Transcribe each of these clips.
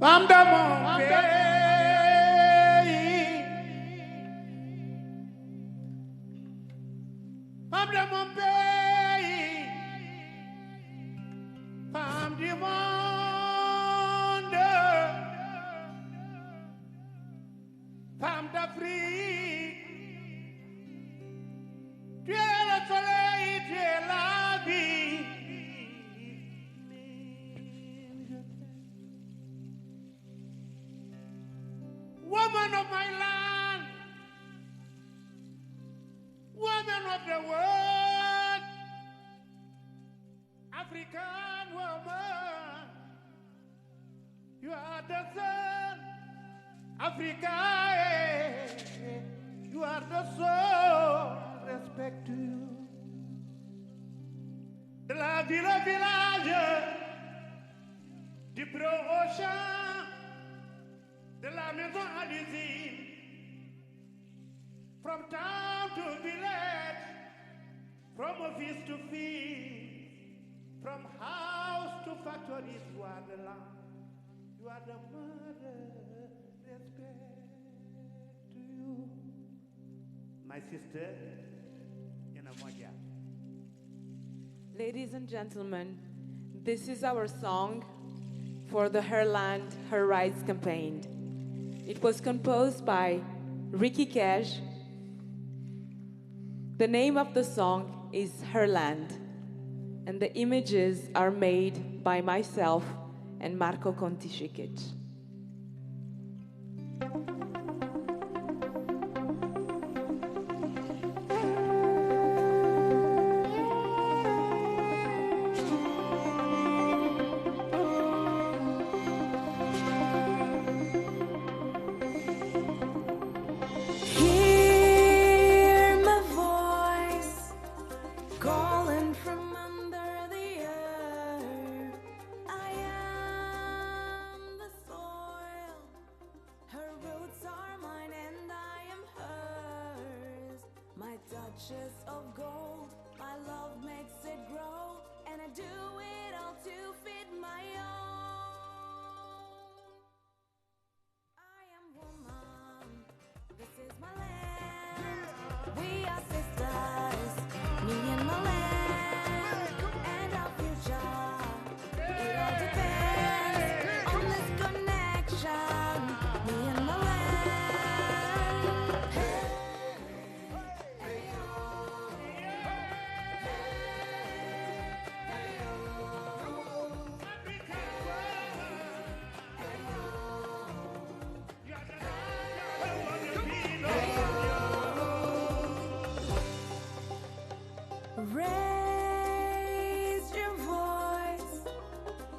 Pam de mon pays, Pam de mon pays, Pam du monde, Pam d'Afrique, tu es le soleil, tu es la vie. Woman of my land, woman of the world, African woman, you are the sun, Africa, you are the soul, respect to you. De la ville au village, du pro-ocean, de la maison à l'usine, from town to village, from office to field, from house to factories, you are the land, you are the mother, respect to you. My sister, Inamoja. Ladies and gentlemen, this is our song for the Her Land, Her Rights campaign. It was composed by Ricky Cash. The name of the song is Her Land, and the images are made by myself and Marco Contiscikic. Of gold, my love makes it grow, and I do it all to feed my own. I am woman, this is my land. We are sisters, me and my land, and our future. It all depends on this connection, me and my land. Raise your voice.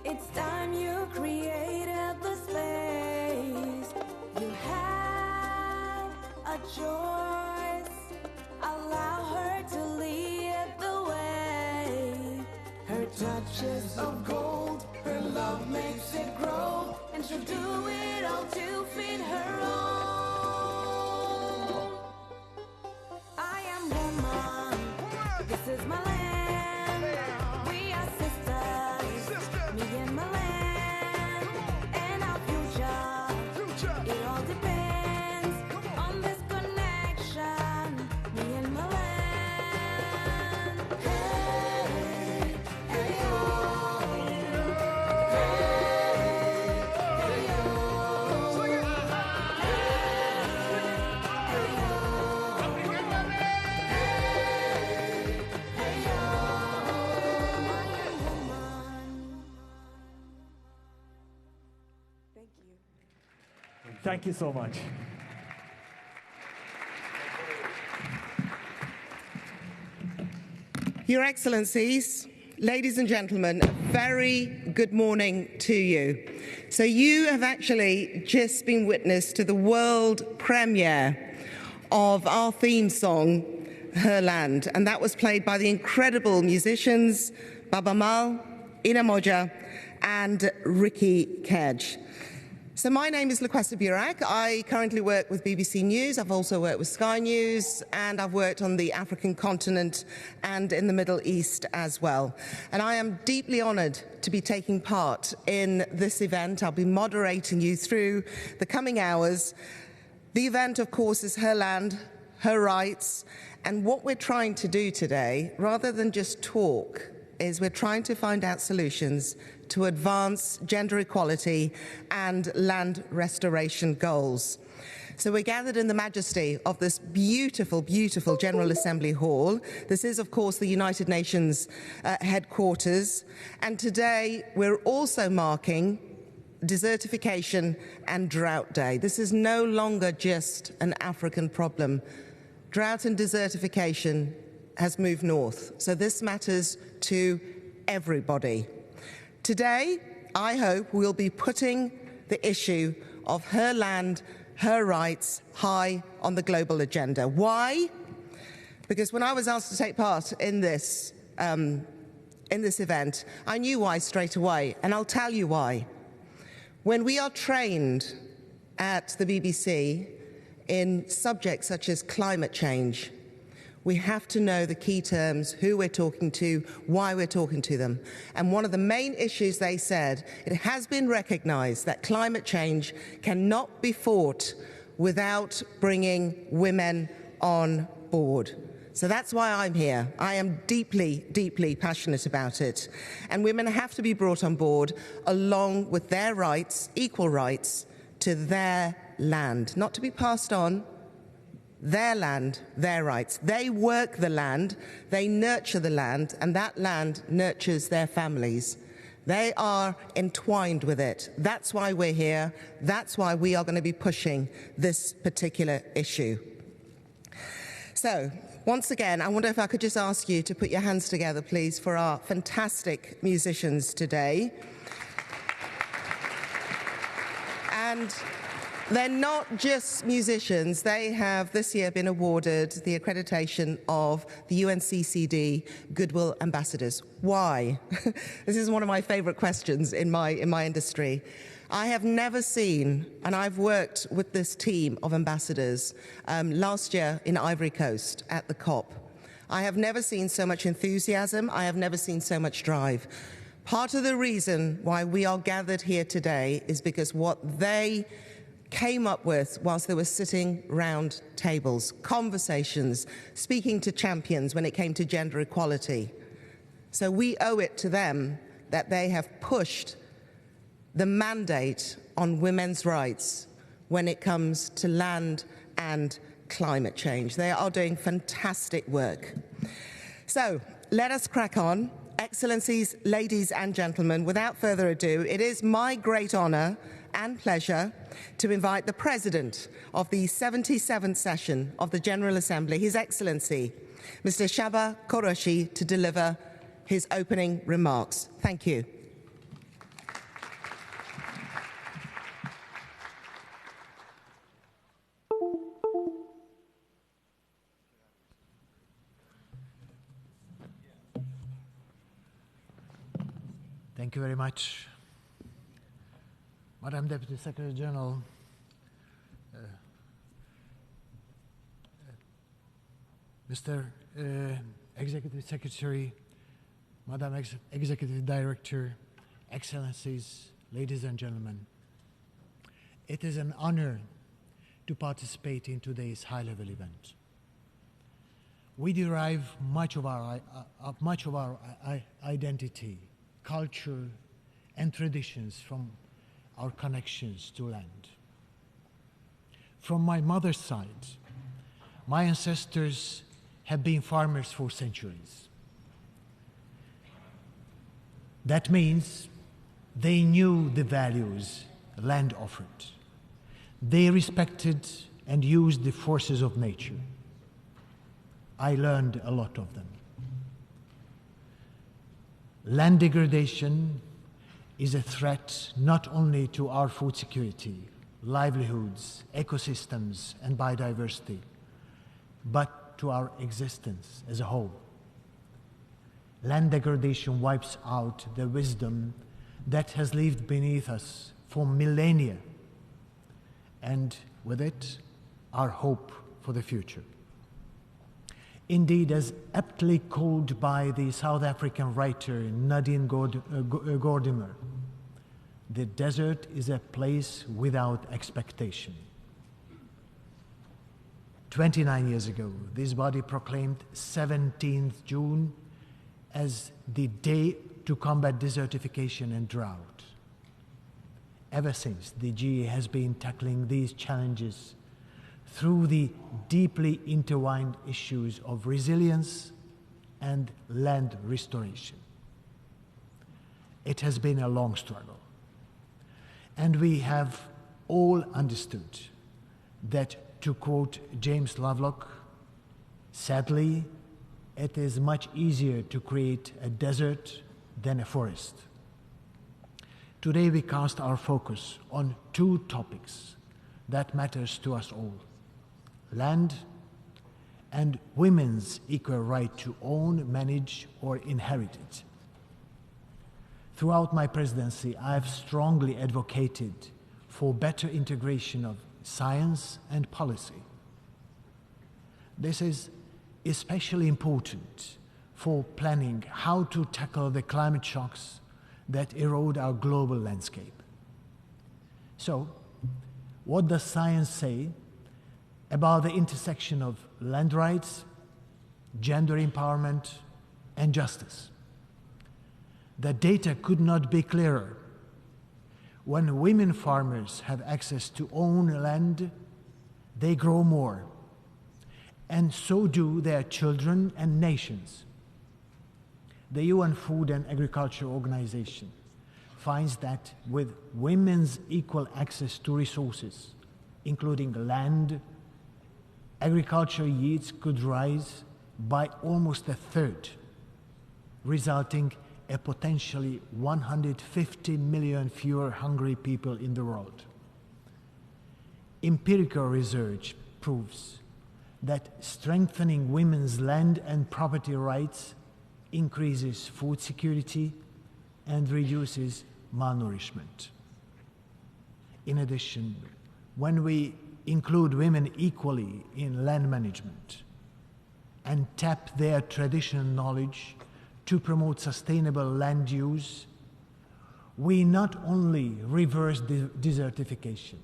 It's time you created the space. You have a choice. Allow her to lead the way. Her touch is of gold. Her love makes it grow. And she'll do it all to feed her own. I am woman. This is my land. We are sisters. Me and my land. And our future. It all depends on this connection. Me and my land. Hey, hey, oh. Hey, hey, oh. Thank you so much. Your Excellencies, ladies and gentlemen, a very good morning to you. So you have actually just been witness to the world premiere of our theme song, Her Land, and that was played by the incredible musicians Baba Mal, Inamoja, and Ricky Kedge. So my name is Laquesta Burak. I currently work with BBC News. I've also worked with Sky News, and I've worked on the African continent and in the Middle East as well. And I am deeply honoured to be taking part in this event. I'll be moderating you through the coming hours. The event, of course, is Her Land, Her Rights. And what we're trying to do today, rather than just talk, is we're trying to find out solutions to advance gender equality and land restoration goals. So we're gathered in the majesty of this beautiful, beautiful General Assembly Hall. This is, of course, the United Nations headquarters. And today we're also marking Desertification and Drought Day. This is no longer just an African problem. Drought and desertification has moved north. So this matters to everybody. Today, I hope we'll be putting the issue of her land, her rights high on the global agenda. Why? Because when I was asked to take part in this event, I knew why straight away, and I'll tell you why. When we are trained at the BBC in subjects such as climate change, we have to know the key terms, who we're talking to, why we're talking to them. And one of the main issues they said, it has been recognized that climate change cannot be fought without bringing women on board. So that's why I'm here. I am deeply, deeply passionate about it. And women have to be brought on board along with their rights, equal rights, to their land, not to be passed on. Their land, their rights. They work the land, they nurture the land, and that land nurtures their families. They are entwined with it. That's why we're here. That's why we are going to be pushing this particular issue. So, once again, I wonder if I could just ask you to put your hands together, please, for our fantastic musicians today. And they're not just musicians. They have this year been awarded the accreditation of the UNCCD Goodwill Ambassadors. Why? This is one of my favorite questions in my industry. I have never seen, and I've worked with this team of ambassadors last year in Ivory Coast at the COP. I have never seen so much enthusiasm. I have never seen so much drive. Part of the reason why we are gathered here today is because what they came up with whilst they were sitting round tables, conversations, speaking to champions when it came to gender equality. So we owe it to them that they have pushed the mandate on women's rights when it comes to land and climate change. They are doing fantastic work. So let us crack on. Excellencies, ladies and gentlemen, without further ado, it is my great honour and pleasure to invite the President of the 77th session of the General Assembly, His Excellency, Mr. Shaba Qureshi, to deliver his opening remarks. Thank you. Thank you very much. Madam Deputy Secretary General, Mr. Executive Secretary, Madam Executive Director, Excellencies, ladies and gentlemen, it is an honor to participate in today's high-level event. We derive much of our identity, culture, and traditions from our connections to land. From my mother's side, my ancestors have been farmers for centuries. That means they knew the values land offered. They respected and used the forces of nature. I learned a lot of them. Land degradation is a threat not only to our food security, livelihoods, ecosystems, and biodiversity, but to our existence as a whole. Land degradation wipes out the wisdom that has lived beneath us for millennia and with it, our hope for the future. Indeed, as aptly called by the South African writer Nadine Gordimer, the desert is a place without expectation. 29 years ago, this body proclaimed 17th June as the day to combat desertification and drought. Ever since, the GA has been tackling these challenges through the deeply intertwined issues of resilience and land restoration. It has been a long struggle, and we have all understood that, to quote James Lovelock, sadly, it is much easier to create a desert than a forest. Today we cast our focus on two topics that matters to us all: land and women's equal right to own, manage, or inherit it. Throughout my presidency, I have strongly advocated for better integration of science and policy. This is especially important for planning how to tackle the climate shocks that erode our global landscape. So, what does science say about the intersection of land rights, gender empowerment, and justice? The data could not be clearer. When women farmers have access to own land, they grow more, and so do their children and nations. The UN Food and Agriculture Organization finds that with women's equal access to resources, including land, agriculture yields could rise by almost a third, resulting in potentially 150 million fewer hungry people in the world. Empirical research proves that strengthening women's land and property rights increases food security and reduces malnourishment. In addition, when we include women equally in land management and tap their traditional knowledge to promote sustainable land use, we not only reverse desertification,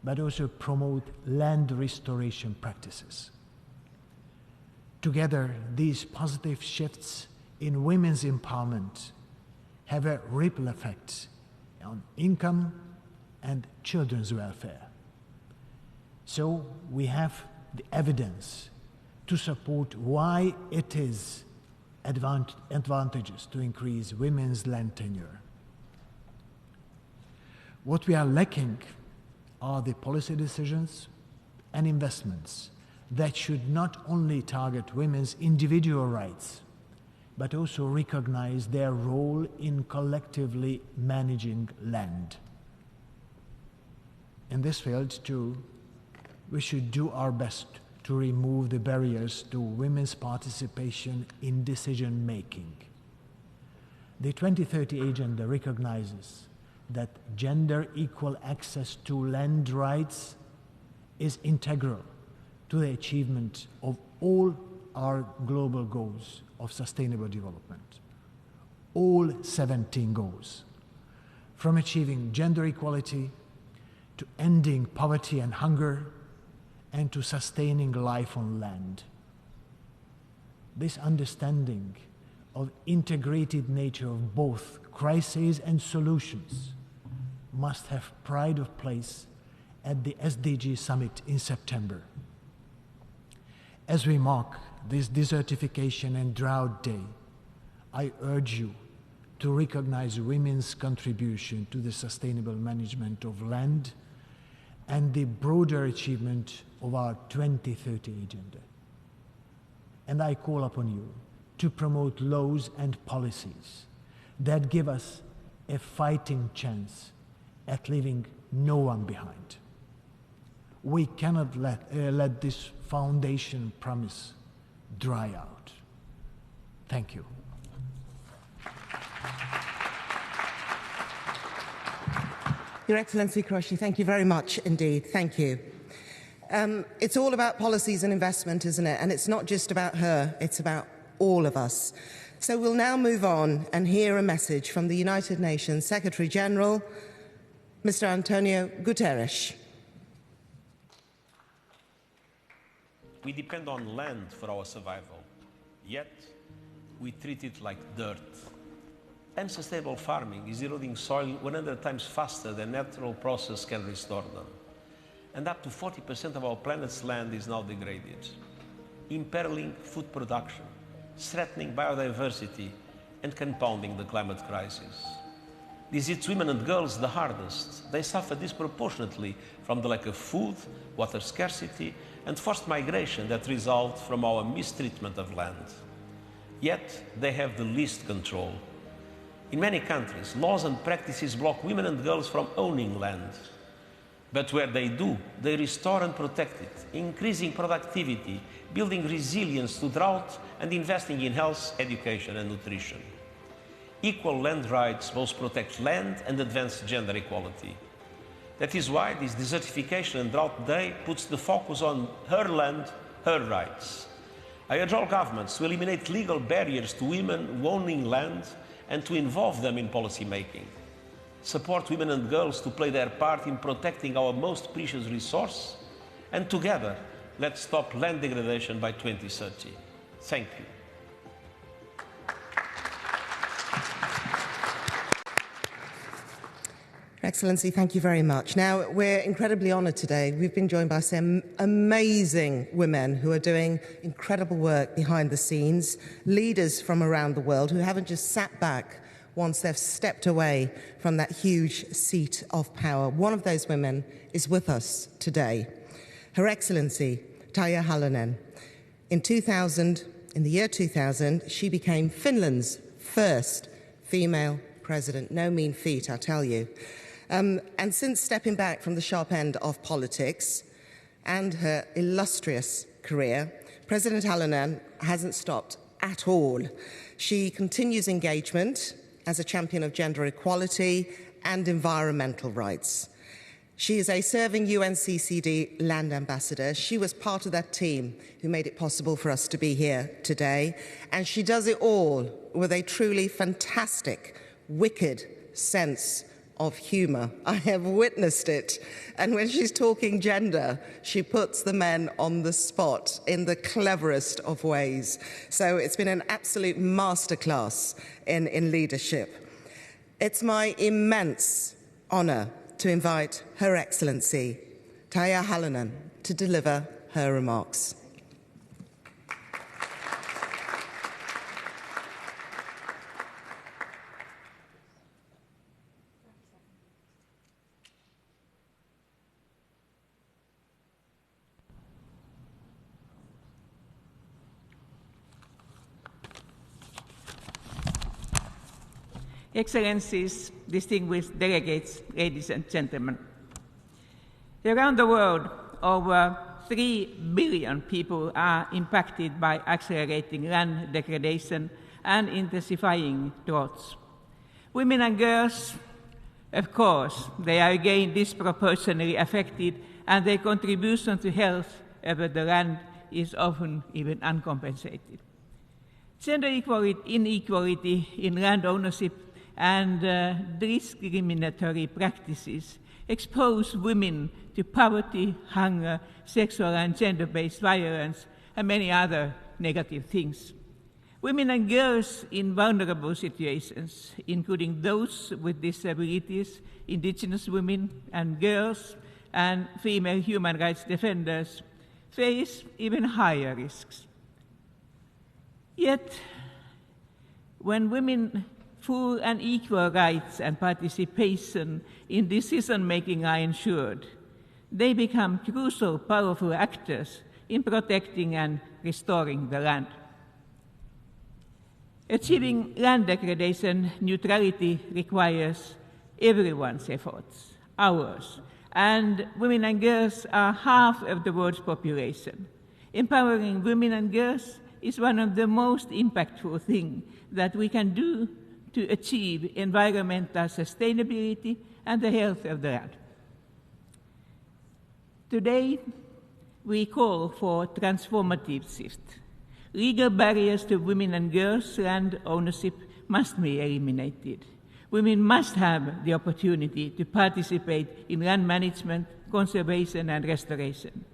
but also promote land restoration practices. Together, these positive shifts in women's empowerment have a ripple effect on income and children's welfare. So we have the evidence to support why it is advantageous to increase women's land tenure. What we are lacking are the policy decisions and investments that should not only target women's individual rights, but also recognize their role in collectively managing land. In this field, too, we should do our best to remove the barriers to women's participation in decision-making. The 2030 Agenda recognizes that gender equal access to land rights is integral to the achievement of all our global goals of sustainable development, all 17 goals, from achieving gender equality to ending poverty and hunger and to sustaining life on land. This understanding of integrated nature of both crises and solutions must have pride of place at the SDG Summit in September. As we mark this Desertification and Drought Day, I urge you to recognize women's contribution to the sustainable management of land and the broader achievement of our 2030 Agenda. And I call upon you to promote laws and policies that give us a fighting chance at leaving no one behind. We cannot let this foundation promise dry out. Thank you. Your Excellency Koroshi, thank you very much indeed. Thank you. It's all about policies and investment, isn't it? And it's not just about her, it's about all of us. So we'll now move on and hear a message from the United Nations Secretary General, Mr. Antonio Guterres. We depend on land for our survival, yet we treat it like dirt. Unsustainable farming is eroding soil 100 times faster than natural process can restore them. And up to 40% of our planet's land is now degraded, imperiling food production, threatening biodiversity, and compounding the climate crisis. This hits women and girls the hardest. They suffer disproportionately from the lack of food, water scarcity, and forced migration that result from our mistreatment of land. Yet, they have the least control. In many countries, laws and practices block women and girls from owning land. But where they do, they restore and protect it, increasing productivity, building resilience to drought, and investing in health, education, and nutrition. Equal land rights both protect land and advance gender equality. That is why this Desertification and Drought Day puts the focus on her land, her rights. I urge all governments to eliminate legal barriers to women owning land and to involve them in policy making. Support women and girls to play their part in protecting our most precious resource, and together, let's stop land degradation by 2030. Thank you. Excellency, thank you very much. Now, we're incredibly honoured today. We've been joined by some amazing women who are doing incredible work behind the scenes, leaders from around the world who haven't just sat back once they've stepped away from that huge seat of power. One of those women is with us today. Her Excellency, Tarja Halonen. In the year 2000, she became Finland's first female president. No mean feat, I tell you. And since stepping back from the sharp end of politics and her illustrious career, President Halonen hasn't stopped at all. She continues engagement as a champion of gender equality and environmental rights. She is a serving UNCCD land ambassador. She was part of that team who made it possible for us to be here today. And she does it all with a truly fantastic, wicked sense of humour. I have witnessed it. And when she's talking gender, she puts the men on the spot in the cleverest of ways. So it's been an absolute masterclass in leadership. It's my immense honour to invite Her Excellency, Tarja Halonen, to deliver her remarks. Excellencies, distinguished delegates, ladies and gentlemen. Around the world, over 3 billion people are impacted by accelerating land degradation and intensifying droughts. Women and girls, of course, they are again disproportionately affected, and their contribution to health over the land is often even uncompensated. Gender inequality in land ownership and discriminatory practices expose women to poverty, hunger, sexual and gender-based violence, and many other negative things. Women and girls in vulnerable situations, including those with disabilities, indigenous women and girls, and female human rights defenders, face even higher risks. Yet, when women full and equal rights and participation in decision-making are ensured, they become crucial, powerful actors in protecting and restoring the land. Achieving land degradation neutrality requires everyone's efforts, ours, and women and girls are half of the world's population. Empowering women and girls is one of the most impactful things that we can do to achieve environmental sustainability and the health of the land. Today, we call for transformative shift. Legal barriers to women and girls' land ownership must be eliminated. Women must have the opportunity to participate in land management, conservation, and restoration.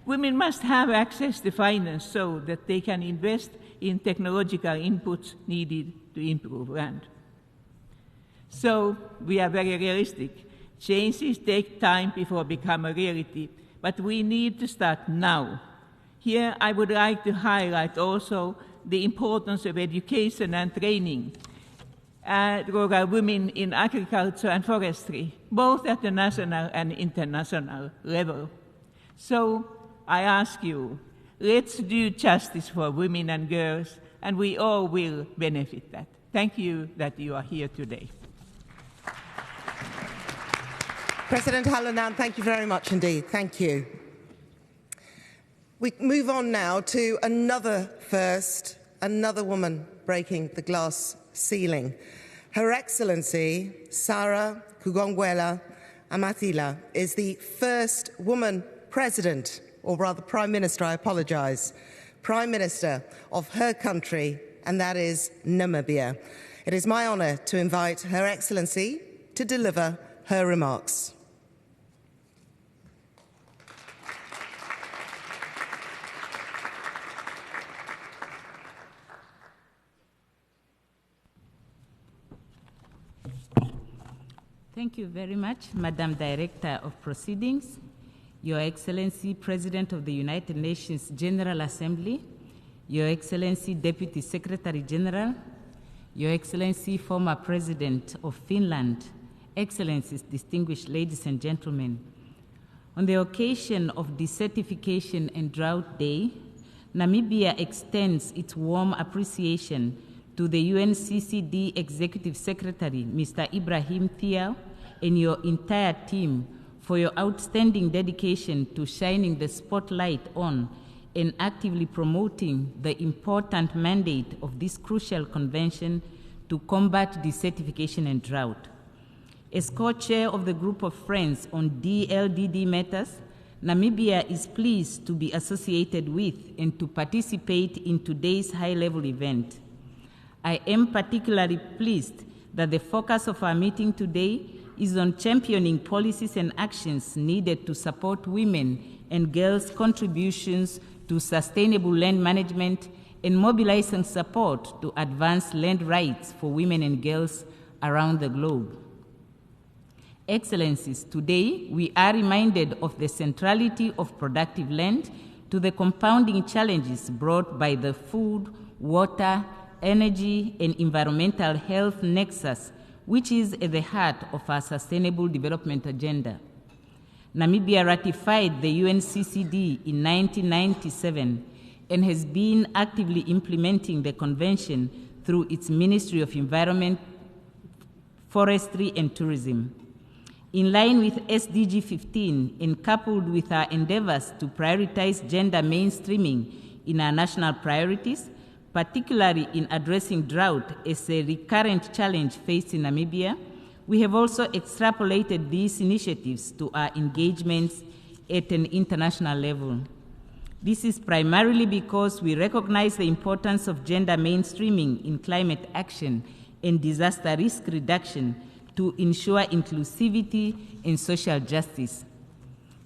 Women must have access to finance so that they can invest in technological inputs needed to improve land. So we are very realistic. Changes take time before become a reality, but we need to start now. Here I would like to highlight also the importance of education and training for women in agriculture and forestry, both at the national and international level. So I ask you, let's do justice for women and girls, and we all will benefit that. Thank you that you are here today. President Hallinan, thank you very much indeed. Thank you. We move on now to another first, another woman breaking the glass ceiling. Her Excellency, Sarah Kugongwela Amatila, is the first woman president, or rather Prime Minister, I apologise, Prime Minister of her country, and that is Namibia. It is my honour to invite Her Excellency to deliver her remarks. Thank you very much, Madam Director of Proceedings, Your Excellency, President of the United Nations General Assembly, Your Excellency, Deputy Secretary General, Your Excellency, former President of Finland, Excellencies, distinguished ladies and gentlemen. On the occasion of Desertification and Drought Day, Namibia extends its warm appreciation to the UNCCD Executive Secretary, Mr. Ibrahim Thiaw, and your entire team for your outstanding dedication to shining the spotlight on and actively promoting the important mandate of this crucial convention to combat desertification and drought. As co-chair of the Group of Friends on DLDD matters, Namibia is pleased to be associated with and to participate in today's high-level event. I am particularly pleased that the focus of our meeting today is on championing policies and actions needed to support women and girls' contributions to sustainable land management and mobilizing support to advance land rights for women and girls around the globe. Excellencies, today we are reminded of the centrality of productive land to the compounding challenges brought by the food, water, energy, and environmental health nexus, which is at the heart of our Sustainable Development Agenda. Namibia ratified the UNCCD in 1997 and has been actively implementing the convention through its Ministry of Environment, Forestry, and Tourism. In line with SDG 15 and coupled with our endeavors to prioritize gender mainstreaming in our national priorities, particularly in addressing drought as a recurrent challenge faced in Namibia, we have also extrapolated these initiatives to our engagements at an international level. This is primarily because we recognize the importance of gender mainstreaming in climate action and disaster risk reduction to ensure inclusivity and social justice.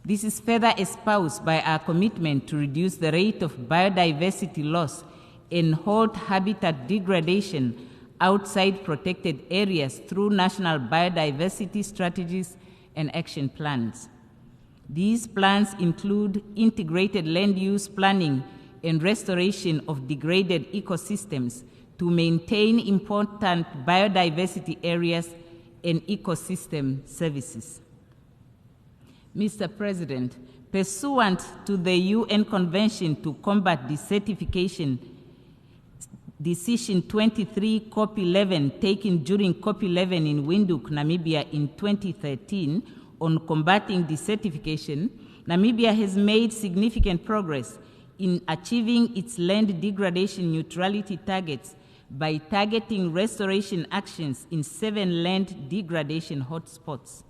This is further espoused by our commitment to reduce the rate of biodiversity loss and halt habitat degradation outside protected areas through national biodiversity strategies and action plans. These plans include integrated land use planning and restoration of degraded ecosystems to maintain important biodiversity areas and ecosystem services. Mr. President, pursuant to the UN Convention to Combat Desertification, Decision 23 COP11 taken during COP11 in Windhoek, Namibia in 2013 on combating desertification, Namibia has made significant progress in achieving its land degradation neutrality targets by targeting restoration actions in 7 land degradation hotspots.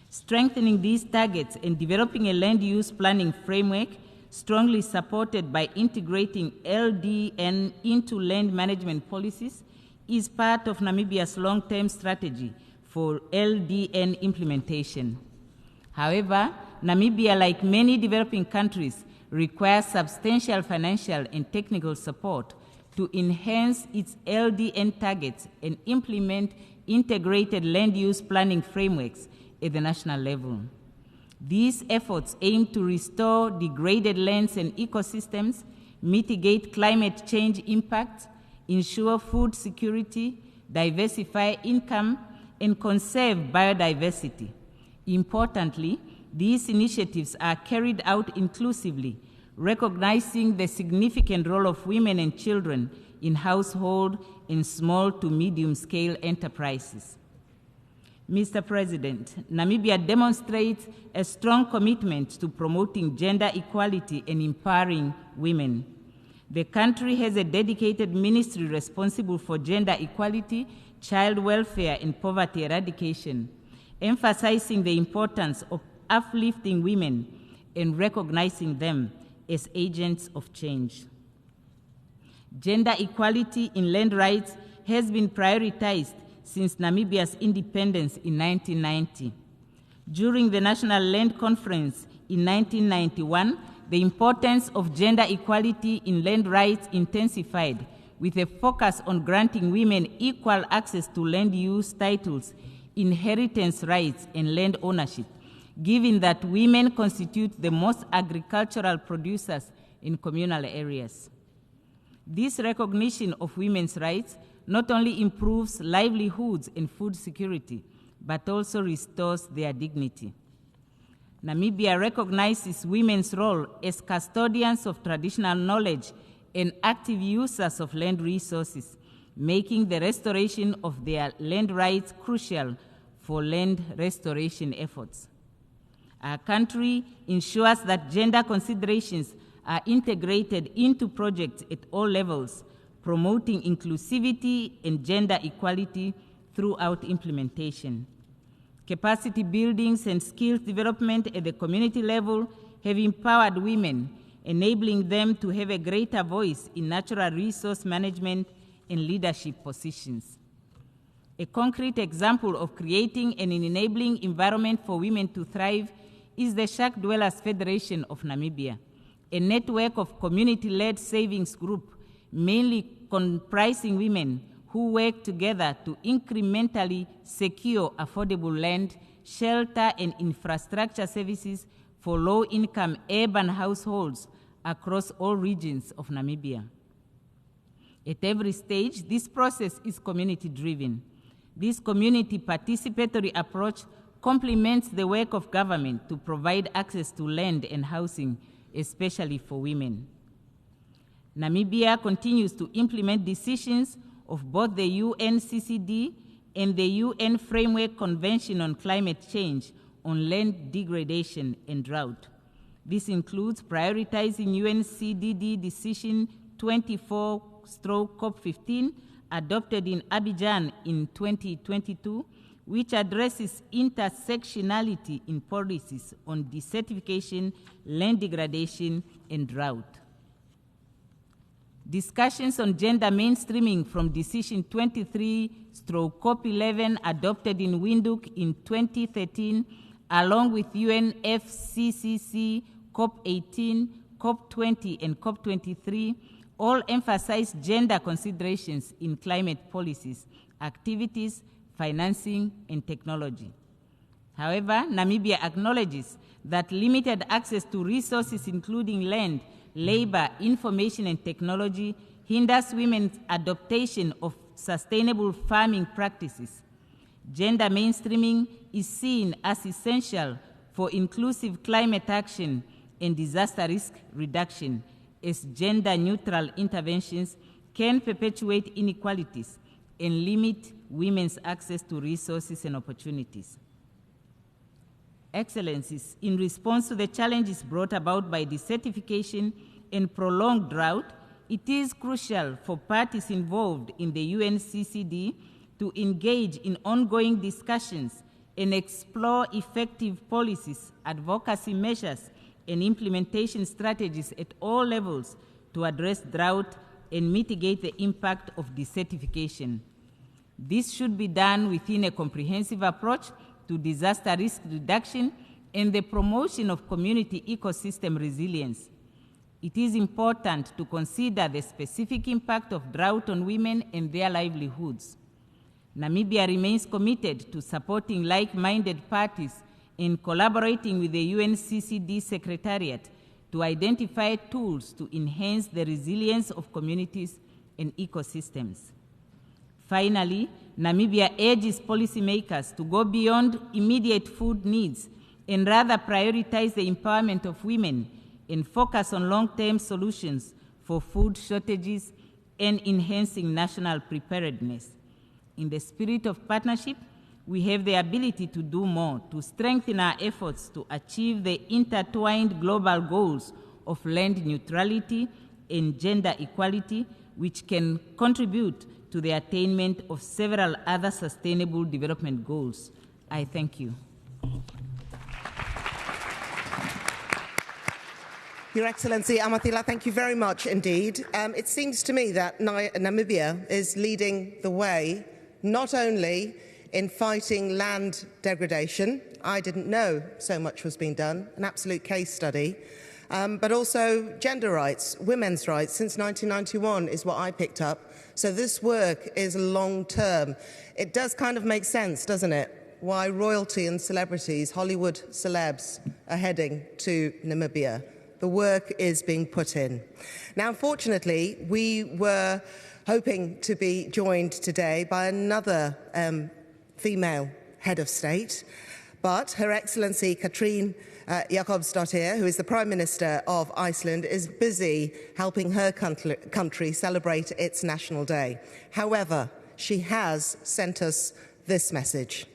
Strengthening these targets and developing a land use planning framework strongly supported by integrating LDN into land management policies is part of Namibia's long-term strategy for LDN implementation. However, Namibia, like many developing countries, requires substantial financial and technical support to enhance its LDN targets and implement integrated land use planning frameworks at the national level. These efforts aim to restore degraded lands and ecosystems, mitigate climate change impacts, ensure food security, diversify income, and conserve biodiversity. Importantly, these initiatives are carried out inclusively, recognizing the significant role of women and children in household and small to medium-scale enterprises. Mr. President, Namibia demonstrates a strong commitment to promoting gender equality and empowering women. The country has a dedicated ministry responsible for gender equality, child welfare, and poverty eradication, emphasizing the importance of uplifting women and recognizing them as agents of change. Gender equality in land rights has been prioritized since Namibia's independence in 1990. During the National Land Conference in 1991, the importance of gender equality in land rights intensified, with a focus on granting women equal access to land use titles, inheritance rights, and land ownership, given that women constitute the most agricultural producers in communal areas. This recognition of women's rights not only improves livelihoods and food security, but also restores their dignity. Namibia recognizes women's role as custodians of traditional knowledge and active users of land resources, making the restoration of their land rights crucial for land restoration efforts. Our country ensures that gender considerations are integrated into projects at all levels, promoting inclusivity and gender equality throughout implementation. Capacity buildings and skills development at the community level have empowered women, enabling them to have a greater voice in natural resource management and leadership positions. A concrete example of creating an enabling environment for women to thrive is the Shack Dwellers Federation of Namibia, a network of community-led savings group, mainly comprising women who work together to incrementally secure affordable land, shelter, and infrastructure services for low-income urban households across all regions of Namibia. At every stage, this process is community-driven. This community participatory approach complements the work of government to provide access to land and housing, especially for women. Namibia continues to implement decisions of both the UNCCD and the UN Framework Convention on Climate Change on Land Degradation and Drought. This includes prioritizing UNCCD Decision 24/COP15, adopted in Abidjan in 2022, which addresses intersectionality in policies on desertification, land degradation, and drought. Discussions on gender mainstreaming from Decision 23/COP11, adopted in Windhoek in 2013, along with UNFCCC COP18, COP20, and COP23, all emphasize gender considerations in climate policies, activities, financing, and technology. However, Namibia acknowledges that limited access to resources, including land, labor, information, and technology, hinders women's adoption of sustainable farming practices. Gender mainstreaming is seen as essential for inclusive climate action and disaster risk reduction, as gender-neutral interventions can perpetuate inequalities and limit women's access to resources and opportunities. Excellencies, in response to the challenges brought about by desertification and prolonged drought, it is crucial for parties involved in the UNCCD to engage in ongoing discussions and explore effective policies, advocacy measures, and implementation strategies at all levels to address drought and mitigate the impact of desertification. This should be done within a comprehensive approach to disaster risk reduction and the promotion of community ecosystem resilience. It is important to consider the specific impact of drought on women and their livelihoods. Namibia remains committed to supporting like-minded parties in collaborating with the UNCCD Secretariat to identify tools to enhance the resilience of communities and ecosystems. Finally, Namibia urges policymakers to go beyond immediate food needs and rather prioritize the empowerment of women and focus on long-term solutions for food shortages and enhancing national preparedness. In the spirit of partnership, we have the ability to do more to strengthen our efforts to achieve the intertwined global goals of land neutrality and gender equality, which can contribute to the attainment of several other sustainable development goals. I thank you. Your Excellency, Amathila, thank you very much indeed. It seems to me that Namibia is leading the way, not only in fighting land degradation. I didn't know so much was being done, an absolute case study, but also gender rights, women's rights, since 1991 is what I picked up. So this work is long-term. It does kind of make sense, doesn't it, why royalty and celebrities, Hollywood celebs, are heading to Namibia. The work is being put in. Now, unfortunately, we were hoping to be joined today by another female head of state, but Her Excellency Katrín Jakobsdóttir, who is the Prime Minister of Iceland, is busy helping her country celebrate its National Day. However, she has sent us this message.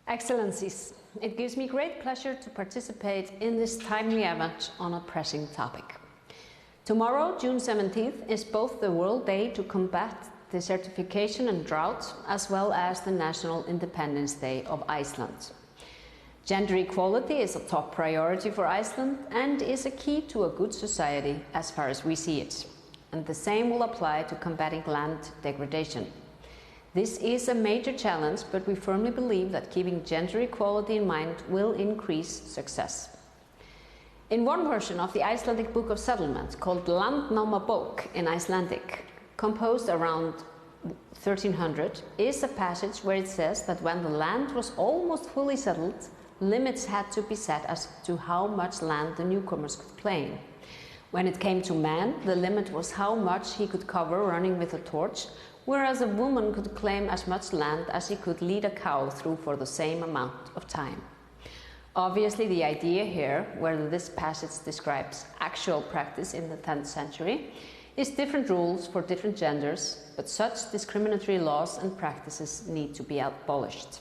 Excellencies, it gives me great pleasure to participate in this timely event on a pressing topic. Tomorrow, June 17th, is both the World Day to Combat Desertification and Drought, as well as the National Independence Day of Iceland. Gender equality is a top priority for Iceland and is a key to a good society as far as we see it. And the same will apply to combating land degradation. This is a major challenge, but we firmly believe that keeping gender equality in mind will increase success. In one version of the Icelandic Book of Settlement, called Landnámabók in Icelandic, composed around 1300, is a passage where it says that when the land was almost fully settled, limits had to be set as to how much land the newcomers could claim. When it came to man, the limit was how much he could cover running with a torch, whereas a woman could claim as much land as he could lead a cow through for the same amount of time. Obviously, the idea here, where this passage describes actual practice in the 10th century, is different rules for different genders, but such discriminatory laws and practices need to be abolished.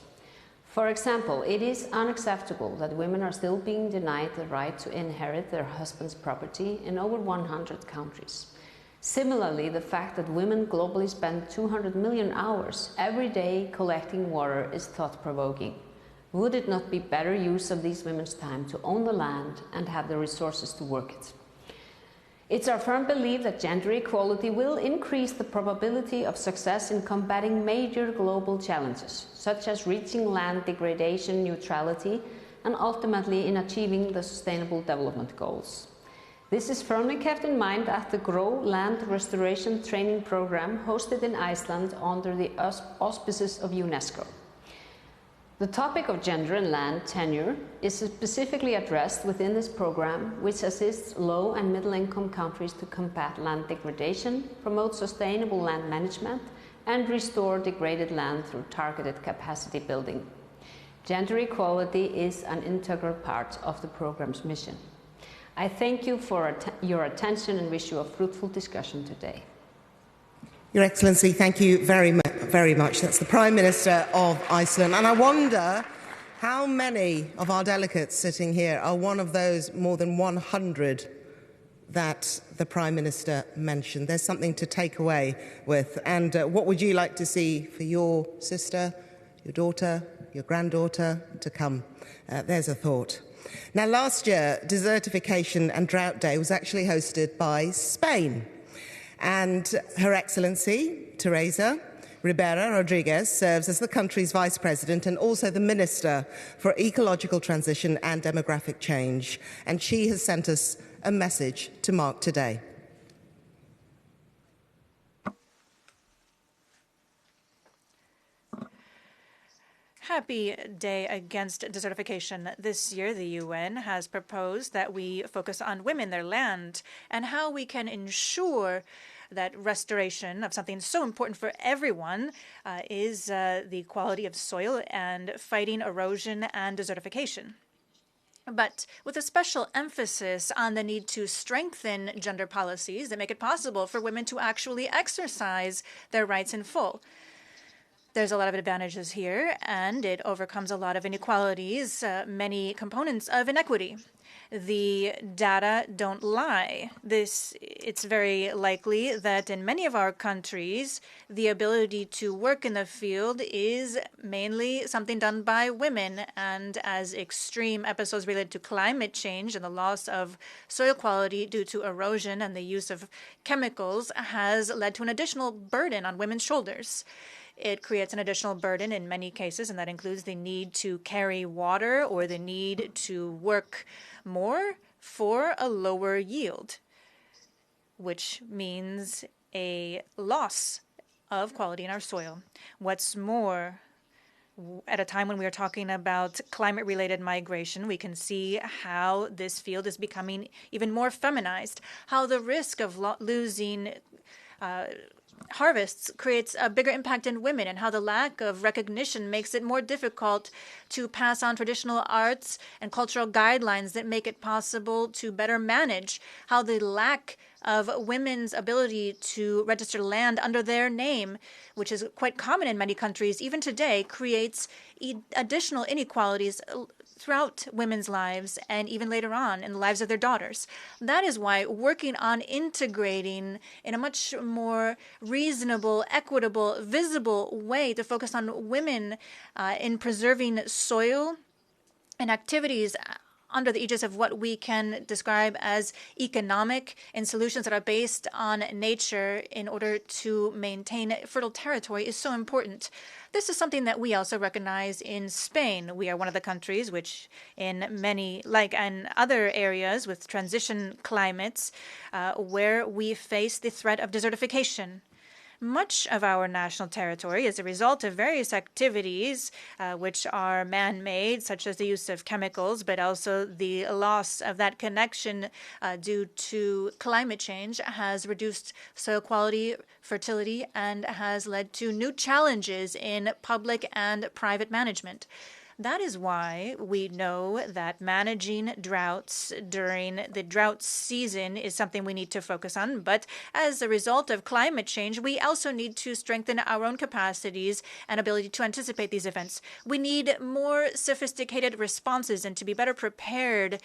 For example, it is unacceptable that women are still being denied the right to inherit their husband's property in over 100 countries. Similarly, the fact that women globally spend 200 million hours every day collecting water is thought-provoking. Would it not be better use of these women's time to own the land and have the resources to work it? It's our firm belief that gender equality will increase the probability of success in combating major global challenges, such as reaching land degradation neutrality and ultimately in achieving the Sustainable Development Goals. This is firmly kept in mind at the GROW Land Restoration Training Program hosted in Iceland under the auspices of UNESCO. The topic of gender and land tenure is specifically addressed within this program, which assists low and middle-income countries to combat land degradation, promote sustainable land management, and restore degraded land through targeted capacity building. Gender equality is an integral part of the program's mission. I thank you for your attention and wish you a fruitful discussion today. Your Excellency, thank you very much. That's the Prime Minister of Iceland. And I wonder How many of our delegates sitting here are one of those more than 100 that the Prime Minister mentioned? There's something to take away with. And what would you like to see for your sister, your daughter, your granddaughter to come? There's a thought. Now, last year, Desertification and Drought Day was actually hosted by Spain. And Her Excellency, Teresa Ribera Rodriguez, serves as the country's Vice President and also the Minister for Ecological Transition and Demographic Change. And she has sent us a message to mark today. Happy Day Against Desertification. This year, the UN has proposed that we focus on women, their land, and how we can ensure that restoration of something so important for everyone is the quality of soil and fighting erosion and desertification. But with a special emphasis on the need to strengthen gender policies that make it possible for women to actually exercise their rights in full. There's a lot of advantages here, and it overcomes a lot of inequalities, many components of inequity. The data don't lie. It's very likely that in many of our countries, the ability to work in the field is mainly something done by women. And as extreme episodes related to climate change and the loss of soil quality due to erosion and the use of chemicals has led to an additional burden on women's shoulders. It creates an additional burden in many cases, and that includes the need to carry water or the need to work more for a lower yield, which means a loss of quality in our soil. What's more, at a time when we are talking about climate-related migration, we can see how this field is becoming even more feminized, how the risk of losing harvests creates a bigger impact in women, and how the lack of recognition makes it more difficult to pass on traditional arts and cultural guidelines that make it possible to better manage, how the lack of women's ability to register land under their name, which is quite common in many countries even today, creates additional inequalities throughout women's lives and even later on in the lives of their daughters. That is why working on integrating in a much more reasonable, equitable, visible way to focus on women in preserving soil and activities under the aegis of what we can describe as economic and solutions that are based on nature in order to maintain fertile territory is so important. This is something that we also recognize in Spain. We are one of the countries which in many, like in other areas with transition climates, where we face the threat of desertification. Much of our national territory is a result of various activities which are man-made, such as the use of chemicals, but also the loss of that connection due to climate change has reduced soil quality, fertility, and has led to new challenges in public and private management. That is why we know that managing droughts during the drought season is something we need to focus on. But as a result of climate change, we also need to strengthen our own capacities and ability to anticipate these events. We need more sophisticated responses and to be better prepared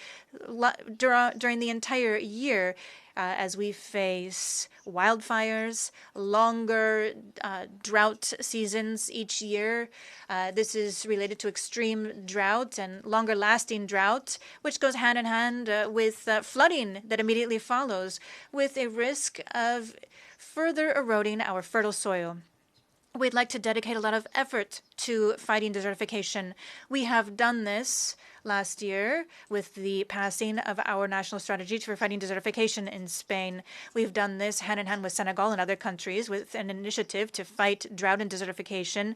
during the entire year as we face wildfires, longer drought seasons each year. This is related to extreme drought and longer lasting drought, which goes hand in hand with flooding that immediately follows, with a risk of further eroding our fertile soil. We'd like to dedicate a lot of effort to fighting desertification. We have done this last year with the passing of our national strategy for fighting desertification in Spain. We've done this hand in hand with Senegal and other countries with an initiative to fight drought and desertification,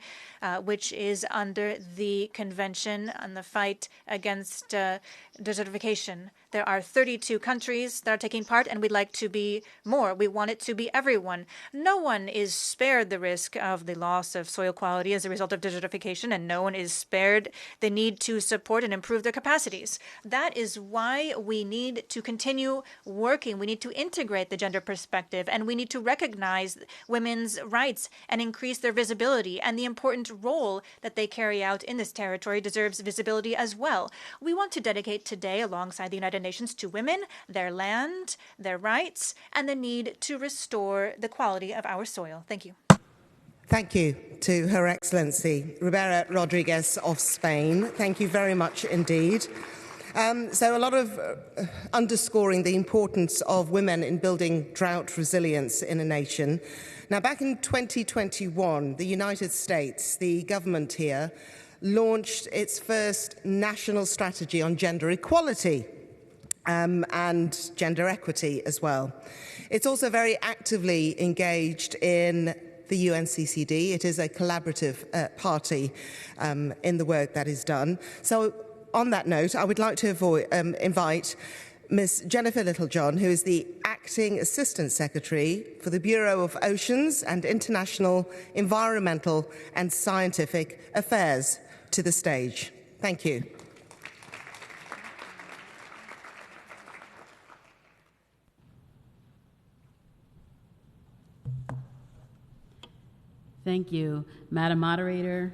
which is under the Convention on the Fight Against Desertification. There are 32 countries that are taking part, and we'd like to be more. We want it to be everyone. No one is spared the risk of the loss of soil quality as a result of desertification, and no one is spared the need to support and improve their capacities. That is why we need to continue working. We need to integrate the gender perspective, and we need to recognize women's rights and increase their visibility, and the important role that they carry out in this territory deserves visibility as well. We want to dedicate today, alongside the United Nations, to women, their land, their rights, and the need to restore the quality of our soil. Thank you. Thank you to Her Excellency Ribera Rodriguez of Spain. Thank you very much indeed. So a lot of underscoring the importance of women in building drought resilience in a nation. Now, back in 2021, the United States, the government here, launched its first national strategy on gender equality and gender equity as well. It's also very actively engaged in the UNCCD. It is a collaborative party in the work that is done. So on that note, I would like to invite Ms. Jennifer Littlejohn, who is the Acting Assistant Secretary for the Bureau of Oceans and International Environmental and Scientific Affairs, to the stage. Thank you. Thank you, Madam Moderator,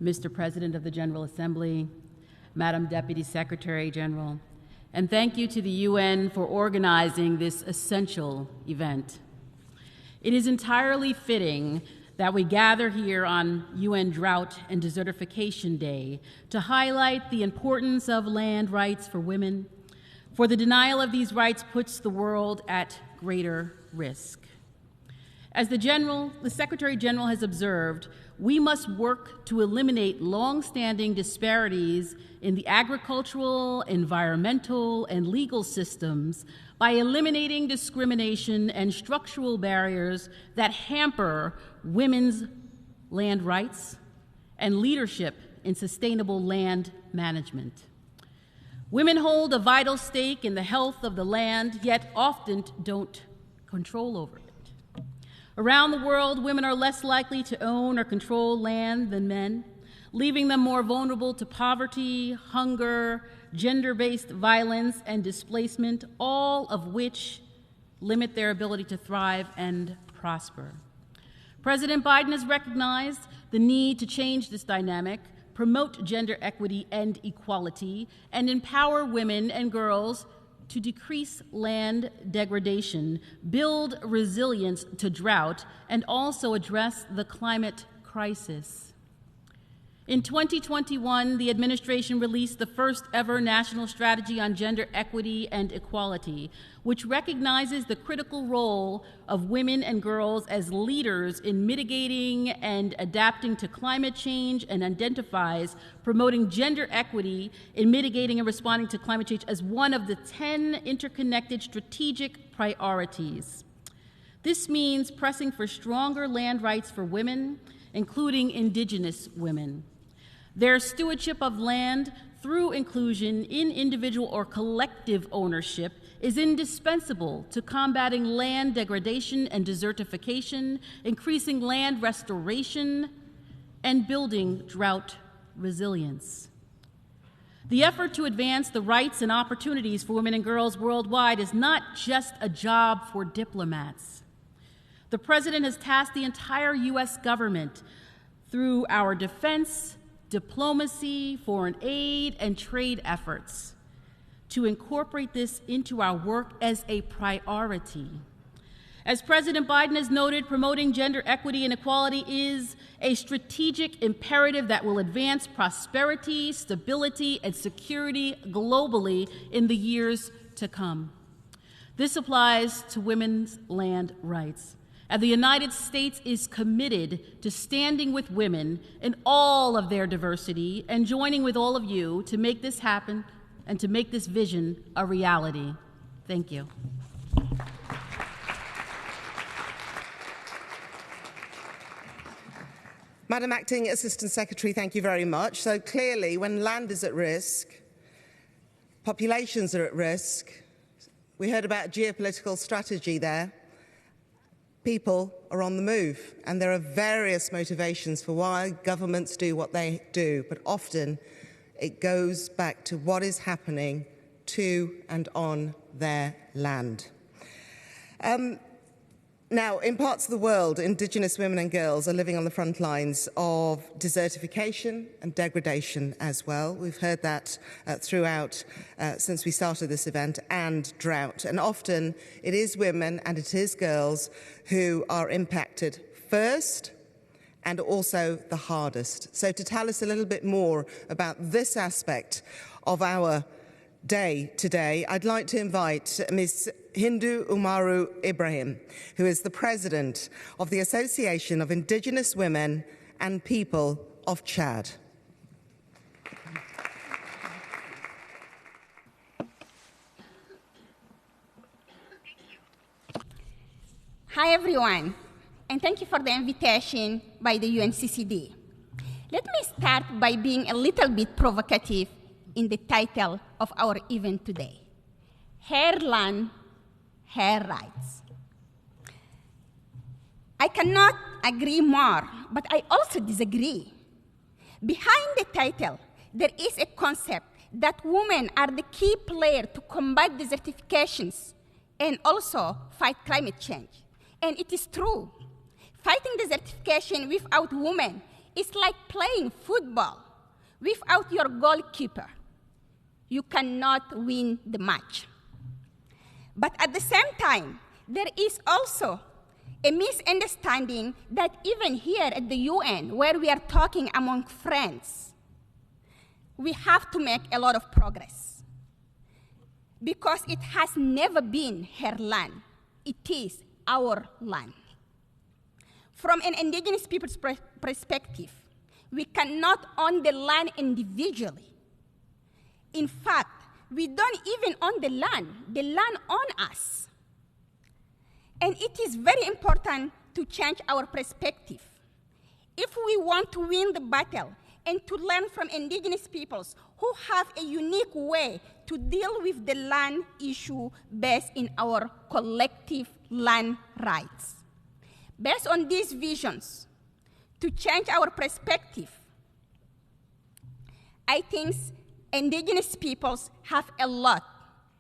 Mr. President of the General Assembly, Madam Deputy Secretary General, and thank you to the UN for organizing this essential event. It is entirely fitting that we gather here on UN Drought and Desertification Day to highlight the importance of land rights for women, for the denial of these rights puts the world at greater risk. As the Secretary General has observed, we must work to eliminate long-standing disparities in the agricultural, environmental, and legal systems by eliminating discrimination and structural barriers that hamper women's land rights and leadership in sustainable land management. Women hold a vital stake in the health of the land, yet often don't control over it. Around the world, women are less likely to own or control land than men, leaving them more vulnerable to poverty, hunger, gender-based violence, and displacement, all of which limit their ability to thrive and prosper. President Biden has recognized the need to change this dynamic, promote gender equity and equality, and empower women and girls to decrease land degradation, build resilience to drought, and also address the climate crisis. In 2021, the administration released the first ever national strategy on gender equity and equality, which recognizes the critical role of women and girls as leaders in mitigating and adapting to climate change and identifies promoting gender equity in mitigating and responding to climate change as one of the 10 interconnected strategic priorities. This means pressing for stronger land rights for women, including Indigenous women. Their stewardship of land through inclusion in individual or collective ownership is indispensable to combating land degradation and desertification, increasing land restoration, and building drought resilience. The effort to advance the rights and opportunities for women and girls worldwide is not just a job for diplomats. The President has tasked the entire U.S. government through our defense, diplomacy, foreign aid, and trade efforts to incorporate this into our work as a priority. As President Biden has noted, promoting gender equity and equality is a strategic imperative that will advance prosperity, stability, and security globally in the years to come. This applies to women's land rights. And the United States is committed to standing with women in all of their diversity and joining with all of you to make this happen and to make this vision a reality. Thank you. Madam Acting Assistant Secretary, thank you very much. So clearly, when land is at risk, Populations are at risk. We heard about geopolitical strategy there. People are on the move, and there are various motivations for why governments do what they do, but often it goes back to what is happening to and on their land. Now, in parts of the world, Indigenous women and girls are living on the front lines of desertification and degradation as well. We've heard that throughout since we started this event, and drought. And often it is women and it is girls who are impacted first and also the hardest. So to tell us a little bit more about this aspect of our day today, I'd like to invite Ms. Hindu Umaru Ibrahim, who is the president of the Association of Indigenous Women and People of Chad. Hi everyone, and thank you for the invitation by the UNCCD. Let me start by being a little bit provocative in the title of our event today. Her Land, Her Rights. I cannot agree more, but I also disagree. Behind the title, there is a concept that women are the key player to combat desertifications and also fight climate change. And it is true. Fighting desertification without women is like playing football without your goalkeeper. You cannot win the match. But at the same time, there is also a misunderstanding that even here at the UN, where we are talking among friends, we have to make a lot of progress. Because it has never been her land. It is our land. From an indigenous people's perspective, we cannot own the land individually. In fact, we don't even own the land owns us. And it is very important to change our perspective. If we want to win the battle and to learn from indigenous peoples who have a unique way to deal with the land issue based in our collective land rights. Based on these visions, to change our perspective, I think indigenous peoples have a lot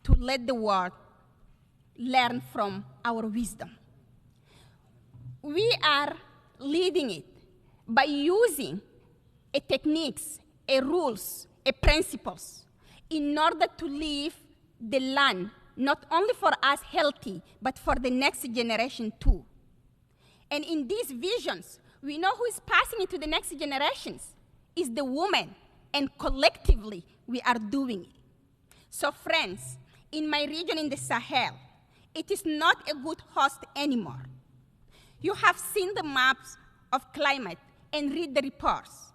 to let the world learn from our wisdom. We are leading it by using techniques, rules, principles in order to leave the land not only for us healthy, but for the next generation too. And in these visions, we know who is passing it to the next generations is the woman, and collectively we are doing it. So friends, in my region in the Sahel, it is not a good host anymore. You have seen the maps of climate and read the reports.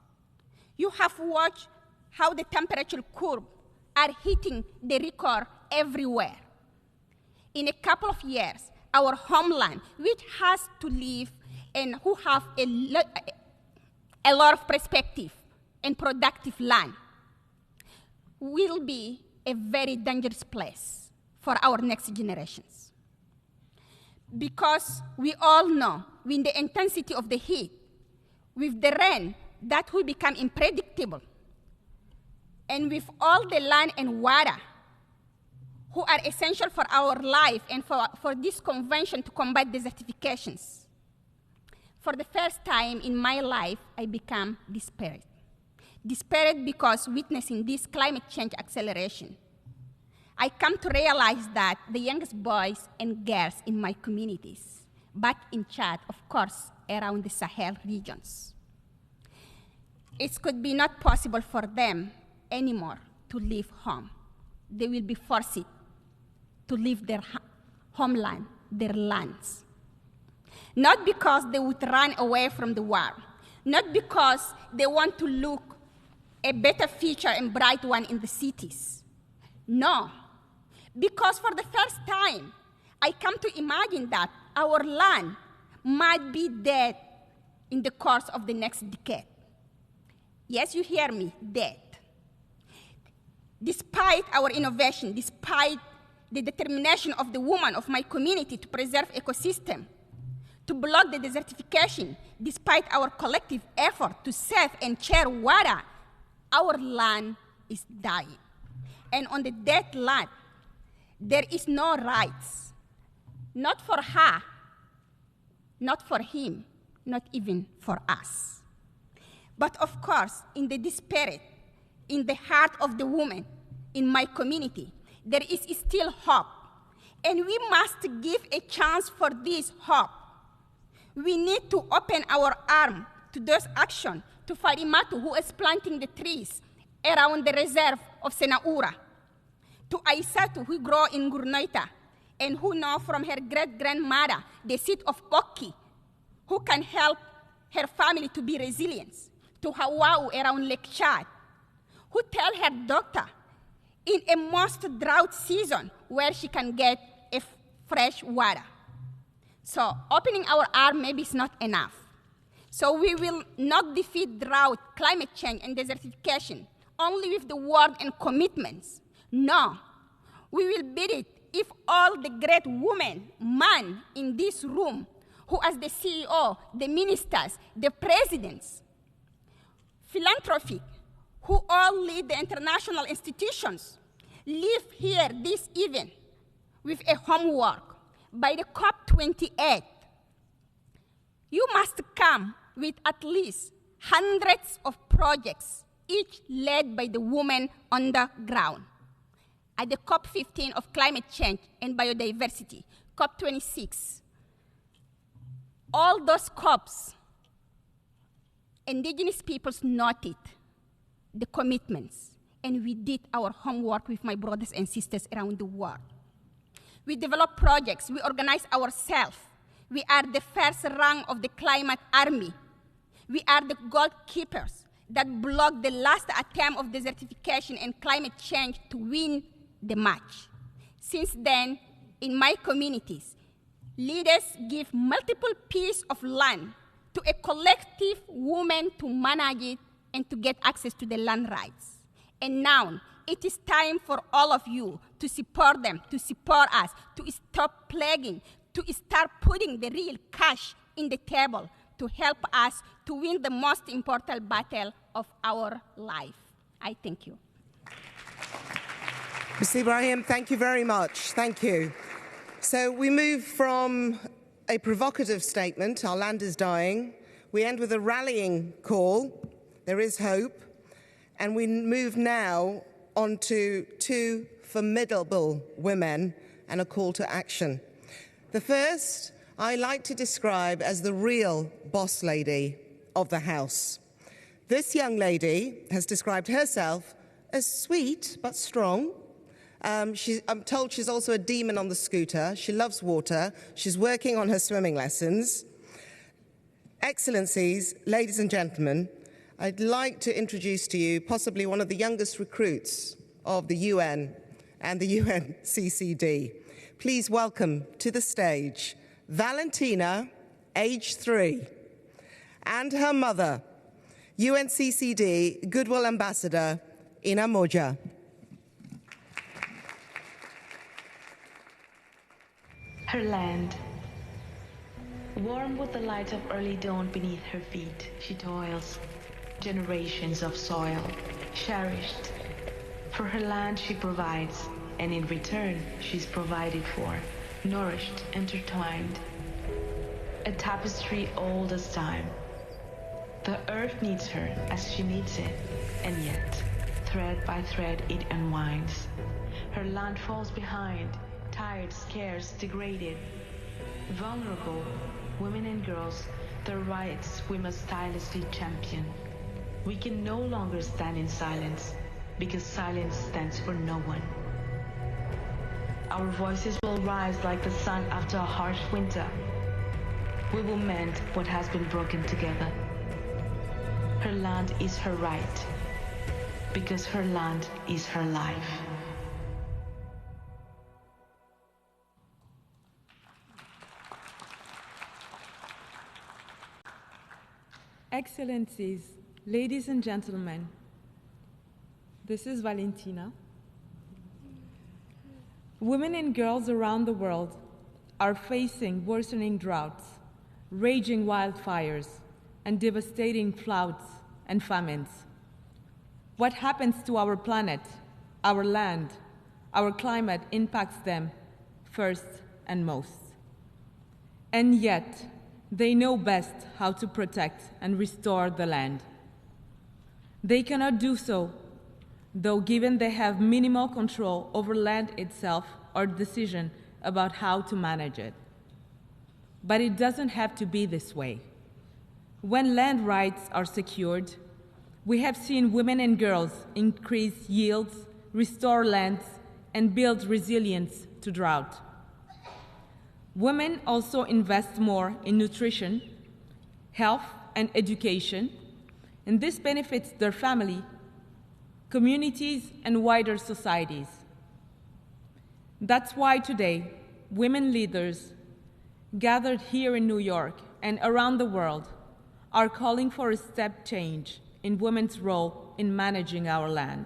You have watched how the temperature curve are hitting the record everywhere. In a couple of years, our homeland, which has to live and who have a lot of perspective and productive land, will be a very dangerous place for our next generations. Because we all know, with the intensity of the heat, with the rain, that will become unpredictable. And with all the land and water, who are essential for our life and for this convention to combat desertifications. For the first time in my life, I became desperate. Desperate because witnessing this climate change acceleration, I come to realize that the youngest boys and girls in my communities, back in Chad, of course, around the Sahel regions, it could be not possible for them anymore to leave home. They will be forced to leave their homeland, their lands. Not because they would run away from the war, not because they want to look a better future and bright one in the cities. No, because for the first time, I come to imagine that our land might be dead in the course of the next decade. Yes, you hear me, dead. Despite our innovation, despite the determination of the women of my community to preserve ecosystem, to block the desertification, despite our collective effort to save and share water, our land is dying. And on the dead land, there is no rights, not for her, not for him, not even for us. But of course, in the despair, in the heart of the woman, in my community, there is still hope. And we must give a chance for this hope. We need to open our arm to those actions, to Farimatu, who is planting the trees around the reserve of Senaura, to Aisatu, who grow in Gurnoita, and who know from her great-grandmother the seed of Bokki, who can help her family to be resilient, to Hawau around Lake Chad, who tell her doctor in a most drought season where she can get fresh water. So opening our arm maybe is not enough. So we will not defeat drought, climate change, and desertification only with the word and commitments. No, we will beat it if all the great women, men in this room, who as the CEO, the ministers, the presidents, philanthropic, who all lead the international institutions, live here this evening with a homework. By the COP28, you must come with at least hundreds of projects, each led by the women on the ground. At the COP15 of climate change and biodiversity, COP26, all those COPs, indigenous peoples noted the commitments, and we did our homework with my brothers and sisters around the world. We develop projects, we organize ourselves. We are the first rank of the climate army. We are the goalkeepers that block the last attempt of desertification and climate change to win the match. Since then, in my communities, leaders give multiple pieces of land to a collective woman to manage it and to get access to the land rights. And now, it is time for all of you to support them, to support us, to stop plaguing, to start putting the real cash in the table to help us to win the most important battle of our life. I thank you. Ms. Ibrahim, thank you very much. Thank you. So we move from a provocative statement, our land is dying, we end with a rallying call, there is hope, and we move now onto two formidable women and a call to action. The first, I like to describe as the real boss lady of the house. This young lady has described herself as sweet but strong. I'm told she's also a demon on the scooter. She loves water. She's working on her swimming lessons. Excellencies, ladies and gentlemen, I'd like to introduce to you possibly one of the youngest recruits of the UN and the UNCCD. Please welcome to the stage Valentina, age 3, and her mother, UNCCD Goodwill Ambassador Ina Moja. Her land. Warm with the light of early dawn beneath her feet, she toils. Generations of soil, cherished. For her land she provides, and in return she's provided for, nourished, intertwined. A tapestry old as time. The earth needs her as she needs it, and yet, thread by thread it unwinds. Her land falls behind, tired, scarce, degraded. Vulnerable, women and girls, their rights we must tirelessly champion. We can no longer stand in silence, because silence stands for no one. Our voices will rise like the sun after a harsh winter. We will mend what has been broken together. Her land is her right, because her land is her life. Excellencies, ladies and gentlemen, this is Valentina, Women and girls around the world are facing worsening droughts, raging wildfires, and devastating floods and famines. What happens to our planet, our land, our climate impacts them first and most. And yet, they know best how to protect and restore the land. They cannot do so, though, given they have minimal control over land itself or decision about how to manage it. But it doesn't have to be this way. When land rights are secured, we have seen women and girls increase yields, restore lands, and build resilience to drought. Women also invest more in nutrition, health, and education, and this benefits their family, communities, and wider societies. That's why today, women leaders gathered here in New York and around the world are calling for a step change in women's role in managing our land.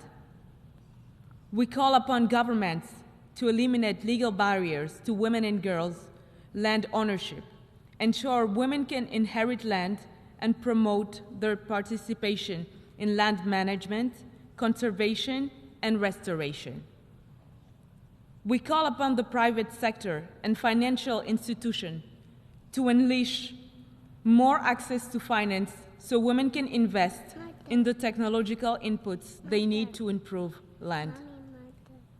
We call upon governments to eliminate legal barriers to women and girls' land ownership, ensure women can inherit land, and promote their participation in land management, conservation, and restoration. We call upon the private sector and financial institutions to unleash more access to finance so women can invest in the technological inputs they need to improve land.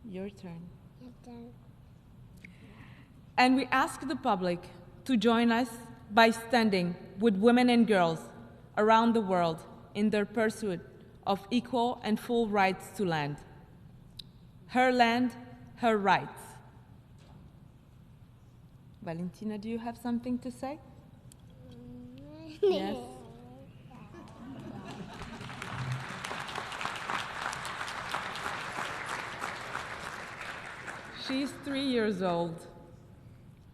Your turn. And we ask the public to join us by standing with women and girls around the world in their pursuit of equal and full rights to land. Her land, her rights. Valentina, do you have something to say? Yes. She's 3 years old,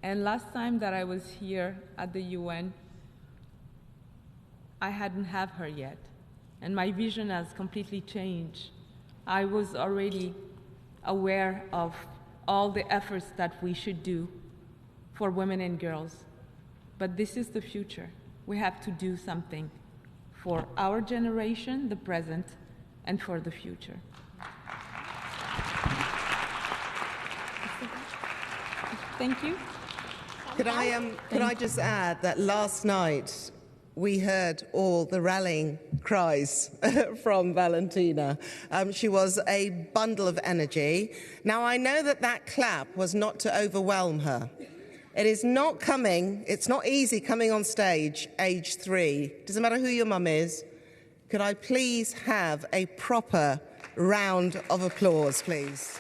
and last time that I was here at the UN, I hadn't had her yet, and my vision has completely changed. I was already aware of all the efforts that we should do for women and girls, but this is the future. We have to do something for our generation, the present, and for the future. Thank you. Could I just add that last night we heard all the rallying cries from Valentina. She was a bundle of energy. Now, I know that that clap was not to overwhelm her. It is not coming, it's not easy coming on stage, age 3. Doesn't matter who your mum is. Could I please have a proper round of applause, please?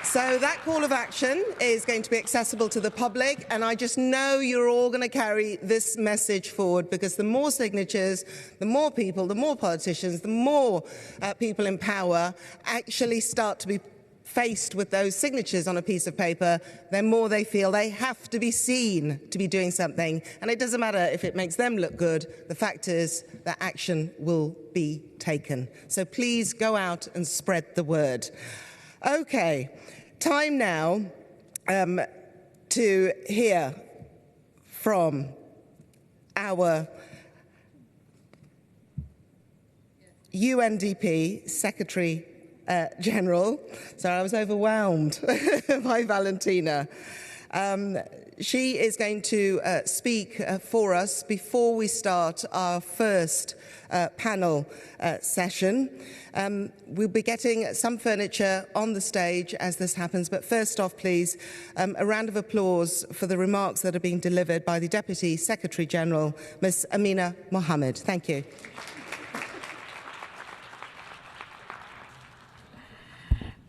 So that call of action is going to be accessible to the public, and I just know you're all going to carry this message forward, because the more signatures, the more people, the more politicians, the more people in power actually start to be faced with those signatures on a piece of paper, the more they feel they have to be seen to be doing something. And it doesn't matter if it makes them look good. The fact is that action will be taken. So please go out and spread the word. Okay. Time now to hear from our UNDP Secretary General. Sorry, I was overwhelmed by Valentina. She is going to speak for us before we start our first panel session. We'll be getting some furniture on the stage as this happens, but first off, please, a round of applause for the remarks that are being delivered by the Deputy Secretary General, Ms. Amina Mohammed. Thank you.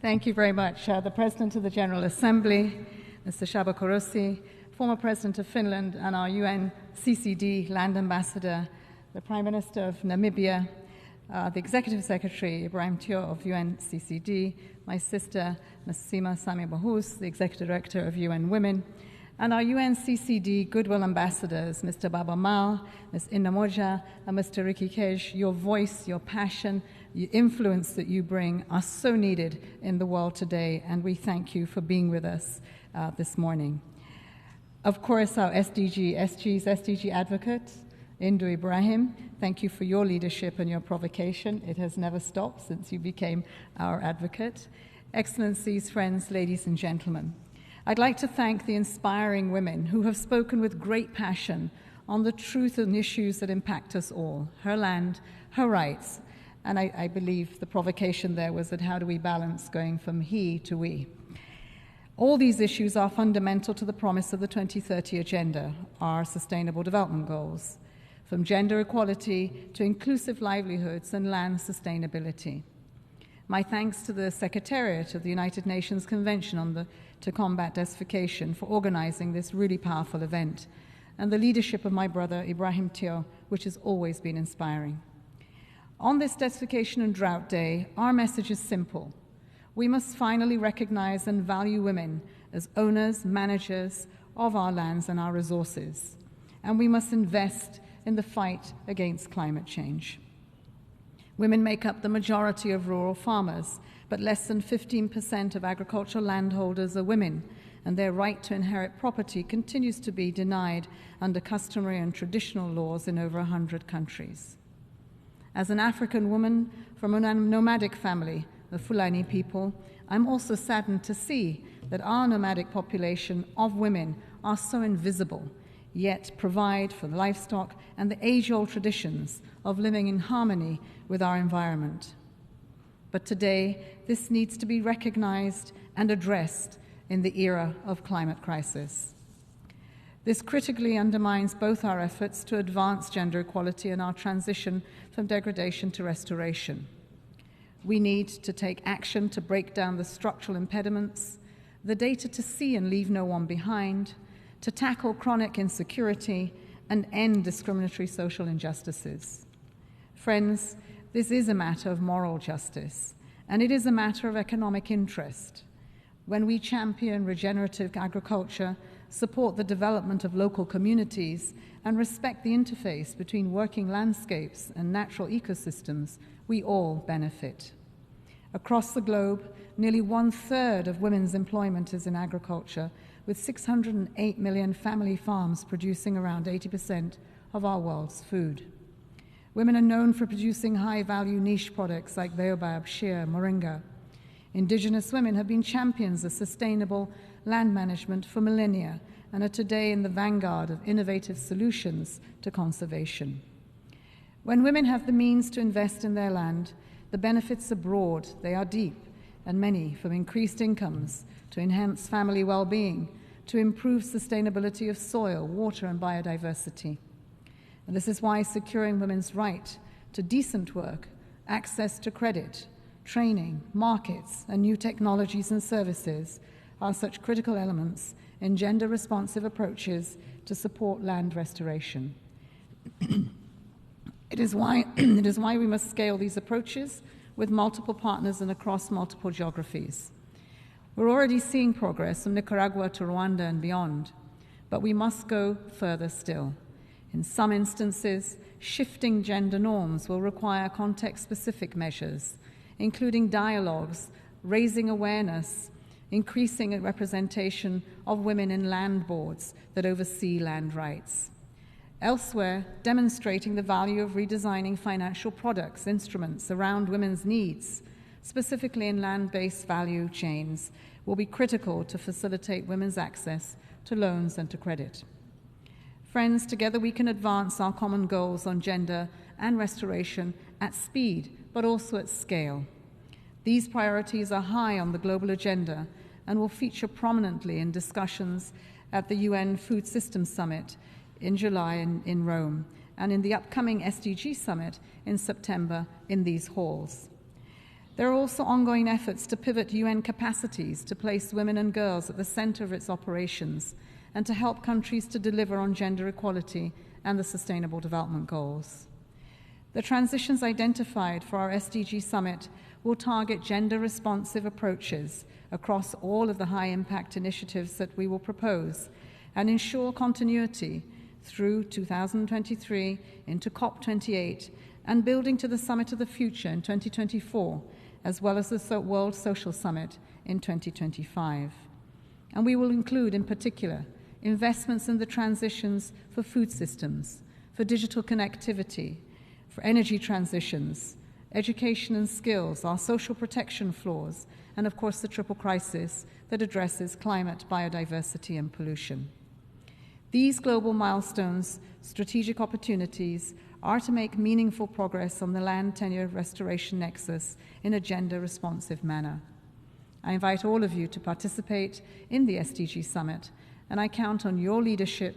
Thank you very much. The President of the General Assembly, Mr. Shaba Korosi, former President of Finland, and our UNCCD Land Ambassador, the Prime Minister of Namibia, the Executive Secretary, Ibrahim Tio of UNCCD, my sister, Ms. Sima Sami Bahous, the Executive Director of UN Women, and our UNCCD Goodwill Ambassadors, Mr. Baba Mal, Ms. Inamoja, and Mr. Ricky Kej. Your voice, your passion, the influence that you bring are so needed in the world today, and we thank you for being with us this morning. Of course, our SG's SDG advocate, Indu Ibrahim, thank you for your leadership and your provocation. It has never stopped since you became our advocate. Excellencies, friends, ladies and gentlemen, I'd like to thank the inspiring women who have spoken with great passion on the truth and issues that impact us all, her land, her rights, and I believe the provocation there was that how do we balance going from he to we. All these issues are fundamental to the promise of the 2030 Agenda, our Sustainable Development Goals, from gender equality to inclusive livelihoods and land sustainability. My thanks to the Secretariat of the United Nations Convention to Combat Desertification for organizing this really powerful event, and the leadership of my brother Ibrahim Tio, which has always been inspiring. On this Desertification and Drought Day, our message is simple. We must finally recognize and value women as owners, managers of our lands and our resources, and we must invest in the fight against climate change. Women make up the majority of rural farmers, but less than 15% of agricultural landholders are women, and their right to inherit property continues to be denied under customary and traditional laws in over 100 countries. As an African woman from a nomadic family, the Fulani people, I'm also saddened to see that our nomadic population of women are so invisible, yet provide for the livestock and the age-old traditions of living in harmony with our environment. But today, this needs to be recognized and addressed in the era of climate crisis. This critically undermines both our efforts to advance gender equality and our transition from degradation to restoration. We need to take action to break down the structural impediments, the data to see and leave no one behind, to tackle chronic insecurity, and end discriminatory social injustices. Friends, this is a matter of moral justice, and it is a matter of economic interest. When we champion regenerative agriculture, support the development of local communities, and respect the interface between working landscapes and natural ecosystems, we all benefit. Across the globe, nearly 1/3 of women's employment is in agriculture, with 608 million family farms producing around 80% of our world's food. Women are known for producing high-value niche products like baobab, shea, moringa. Indigenous women have been champions of sustainable land management for millennia and are today in the vanguard of innovative solutions to conservation. When women have the means to invest in their land, the benefits are broad, they are deep, and many, from increased incomes to enhance family well-being, to improve sustainability of soil, water, and biodiversity. And this is why securing women's right to decent work, access to credit, training, markets, and new technologies and services are such critical elements in gender-responsive approaches to support land restoration. It is why we must scale these approaches with multiple partners and across multiple geographies. We're already seeing progress from Nicaragua to Rwanda and beyond, but we must go further still. In some instances, shifting gender norms will require context-specific measures, including dialogues, raising awareness, increasing representation of women in land boards that oversee land rights. Elsewhere, demonstrating the value of redesigning financial products, instruments around women's needs, specifically in land-based value chains, will be critical to facilitate women's access to loans and to credit. Friends, together we can advance our common goals on gender and restoration at speed, but also at scale. These priorities are high on the global agenda and will feature prominently in discussions at the UN Food Systems Summit in July in Rome, and in the upcoming SDG Summit in September in these halls. There are also ongoing efforts to pivot UN capacities to place women and girls at the center of its operations and to help countries to deliver on gender equality and the Sustainable Development Goals. The transitions identified for our SDG Summit will target gender-responsive approaches across all of the high-impact initiatives that we will propose, and ensure continuity through 2023 into COP28 and building to the Summit of the Future in 2024, as well as the World Social Summit in 2025. And we will include, in particular, investments in the transitions for food systems, for digital connectivity, for energy transitions, education and skills, our social protection floors, and of course the triple crisis that addresses climate, biodiversity, and pollution. These global milestones, strategic opportunities, are to make meaningful progress on the land tenure restoration nexus in a gender-responsive manner. I invite all of you to participate in the SDG Summit, and I count on your leadership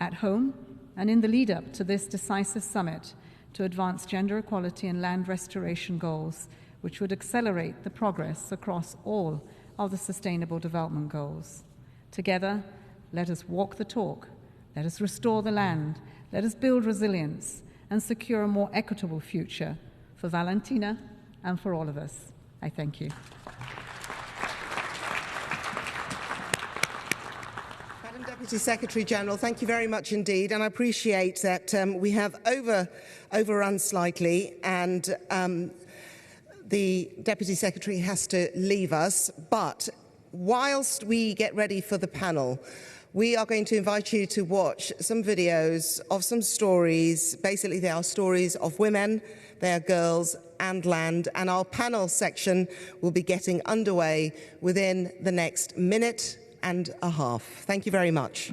at home and in the lead-up to this decisive summit to advance gender equality and land restoration goals, which would accelerate the progress across all of the Sustainable Development Goals. Together, let us walk the talk, let us restore the land, let us build resilience and secure a more equitable future for Valentina and for all of us. I thank you. Madam Deputy Secretary General, thank you very much indeed, and I appreciate that we have overrun slightly and the Deputy Secretary has to leave us, but whilst we get ready for the panel, we are going to invite you to watch some videos of some stories. Basically, they are stories of women, they are girls and land, and our panel section will be getting underway within the next minute and a half. Thank you very much.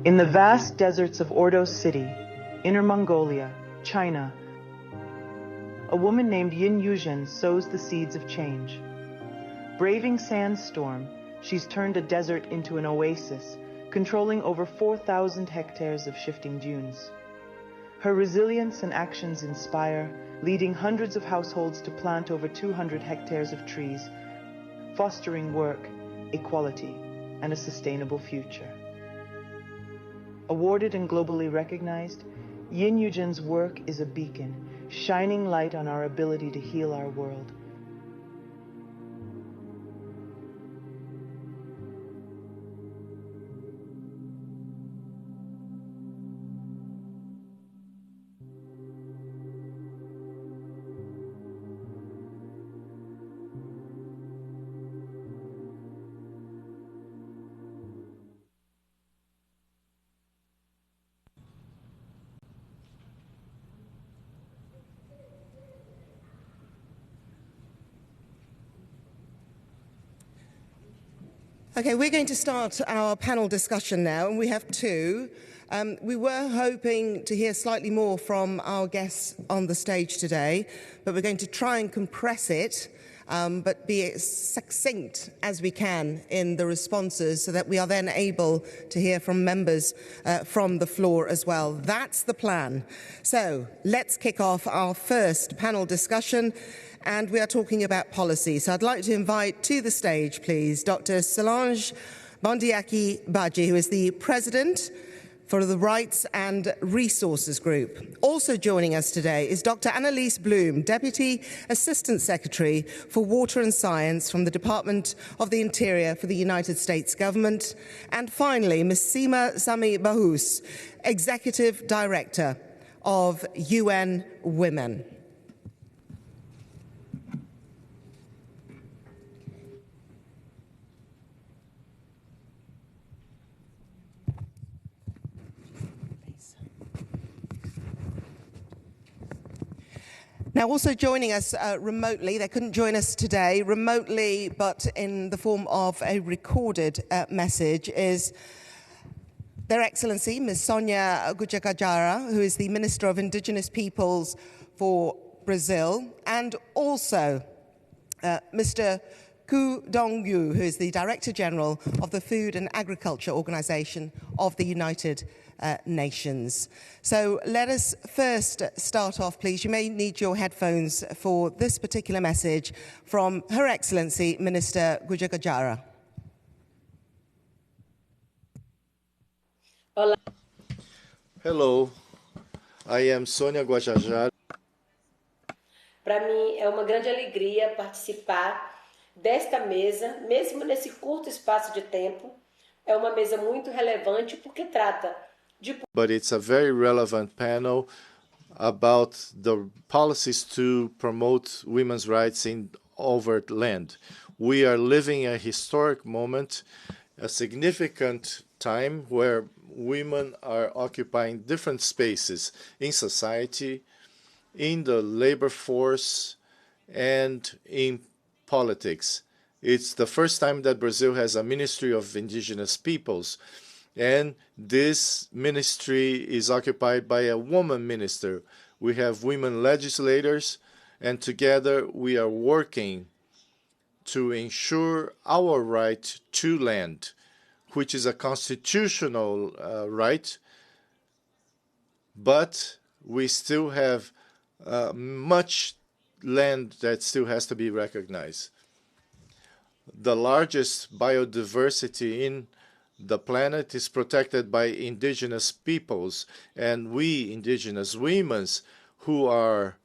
In the vast deserts of Ordos City, Inner Mongolia, China, a woman named Yin Yuzhen sows the seeds of change. Braving sandstorm, she's turned a desert into an oasis, controlling over 4,000 hectares of shifting dunes. Her resilience and actions inspire, leading hundreds of households to plant over 200 hectares of trees, fostering work, equality, and a sustainable future. Awarded and globally recognized, Yin Yuzhen's work is a beacon, shining light on our ability to heal our world. Okay, we're going to start our panel discussion now, and we have two. We were hoping to hear slightly more from our guests on the stage today, but we're going to try and compress it, but be as succinct as we can in the responses so that we are then able to hear from members from the floor as well. That's the plan. So let's kick off our first panel discussion. And we are talking about policy. So I'd like to invite to the stage, please, Dr. Solange Bondiaki-Badji, who is the President for the Rights and Resources Group. Also joining us today is Dr. Annalise Bloom, Deputy Assistant Secretary for Water and Science from the Department of the Interior for the United States Government. And finally, Ms. Seema Sami Bahous, Executive Director of UN Women. Now, also joining us remotely, they couldn't join us today remotely, but in the form of a recorded message, is Their Excellency, Ms. Sonia Guajajara, who is the Minister of Indigenous Peoples for Brazil, and also Mr. Ku Dongyu, who is the Director General of the Food and Agriculture Organization of the United Nations. So let us first start off, please. You may need your headphones for this particular message from Her Excellency, Minister Guajajara. Hello, I am Sônia Guajajara. Para mim é uma grande alegria participar desta mesa, mesmo nesse curto espaço de tempo. É uma mesa muito relevante porque trata de... But it's a very relevant panel about the policies to promote women's rights in over land. We are living a historic moment, a significant time where women are occupying different spaces in society, in the labor force, and in politics. It's the first time that Brazil has a Ministry of Indigenous Peoples, and this ministry is occupied by a woman minister. We have women legislators, and together we are working to ensure our right to land, which is a constitutional right, but we still have much land that still has to be recognized. The largest biodiversity in the planet is protected by indigenous peoples, and we indigenous women who are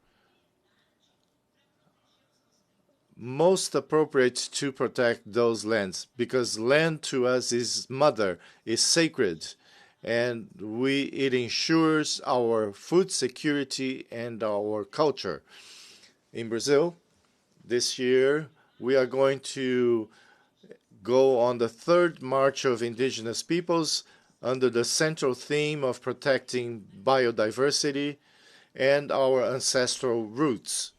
most appropriate to protect those lands, because land to us is mother, is sacred, and it ensures our food security and our culture. In Brazil, this year, we are going to go on the 3rd March of Indigenous Peoples under the central theme of protecting biodiversity and our ancestral roots,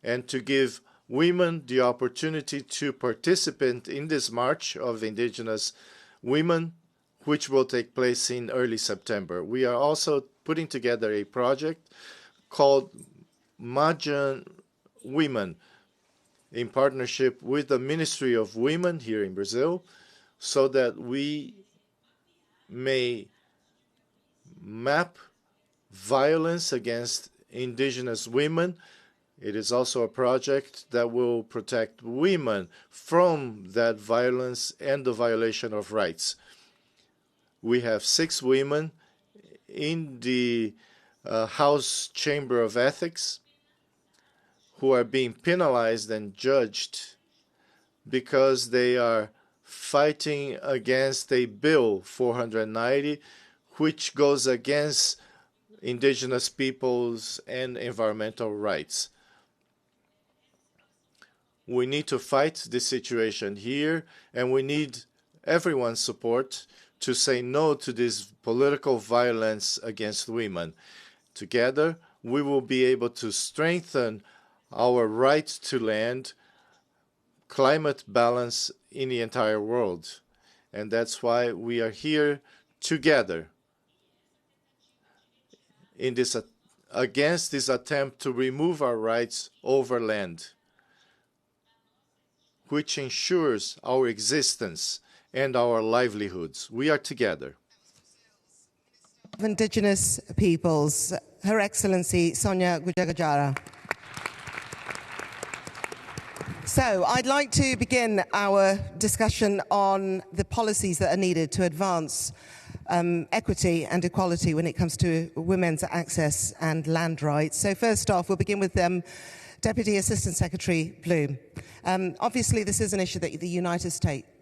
and to give women the opportunity to participate in this March of Indigenous Women, which will take place in early September. We are also putting together a project called Majan Women in partnership with the Ministry of Women here in Brazil, so that we may map violence against indigenous women. It is also a project that will protect women from that violence and the violation of rights. We have 6 women in the House Chamber of Ethics who are being penalized and judged because they are fighting against a bill 490, which goes against indigenous peoples and environmental rights. We need to fight this situation here, and we need everyone's support to say no to this political violence against women. Together, we will be able to strengthen our right to land, climate balance in the entire world. And that's why we are here together in this against this attempt to remove our rights over land, which ensures our existence and our livelihoods. We are together. Of Indigenous Peoples, Her Excellency Sônia Guajajara. So I'd like to begin our discussion on the policies that are needed to advance equity and equality when it comes to women's access and land rights. So first off, we'll begin with Deputy Assistant Secretary Bloom. Obviously, this is an issue that the United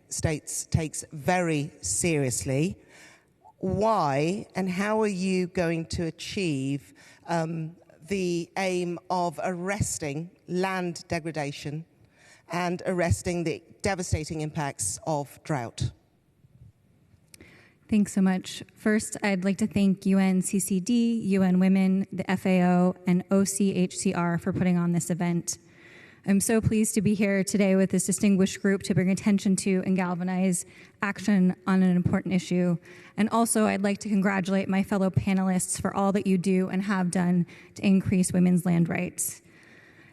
States takes very seriously. Why and how are you going to achieve the aim of arresting land degradation and arresting the devastating impacts of drought? Thanks so much. First, I'd like to thank UNCCD, UN Women, the FAO, and OCHCR for putting on this event. I'm so pleased to be here today with this distinguished group to bring attention to and galvanize action on an important issue. And also, I'd like to congratulate my fellow panelists for all that you do and have done to increase women's land rights.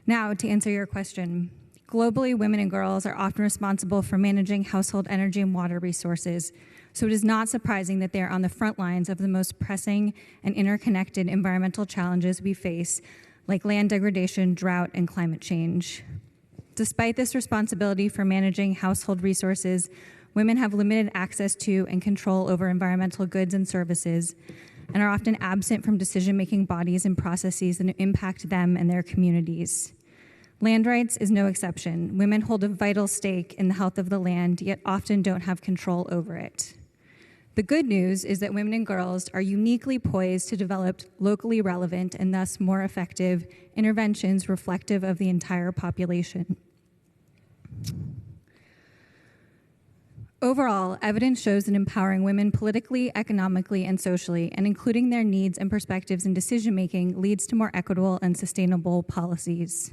Now, to answer your question, globally, women and girls are often responsible for managing household energy and water resources, so it is not surprising that they are on the front lines of the most pressing and interconnected environmental challenges we face, like land degradation, drought, and climate change. Despite this responsibility for managing household resources, women have limited access to and control over environmental goods and services, and are often absent from decision-making bodies and processes that impact them and their communities. Land rights is no exception. Women hold a vital stake in the health of the land, yet often don't have control over it. The good news is that women and girls are uniquely poised to develop locally relevant and thus more effective interventions reflective of the entire population. Overall, evidence shows that empowering women politically, economically, and socially, and including their needs and perspectives in decision-making, leads to more equitable and sustainable policies.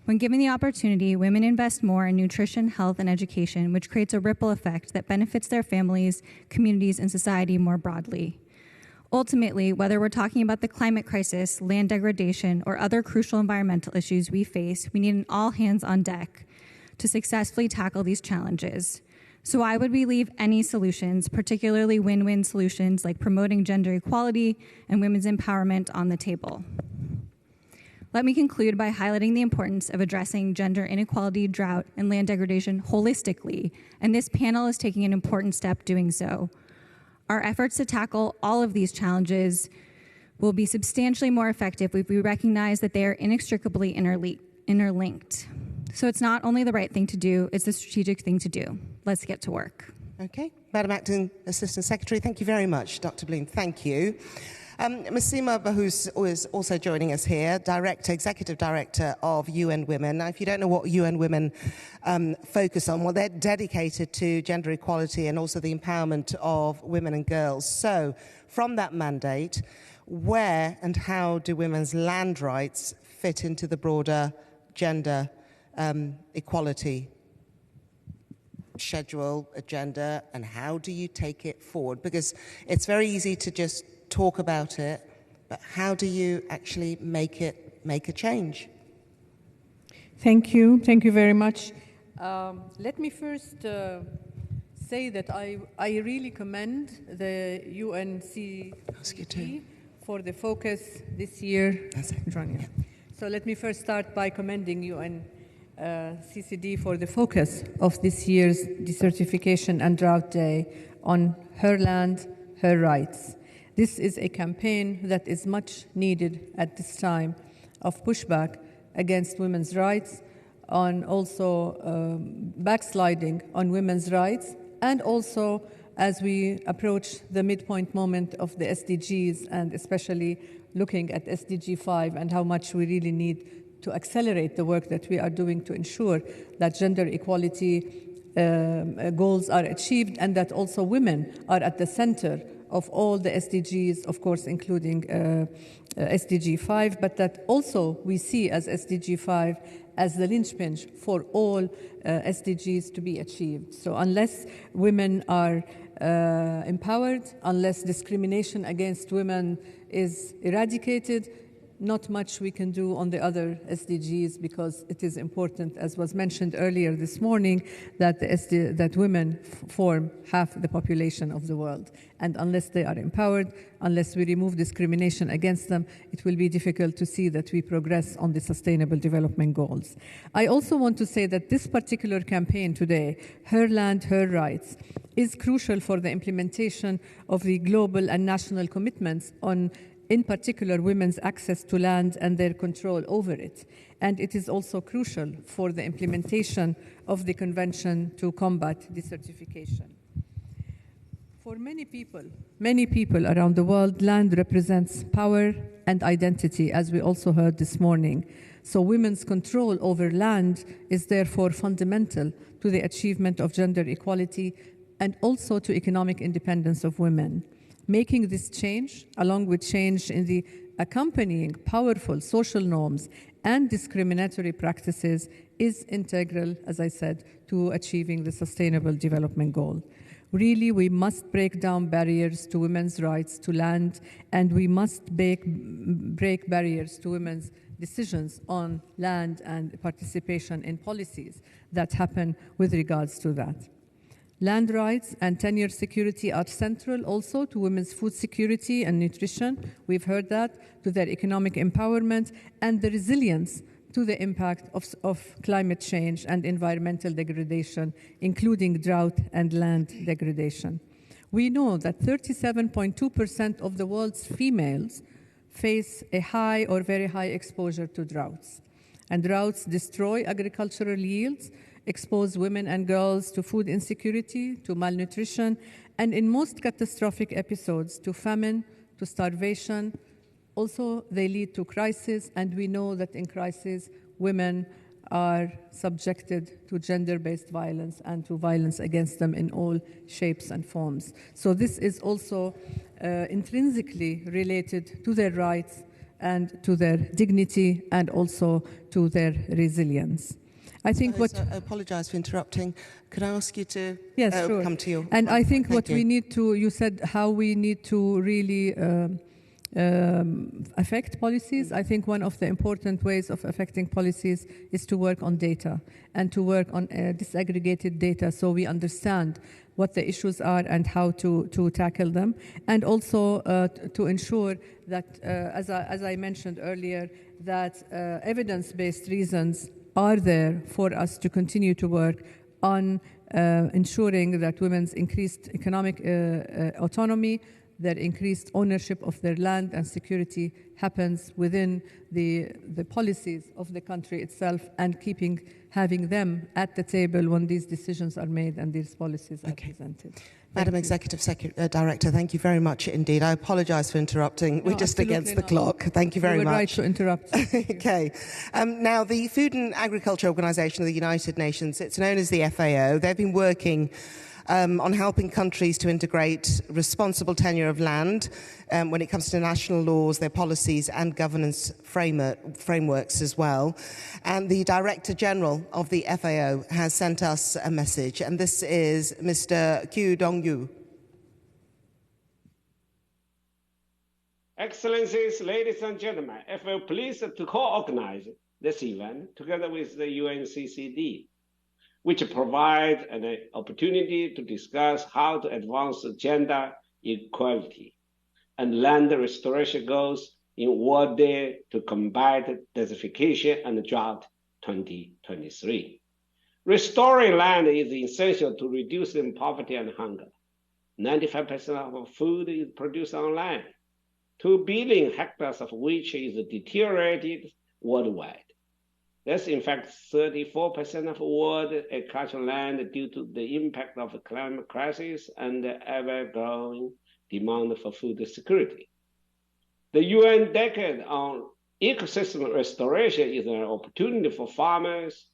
When given the opportunity, women invest more in nutrition, health, and education, which creates a ripple effect that benefits their families, communities, and society more broadly. Ultimately, whether we're talking about the climate crisis, land degradation, or other crucial environmental issues we face, we need an all hands on deck to successfully tackle these challenges. So why would we leave any solutions, particularly win-win solutions like promoting gender equality and women's empowerment, on the table? Let me conclude by highlighting the importance of addressing gender inequality, drought, and land degradation holistically, and this panel is taking an important step doing so. Our efforts to tackle all of these challenges will be substantially more effective if we recognize that they are inextricably interlinked. So it's not only the right thing to do, it's the strategic thing to do. Let's get to work. Okay. Madam Acting Assistant Secretary, thank you very much. Dr. Bloom, thank you. Ms. Seema Bahous is also joining us here, Executive Director of UN Women. Now, if you don't know what UN Women focus on, well, they're dedicated to gender equality and also the empowerment of women and girls. So, from that mandate, where and how do women's land rights fit into the broader gender equality schedule, agenda, and how do you take it forward? Because it's very easy to just talk about it, but how do you actually make a change? Thank you very much. Let me first say that I really commend the UNCCD for the focus this year. So let me first start by commending UNCCD for the focus of this year's Desertification and Drought Day on Her Land, Her Rights. This is a campaign that is much needed at this time of pushback against women's rights, on also backsliding on women's rights, and also as we approach the midpoint moment of the SDGs, and especially looking at SDG 5 and how much we really need to accelerate the work that we are doing to ensure that gender equality goals are achieved and that also women are at the center of all the SDGs, of course, including SDG 5, but that also we see as SDG 5 as the linchpin for all SDGs to be achieved. So unless women are empowered, unless discrimination against women is eradicated, not much we can do on the other SDGs, because it is important, as was mentioned earlier this morning, that that women form half the population of the world. And unless they are empowered, unless we remove discrimination against them, it will be difficult to see that we progress on the Sustainable Development Goals. I also want to say that this particular campaign today, Her Land, Her Rights, is crucial for the implementation of the global and national commitments on, in particular, women's access to land and their control over it. And it is also crucial for the implementation of the Convention to Combat Desertification. For many people around the world, land represents power and identity, as we also heard this morning. So women's control over land is therefore fundamental to the achievement of gender equality and also to economic independence of women. Making this change, along with change in the accompanying powerful social norms and discriminatory practices, is integral, as I said, to achieving the Sustainable Development Goal. Really, we must break down barriers to women's rights to land, and we must break barriers to women's decisions on land and participation in policies that happen with regards to that. Land rights and tenure security are central also to women's food security and nutrition. We've heard that, to their economic empowerment and the resilience to the impact of climate change and environmental degradation, including drought and land degradation. We know that 37.2% of the world's females face a high or very high exposure to droughts. And droughts destroy agricultural yields, expose women and girls to food insecurity, to malnutrition, and in most catastrophic episodes, to famine, to starvation. Also, they lead to crisis, and we know that in crisis, women are subjected to gender-based violence and to violence against them in all shapes and forms. So this is also intrinsically related to their rights and to their dignity and also to their resilience. I think I apologize for interrupting. Could I ask you to sure. come to you? And I think what we need to, you said how we need to really affect policies. I think one of the important ways of affecting policies is to work on data and to work on disaggregated data so we understand what the issues are and how to tackle them, and also to ensure that, as I mentioned earlier, that evidence-based reasons are there for us to continue to work on ensuring that women's increased economic autonomy, their increased ownership of their land and security happens within the policies of the country itself, and having them at the table when these decisions are made and these policies are presented. Madam Executive Director, thank you very much indeed. I apologise for interrupting. We're just against the clock. Thank you very much. You were right to interrupt. Okay. Now, the Food and Agriculture Organization of the United Nations, it's known as the FAO. They've been working on helping countries to integrate responsible tenure of land when it comes to national laws, their policies and governance frameworks as well. And the Director General of the FAO has sent us a message, and this is Mr. Kyu Dong-yu. Excellencies, ladies and gentlemen, FAO pleased to co-organize this event together with the UNCCD, which provides an opportunity to discuss how to advance gender equality and land restoration goals in World Day to Combat Desertification and Drought 2023. Restoring land is essential to reducing poverty and hunger. 95% of food is produced on land, 2 billion hectares of which is deteriorated worldwide. That's in fact 34% of world agricultural land due to the impact of the climate crisis and the ever-growing demand for food security. The UN Decade on Ecosystem Restoration is an opportunity for farmers,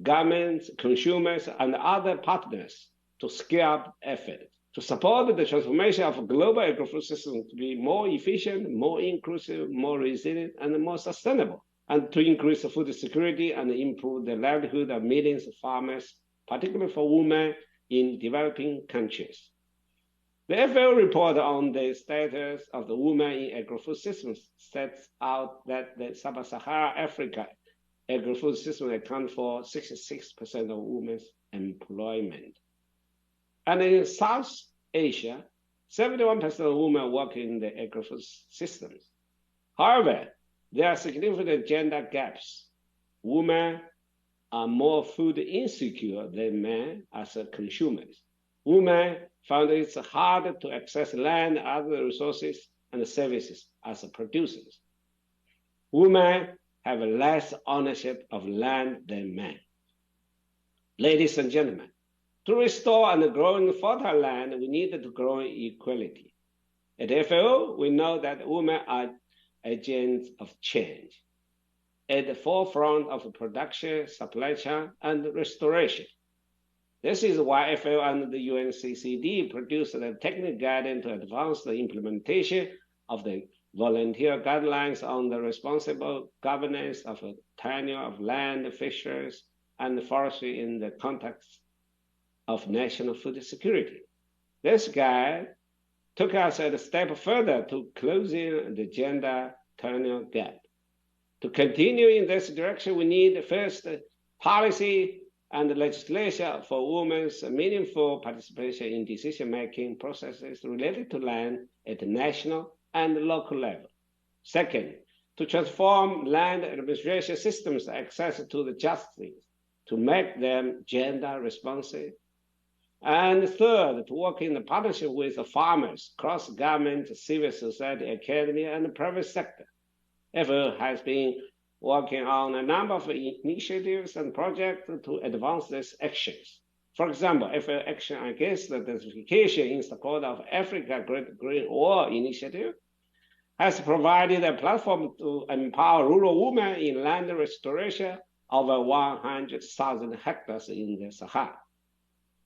governments, consumers, and other partners to scale up efforts to support the transformation of global agri-food systems to be more efficient, more inclusive, more resilient, and more sustainable, and to increase food security and improve the livelihood of millions of farmers, particularly for women in developing countries. The FAO report on the status of the women in agri-food systems sets out that the Sub-Saharan Africa agri-food system accounts for 66% of women's employment. And in South Asia, 71% of women work in the agri-food systems. However, there are significant gender gaps. Women are more food insecure than men as consumers. Women find it's hard to access land, other resources, and services as producers. Women have less ownership of land than men. Ladies and gentlemen, to restore and growing fertile land, we need to grow equality. At FAO, we know that women are agents of change at the forefront of production, supply chain, and restoration. This is why FAO and the UNCCD produced a technical guidance to advance the implementation of the volunteer guidelines on the responsible governance of tenure of land, fisheries, and forestry in the context of national food security. This guide took us a step further to closing the gender tenure gap. To continue in this direction, we need first policy and legislation for women's meaningful participation in decision-making processes related to land at the national and local level. Second, to transform land administration systems' access to the justice, to make them gender responsive. And third, to work in partnership with the farmers, cross-government, civil society, academia, and the private sector. FAO has been working on a number of initiatives and projects to advance these actions. For example, FAO Action Against the Desertification in support of Africa Great Green Wall Initiative has provided a platform to empower rural women in land restoration over 100,000 hectares in the Sahara.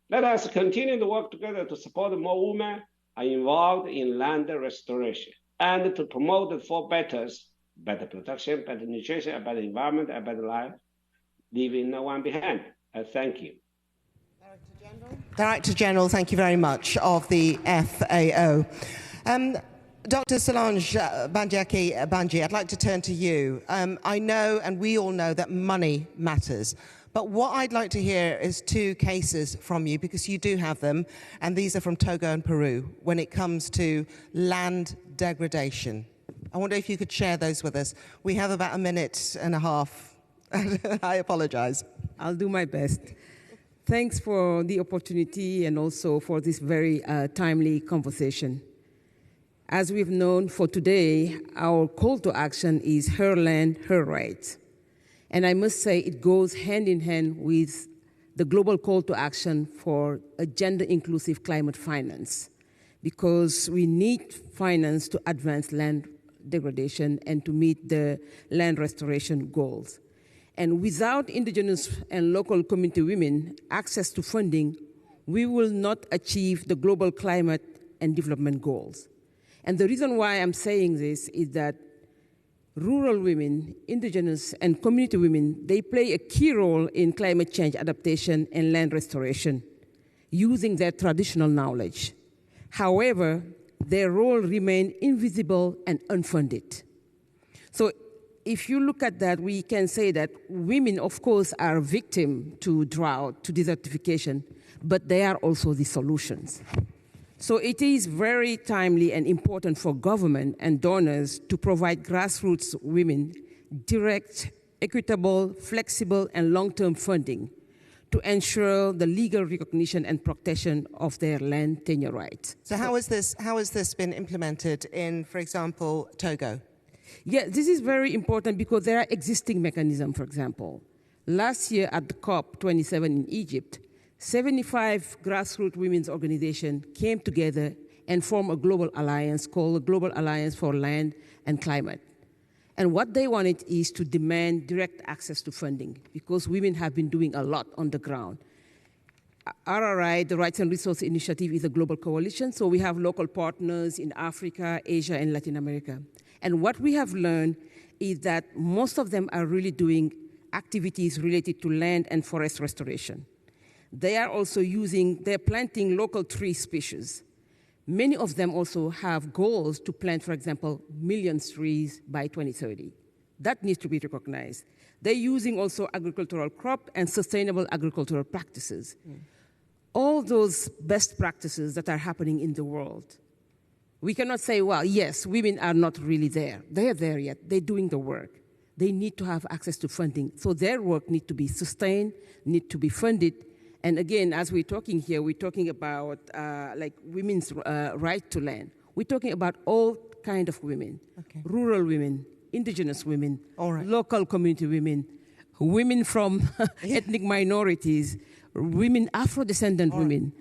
Let us continue to work together to support more women are involved in land restoration and to promote the four betters: better protection, better nutrition, a better environment, a better life, leaving no one behind. Thank you. Director General, thank you very much, of the FAO. Dr. Solange Bandiaki-Bandji, I'd like to turn to you. I know, and we all know, that money matters. But what I'd like to hear is two cases from you, because you do have them, and these are from Togo and Peru, when it comes to land degradation. I wonder if you could share those with us. We have about a minute and a half. I apologize. I'll do my best. Thanks for the opportunity and also for this very timely conversation. As we've known, for today, our call to action is Her Land, Her Rights. And I must say it goes hand in hand with the global call to action for a gender-inclusive climate finance, because we need finance to advance land degradation and to meet the land restoration goals. And without indigenous and local community women access to funding, we will not achieve the global climate and development goals. And the reason why I'm saying this is that rural women, indigenous and community women, they play a key role in climate change adaptation and land restoration using their traditional knowledge. However, their role remains invisible and unfunded. So if you look at that, we can say that women, of course, are victims to drought, to desertification, but they are also the solutions. So it is very timely and important for government and donors to provide grassroots women direct, equitable, flexible, and long-term funding to ensure the legal recognition and protection of their land tenure rights. So how has this been implemented in, for example, Togo? Yeah, this is very important because there are existing mechanisms, for example. Last year at the COP27 in Egypt, 75 grassroots women's organizations came together and formed a global alliance called the Global Alliance for Land and Climate. And what they wanted is to demand direct access to funding, because women have been doing a lot on the ground. RRI, the Rights and Resource Initiative, is a global coalition, so we have local partners in Africa, Asia, and Latin America. And what we have learned is that most of them are really doing activities related to land and forest restoration. They are also they're planting local tree species. Many of them also have goals to plant, for example, millions of trees by 2030. That needs to be recognized. They're using also agricultural crop and sustainable agricultural practices. All those best practices that are happening in the world. We cannot say, well, yes, women are not really there. They're there yet. They're doing the work. They need to have access to funding. So their work needs to be sustained, need to be funded. And again, as we're talking here, we're talking about like women's right to land. We're talking about all kinds of women, rural women, indigenous women, local community women, women from ethnic minorities, women, Afro-descendant women.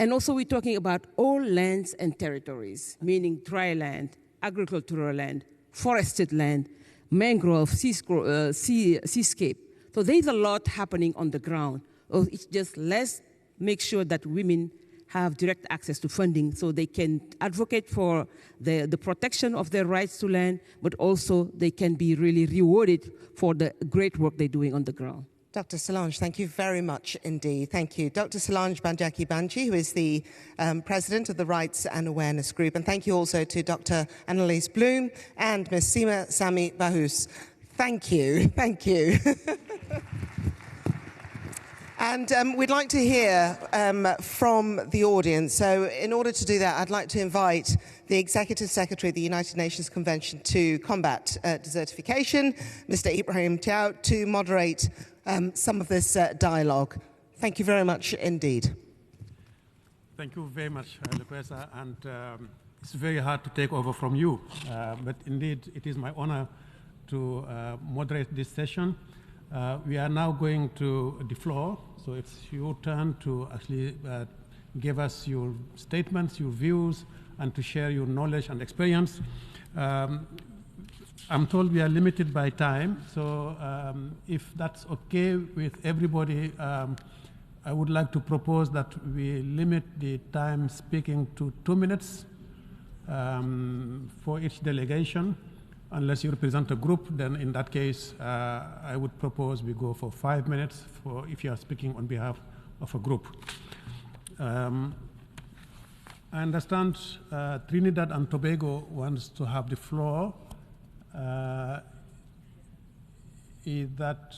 And also we're talking about all lands and territories, meaning dry land, agricultural land, forested land, mangrove, seascape. So there's a lot happening on the ground. It's just let's make sure that women have direct access to funding so they can advocate for the protection of their rights to land, but also they can be really rewarded for the great work they're doing on the ground. Dr. Solange, thank you very much indeed. Thank you. Dr. Solange Bandiaki-Bandji, who is the President of the Rights and Awareness Group. And thank you also to Dr. Annelies Bloom and Ms. Sima Sami Bahous. Thank you. Thank you. And we'd like to hear from the audience. So in order to do that, I'd like to invite the Executive Secretary of the United Nations Convention to Combat Desertification, Mr. Ibrahim Tiao, to moderate some of this dialogue. Thank you very much indeed. Thank you very much, Lucreza, and it's very hard to take over from you, but indeed it is my honor to moderate this session. We are now going to the floor, so it's your turn to actually give us your statements, your views, and to share your knowledge and experience. I'm told we are limited by time, so if that's okay with everybody, I would like to propose that we limit the time speaking to 2 minutes for each delegation. Unless you represent a group, then in that case, I would propose we go for 5 minutes for if you are speaking on behalf of a group. I understand Trinidad and Tobago wants to have the floor. Is that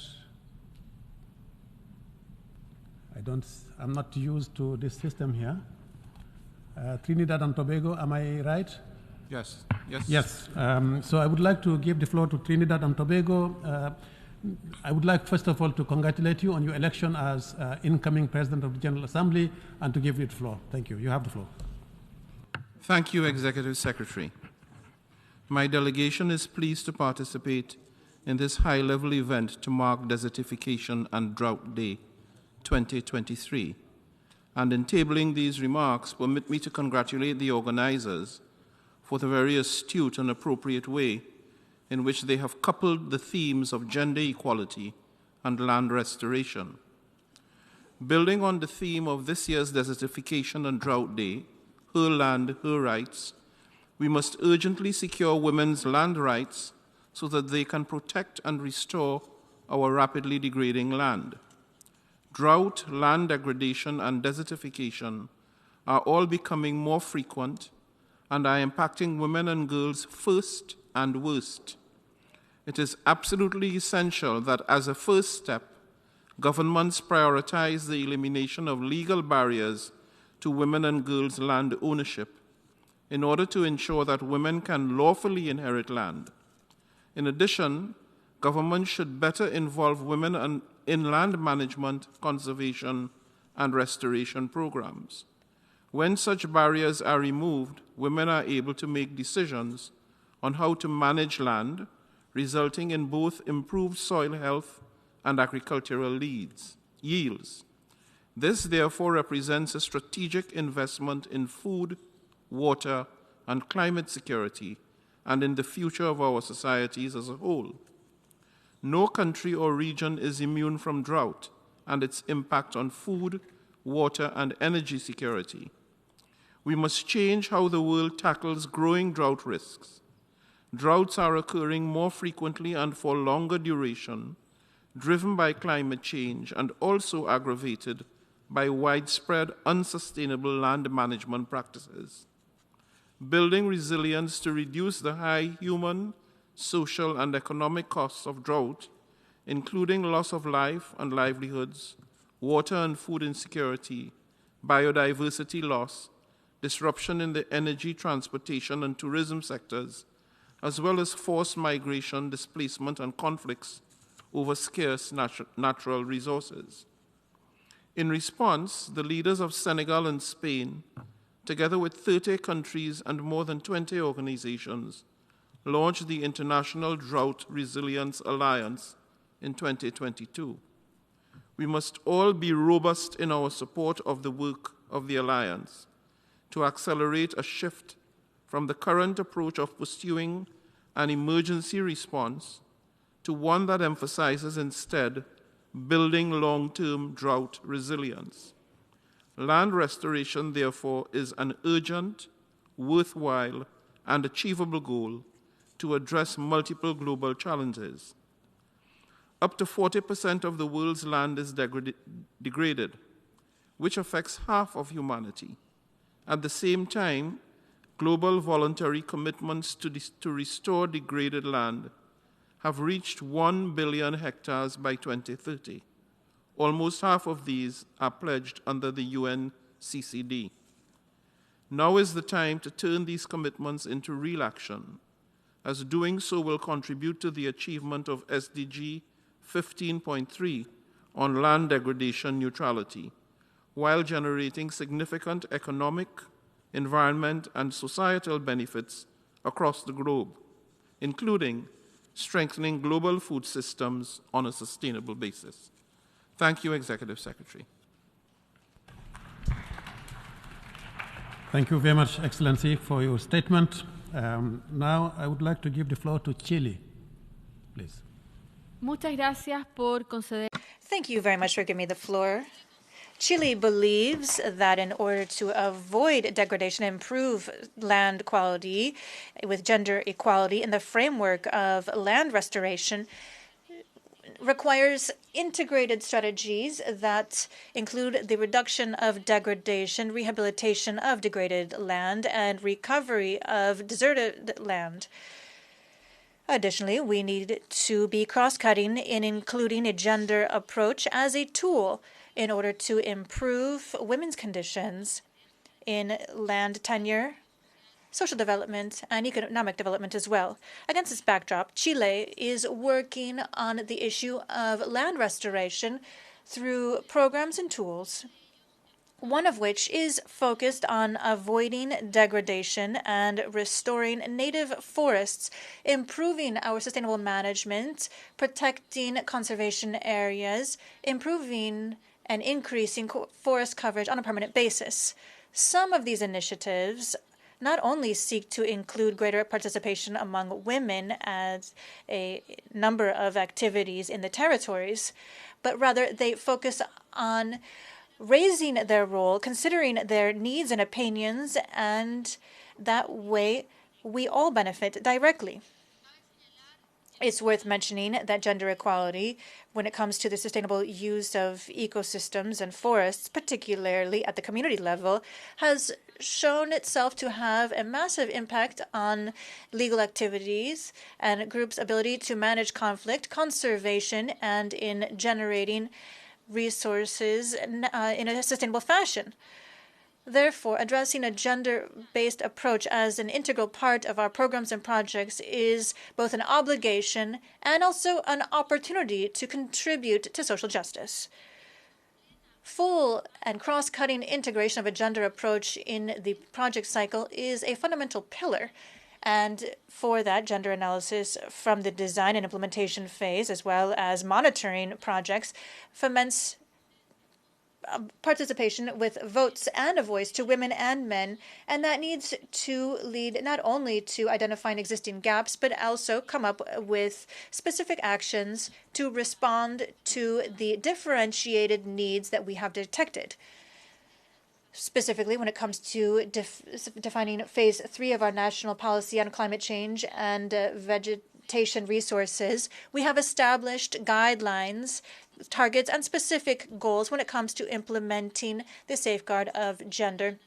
I'm not used to this system here. Trinidad and Tobago, am I right? Yes. Yes. Yes. So I would like to give the floor to Trinidad and Tobago. I would like, first of all, to congratulate you on your election as incoming President of the General Assembly and to give you the floor. Thank you. You have the floor. Thank you, Executive Secretary. My delegation is pleased to participate in this high-level event to mark Desertification and Drought Day 2023. And in tabling these remarks, permit me to congratulate the organizers for the very astute and appropriate way in which they have coupled the themes of gender equality and land restoration. Building on the theme of this year's Desertification and Drought Day, Her Land, Her Rights, we must urgently secure women's land rights so that they can protect and restore our rapidly degrading land. Drought, land degradation, and desertification are all becoming more frequent and are impacting women and girls first and worst. It is absolutely essential that as a first step, governments prioritize the elimination of legal barriers to women and girls' land ownership in order to ensure that women can lawfully inherit land. In addition, governments should better involve women in land management, conservation, and restoration programs. When such barriers are removed, women are able to make decisions on how to manage land, resulting in both improved soil health and agricultural yields. This, therefore, represents a strategic investment in food, water, and climate security, and in the future of our societies as a whole. No country or region is immune from drought and its impact on food, water, and energy security. We must change how the world tackles growing drought risks. Droughts are occurring more frequently and for longer duration, driven by climate change and also aggravated by widespread unsustainable land management practices. Building resilience to reduce the high human, social, and economic costs of drought, including loss of life and livelihoods, water and food insecurity, biodiversity loss, disruption in the energy, transportation, and tourism sectors, as well as forced migration, displacement, and conflicts over scarce natural resources. In response, the leaders of Senegal and Spain, together with 30 countries and more than 20 organizations, launched the International Drought Resilience Alliance in 2022. We must all be robust in our support of the work of the Alliance to accelerate a shift from the current approach of pursuing an emergency response to one that emphasizes instead building long-term drought resilience. Land restoration, therefore, is an urgent, worthwhile, and achievable goal to address multiple global challenges. Up to 40% of the world's land is degraded, which affects half of humanity. At the same time, global voluntary commitments to restore degraded land have reached 1 billion hectares by 2030, Almost half of these are pledged under the UNCCD. Now is the time to turn these commitments into real action, as doing so will contribute to the achievement of SDG 15.3 on land degradation neutrality, while generating significant economic, environment, and societal benefits across the globe, including strengthening global food systems on a sustainable basis. Thank you, Executive Secretary. Thank you very much, Excellency, for your statement. Now I would like to give the floor to Chile, please. Muchas gracias por conceder. Thank you very much for giving me the floor. Chile believes that in order to avoid degradation and improve land quality with gender equality in the framework of land restoration, requires integrated strategies that include the reduction of degradation, rehabilitation of degraded land, and recovery of deserted land. Additionally, we need to be cross-cutting in including a gender approach as a tool in order to improve women's conditions in land tenure, social development, and economic development as well. Against this backdrop, Chile is working on the issue of land restoration through programs and tools, one of which is focused on avoiding degradation and restoring native forests, improving our sustainable management, protecting conservation areas, improving and increasing forest coverage on a permanent basis. Some of these initiatives not only seek to include greater participation among women as a number of activities in the territories, but rather they focus on raising their role, considering their needs and opinions, and that way we all benefit directly. It's worth mentioning that gender equality, when it comes to the sustainable use of ecosystems and forests, particularly at the community level, has shown itself to have a massive impact on legal activities and groups' ability to manage conflict, conservation, and in generating resources in a sustainable fashion. Therefore, addressing a gender-based approach as an integral part of our programs and projects is both an obligation and also an opportunity to contribute to social justice. Full and cross-cutting integration of a gender approach in the project cycle is a fundamental pillar, and for that, gender analysis from the design and implementation phase, as well as monitoring projects, foments participation with votes and a voice to women and men, and that needs to lead not only to identifying existing gaps, but also come up with specific actions to respond to the differentiated needs that we have detected. Specifically, when it comes to defining Phase 3 of our national policy on climate change and vegetation resources, we have established guidelines, targets, and specific goals when it comes to implementing the safeguard of gender.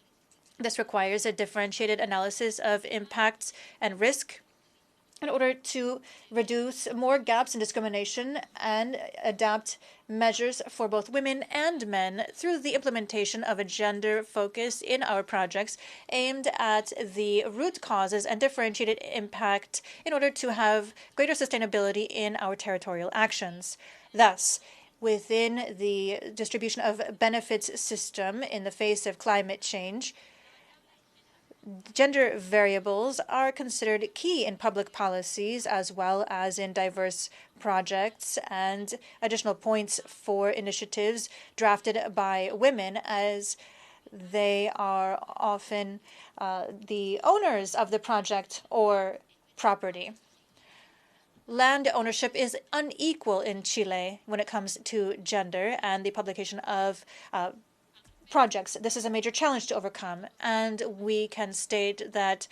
This requires a differentiated analysis of impacts and risk in order to reduce more gaps in discrimination and adapt measures for both women and men through the implementation of a gender focus in our projects aimed at the root causes and differentiated impact in order to have greater sustainability in our territorial actions. Thus, within the distribution of benefits system in the face of climate change, gender variables are considered key in public policies as well as in diverse projects and additional points for initiatives drafted by women, as they are often the owners of the project or property. Land ownership is unequal in Chile when it comes to gender and the publication of projects. This is a major challenge to overcome, and we can state that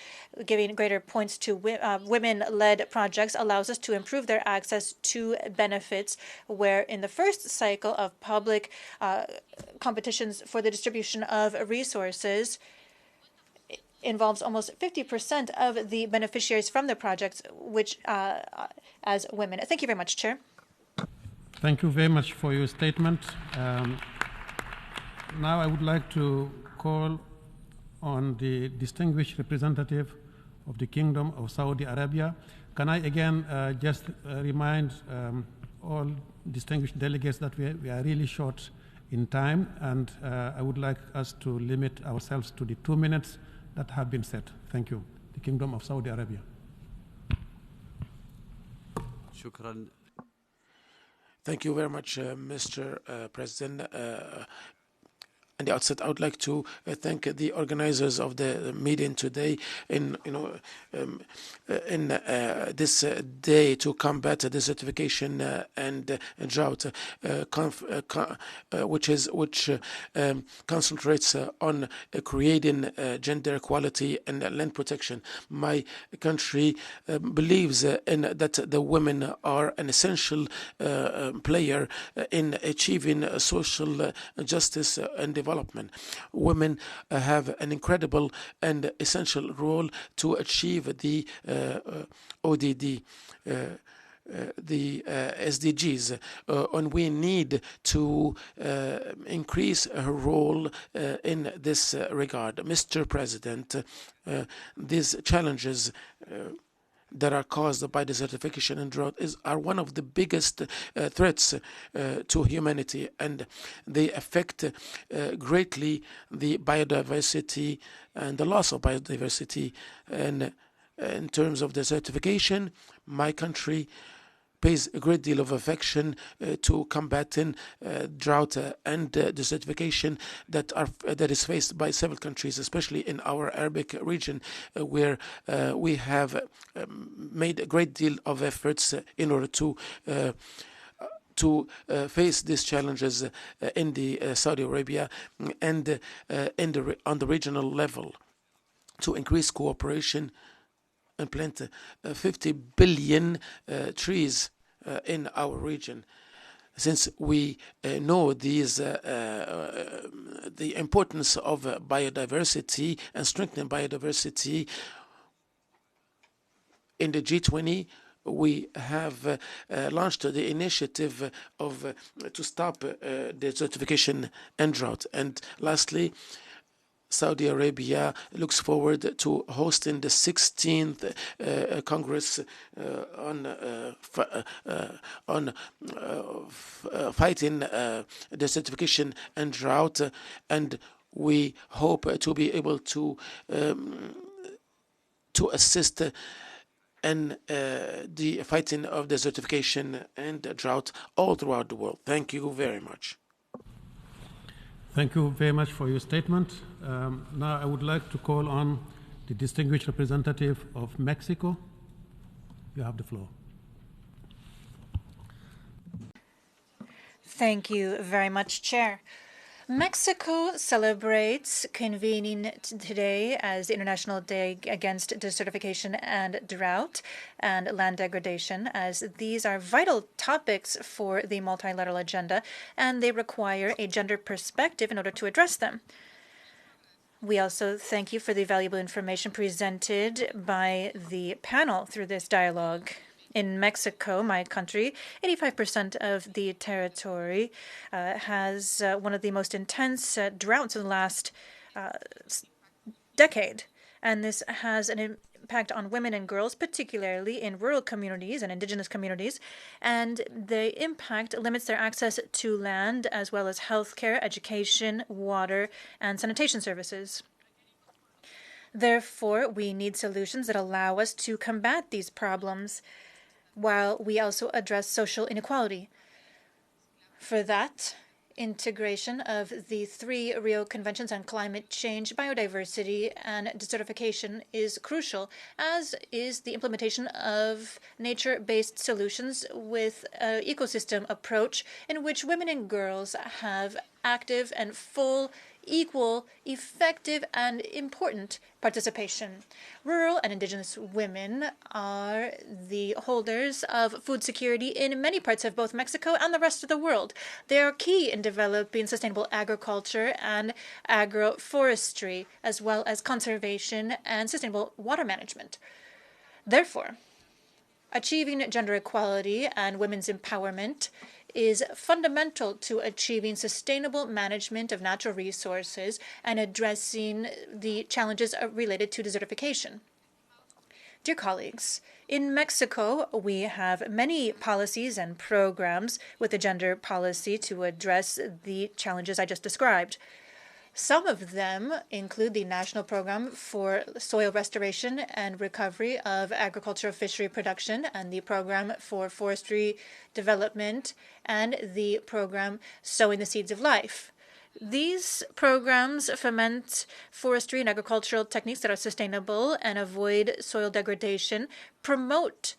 giving greater points to women-led projects allows us to improve their access to benefits, where in the first cycle of public competitions for the distribution of resources involves almost 50% of the beneficiaries from the projects, which as women. Thank you very much, Chair. Thank you very much for your statement. Now I would like to call on the distinguished representative of the Kingdom of Saudi Arabia. Can I again just remind all distinguished delegates that we are really short in time, and I would like us to limit ourselves to the 2 minutes that have been set. Thank you. The Kingdom of Saudi Arabia. Shukran. Thank you very much, Mr. President. At the outset, I would like to thank the organizers of the meeting today in this day to combat desertification and drought, which concentrates on creating gender equality and land protection. My country believes that the women are an essential player in achieving social justice and development. Women have an incredible and essential role to achieve the ODD, the SDGs, and we need to increase her role in this regard. Mr. President, these challenges that are caused by desertification and drought are one of the biggest threats to humanity, and they affect greatly the biodiversity and the loss of biodiversity. And in terms of desertification, my country pays a great deal of affection to combating drought and desertification that is faced by several countries, especially in our Arabic region, where we have made a great deal of efforts in order to face these challenges in the Saudi Arabia and on the regional level, to increase cooperation and plant 50 billion trees in our region. Since we know the importance of biodiversity and strengthening biodiversity, in the G20, we have launched the initiative to stop desertification and drought. And lastly, Saudi Arabia looks forward to hosting the 16th Congress on fighting desertification and drought, and we hope to be able to assist in the fighting of desertification and drought all throughout the world. Thank you very much. Thank you very much for your statement. Now I would like to call on the distinguished representative of Mexico. You have the floor. Thank you very much, Chair. Mexico celebrates convening today as the International Day Against Desertification and Drought and Land Degradation, as these are vital topics for the multilateral agenda, and they require a gender perspective in order to address them. We also thank you for the valuable information presented by the panel through this dialogue. In Mexico, my country, 85% of the territory has one of the most intense droughts in the last decade. And this has an impact on women and girls, particularly in rural communities and indigenous communities. And the impact limits their access to land, as well as healthcare, education, water, and sanitation services. Therefore, we need solutions that allow us to combat these problems, while we also address social inequality. For that, integration of the 3 Rio Conventions on climate change, biodiversity, and desertification is crucial, as is the implementation of nature-based solutions with an ecosystem approach in which women and girls have active and full, equal, effective, and important participation. Rural and indigenous women are the holders of food security in many parts of both Mexico and the rest of the world. They are key in developing sustainable agriculture and agroforestry, as well as conservation and sustainable water management. Therefore, Achieving gender equality and women's empowerment is fundamental to achieving sustainable management of natural resources and addressing the challenges related to desertification. Dear colleagues, in Mexico, we have many policies and programs with a gender policy to address the challenges I just described. Some of them include the National Program for Soil Restoration and Recovery of Agricultural Fishery Production and the Program for Forestry Development and the program Sowing the Seeds of Life. These programs foment forestry and agricultural techniques that are sustainable and avoid soil degradation, promote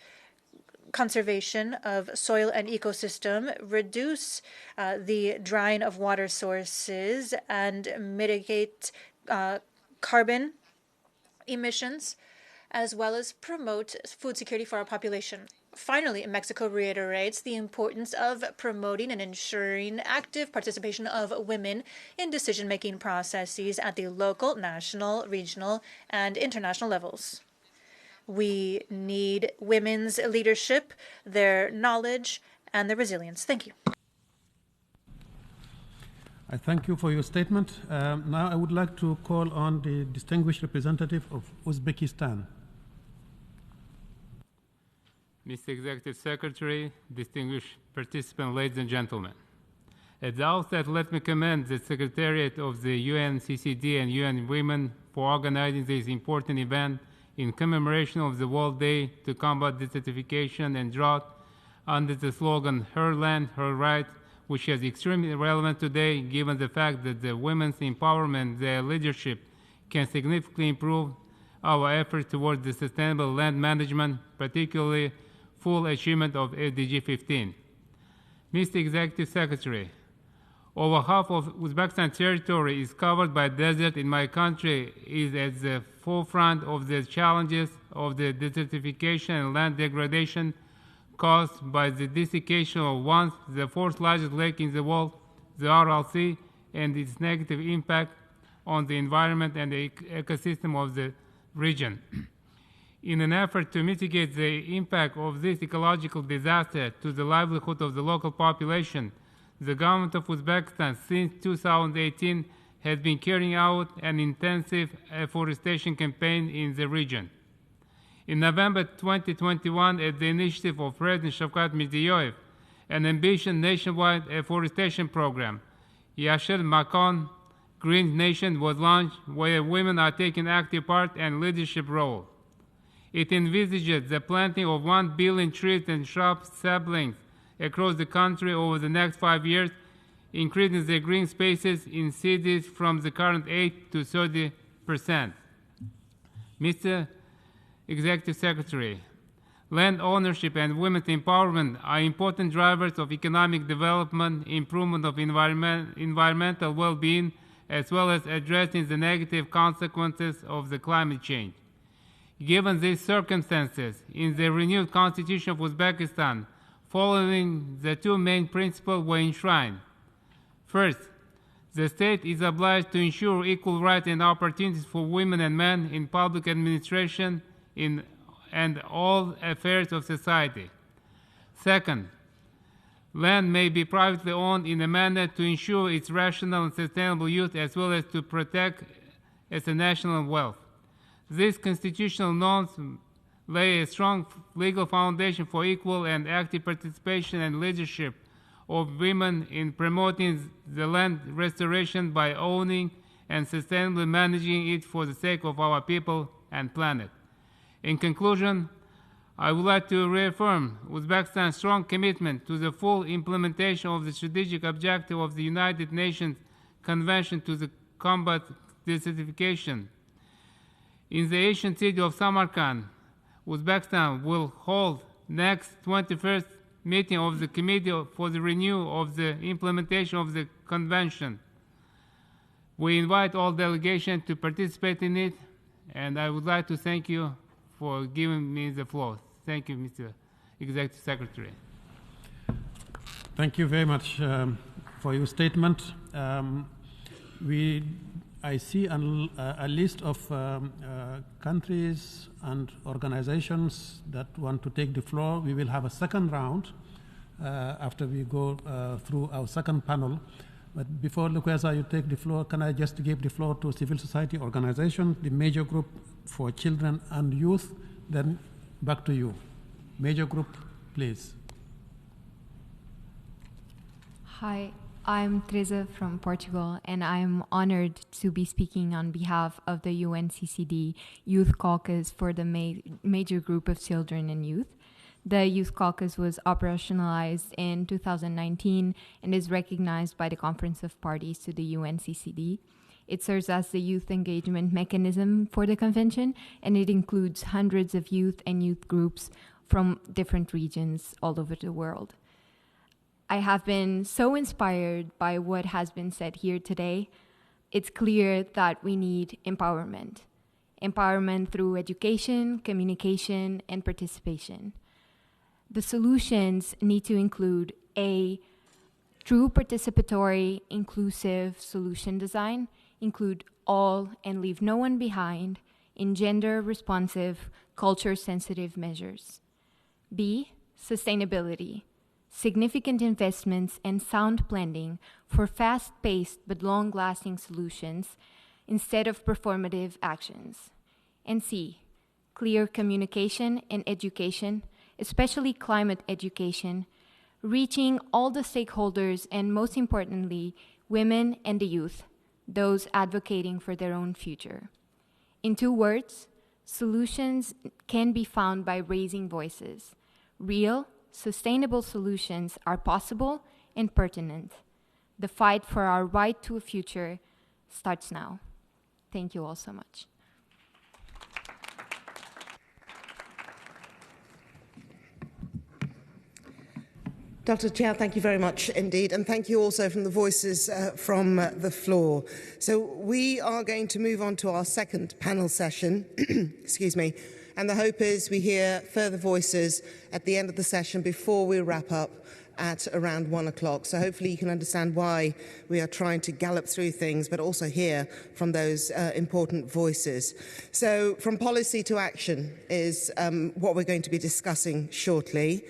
conservation of soil and ecosystem, reduce the drying of water sources, and mitigate carbon emissions, as well as promote food security for our population. Finally, Mexico reiterates the importance of promoting and ensuring active participation of women in decision-making processes at the local, national, regional, and international levels. We need women's leadership, their knowledge, and their resilience. Thank you. I thank you for your statement. Now I would like to call on the distinguished representative of Uzbekistan. Mr. Executive Secretary, distinguished participants, ladies and gentlemen. At the outset, let me commend the Secretariat of the UNCCD and UN Women for organizing this important event in commemoration of the World Day to Combat Desertification and Drought under the slogan, Her Land, Her Right, which is extremely relevant today given the fact that the women's empowerment, their leadership, can significantly improve our efforts towards the sustainable land management, particularly full achievement of SDG 15. Mr. Executive Secretary, over half of Uzbekistan territory is covered by desert. In my country is at the forefront of the challenges of the desertification and land degradation caused by the desiccation of once the fourth largest lake in the world, the Aral Sea, and its negative impact on the environment and the ecosystem of the region. In an effort to mitigate the impact of this ecological disaster to the livelihood of the local population, the government of Uzbekistan since 2018 has been carrying out an intensive afforestation campaign in the region. In November 2021, at the initiative of President Shavkat Mirziyoyev, an ambitious nationwide afforestation program, Yashil Makon Green Nation, was launched, where women are taking active part and leadership role. It envisages the planting of 1 billion trees and shrub saplings across the country over the next 5 years, increasing the green spaces in cities from the current 8 to 30%. Mr. Executive Secretary, land ownership and women's empowerment are important drivers of economic development, improvement of environmental well-being, as well as addressing the negative consequences of the climate change. Given these circumstances, in the renewed Constitution of Uzbekistan, following the two main principles were enshrined. First, the state is obliged to ensure equal rights and opportunities for women and men in public administration and all affairs of society. Second, land may be privately owned in a manner to ensure its rational and sustainable use, as well as to protect as a national wealth. These constitutional norms lay a strong legal foundation for equal and active participation and leadership of women in promoting the land restoration by owning and sustainably managing it for the sake of our people and planet. In conclusion, I would like to reaffirm Uzbekistan's strong commitment to the full implementation of the strategic objective of the United Nations Convention to the Combat Desertification. In the ancient city of Samarkand, Uzbekistan will hold next 21st meeting of the Committee for the Renewal of the Implementation of the Convention. We invite all delegations to participate in it, and I would like to thank you for giving me the floor. Thank you, Mr. Executive Secretary. Thank you very much for your statement. We I see a list of countries and organizations that want to take the floor. We will have a second round after we go through our second panel. But before, Lukwesa, you take the floor, can I just give the floor to civil society organization, the major group for children and youth, then back to you. Major group, please. Hi, I'm Teresa from Portugal, and I'm honored to be speaking on behalf of the UNCCD Youth Caucus for the major group of children and youth. The Youth Caucus was operationalized in 2019 and is recognized by the Conference of Parties to the UNCCD. It serves as the youth engagement mechanism for the convention, and it includes hundreds of youth and youth groups from different regions all over the world. I have been so inspired by what has been said here today. It's clear that we need empowerment. Empowerment through education, communication, and participation. The solutions need to include a true participatory, inclusive solution design, include all and leave no one behind in gender-responsive, culture-sensitive measures. B, sustainability. Significant investments and sound blending for fast-paced but long-lasting solutions instead of performative actions. And C, clear communication and education, especially climate education, reaching all the stakeholders and, most importantly, women and the youth, those advocating for their own future. In 2 words, solutions can be found by raising voices. Real, sustainable solutions are possible and pertinent. The fight for our right to a future starts now. Thank you all so much. Dr. Chow, thank you very much indeed, and thank you also from the voices from the floor. So we are going to move on to our second panel session, excuse me, and the hope is we hear further voices at the end of the session before we wrap up at around 1 o'clock. So hopefully you can understand why we are trying to gallop through things, but also hear from those important voices. So from policy to action is what we're going to be discussing shortly.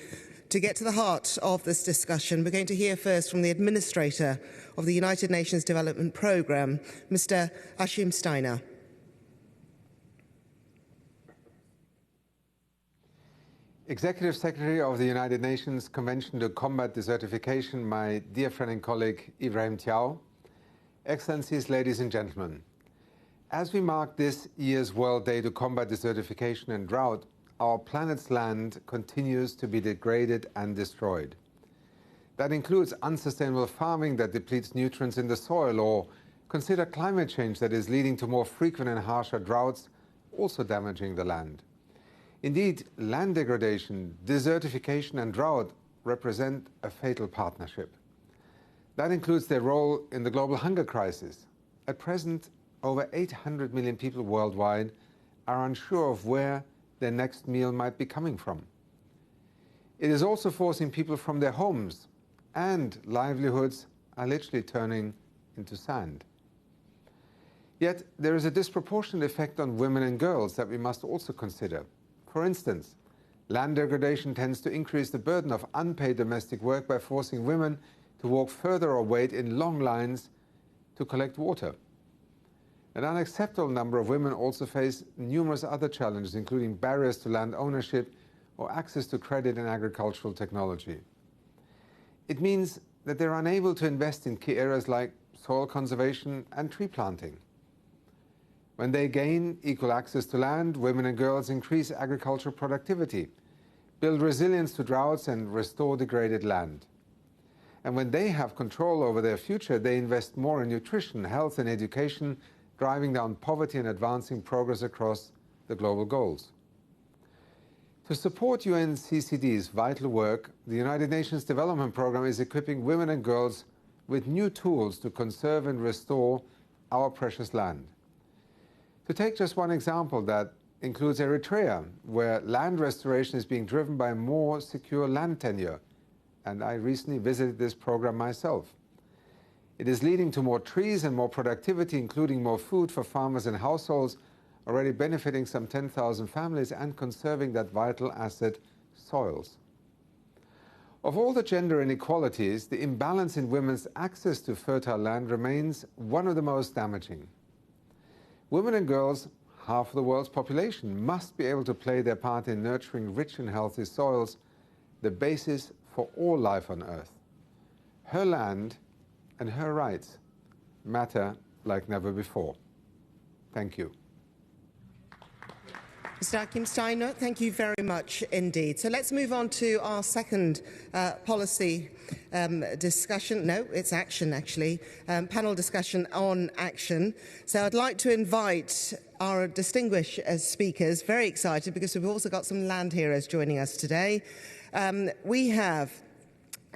To get to the heart of this discussion, we're going to hear first from the Administrator of the United Nations Development Programme, Mr. Achim Steiner. Executive Secretary of the United Nations Convention to Combat Desertification, my dear friend and colleague Ibrahim Thiaw, Excellencies, ladies and gentlemen, as we mark this year's World Day to Combat Desertification and Drought, our planet's land continues to be degraded and destroyed. That includes unsustainable farming that depletes nutrients in the soil, or consider climate change that is leading to more frequent and harsher droughts, also damaging the land. Indeed, land degradation, desertification and drought represent a fatal partnership. That includes their role in the global hunger crisis. At present, over 800 million people worldwide are unsure of where their next meal might be coming from. It is also forcing people from their homes, and livelihoods are literally turning into sand. Yet there is a disproportionate effect on women and girls that we must also consider. For instance, land degradation tends to increase the burden of unpaid domestic work by forcing women to walk further or wait in long lines to collect water. An unacceptable number of women also face numerous other challenges, including barriers to land ownership or access to credit and agricultural technology. It means that they're unable to invest in key areas like soil conservation and tree planting. When they gain equal access to land, women and girls increase agricultural productivity, build resilience to droughts, and restore degraded land. And when they have control over their future, they invest more in nutrition, health, and education, driving down poverty and advancing progress across the global goals. To support UNCCD's vital work, the United Nations Development Programme is equipping women and girls with new tools to conserve and restore our precious land. To take just one example, that includes Eritrea, where land restoration is being driven by more secure land tenure, and I recently visited this program myself. It is leading to more trees and more productivity, including more food for farmers and households, already benefiting some 10,000 families and conserving that vital asset, soils. Of all the gender inequalities, the imbalance in women's access to fertile land remains one of the most damaging. Women and girls, half of the world's population, must be able to play their part in nurturing rich and healthy soils, the basis for all life on Earth. Her land and her rights matter like never before. Thank you. Mr. Akinsteiner, thank you very much indeed. So let's move on to our second policy discussion. No, it's action, actually. Panel discussion on action. So I'd like to invite our distinguished speakers, very excited because we've also got some land heroes joining us today. We have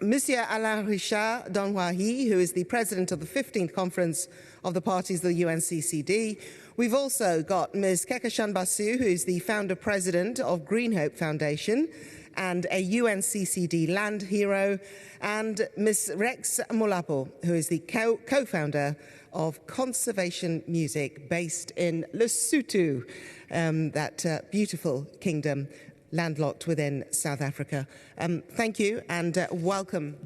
Monsieur Alain Richard Donwahi, who is the president of the 15th Conference of the Parties of the UNCCD. We've also got Ms. Kekashan Basu, who is the founder-president of Green Hope Foundation and a UNCCD land hero, and Ms. Rex Molapo, who is the co-founder of Conservation Music based in Lesotho, that beautiful kingdom landlocked within South Africa. Thank you and welcome.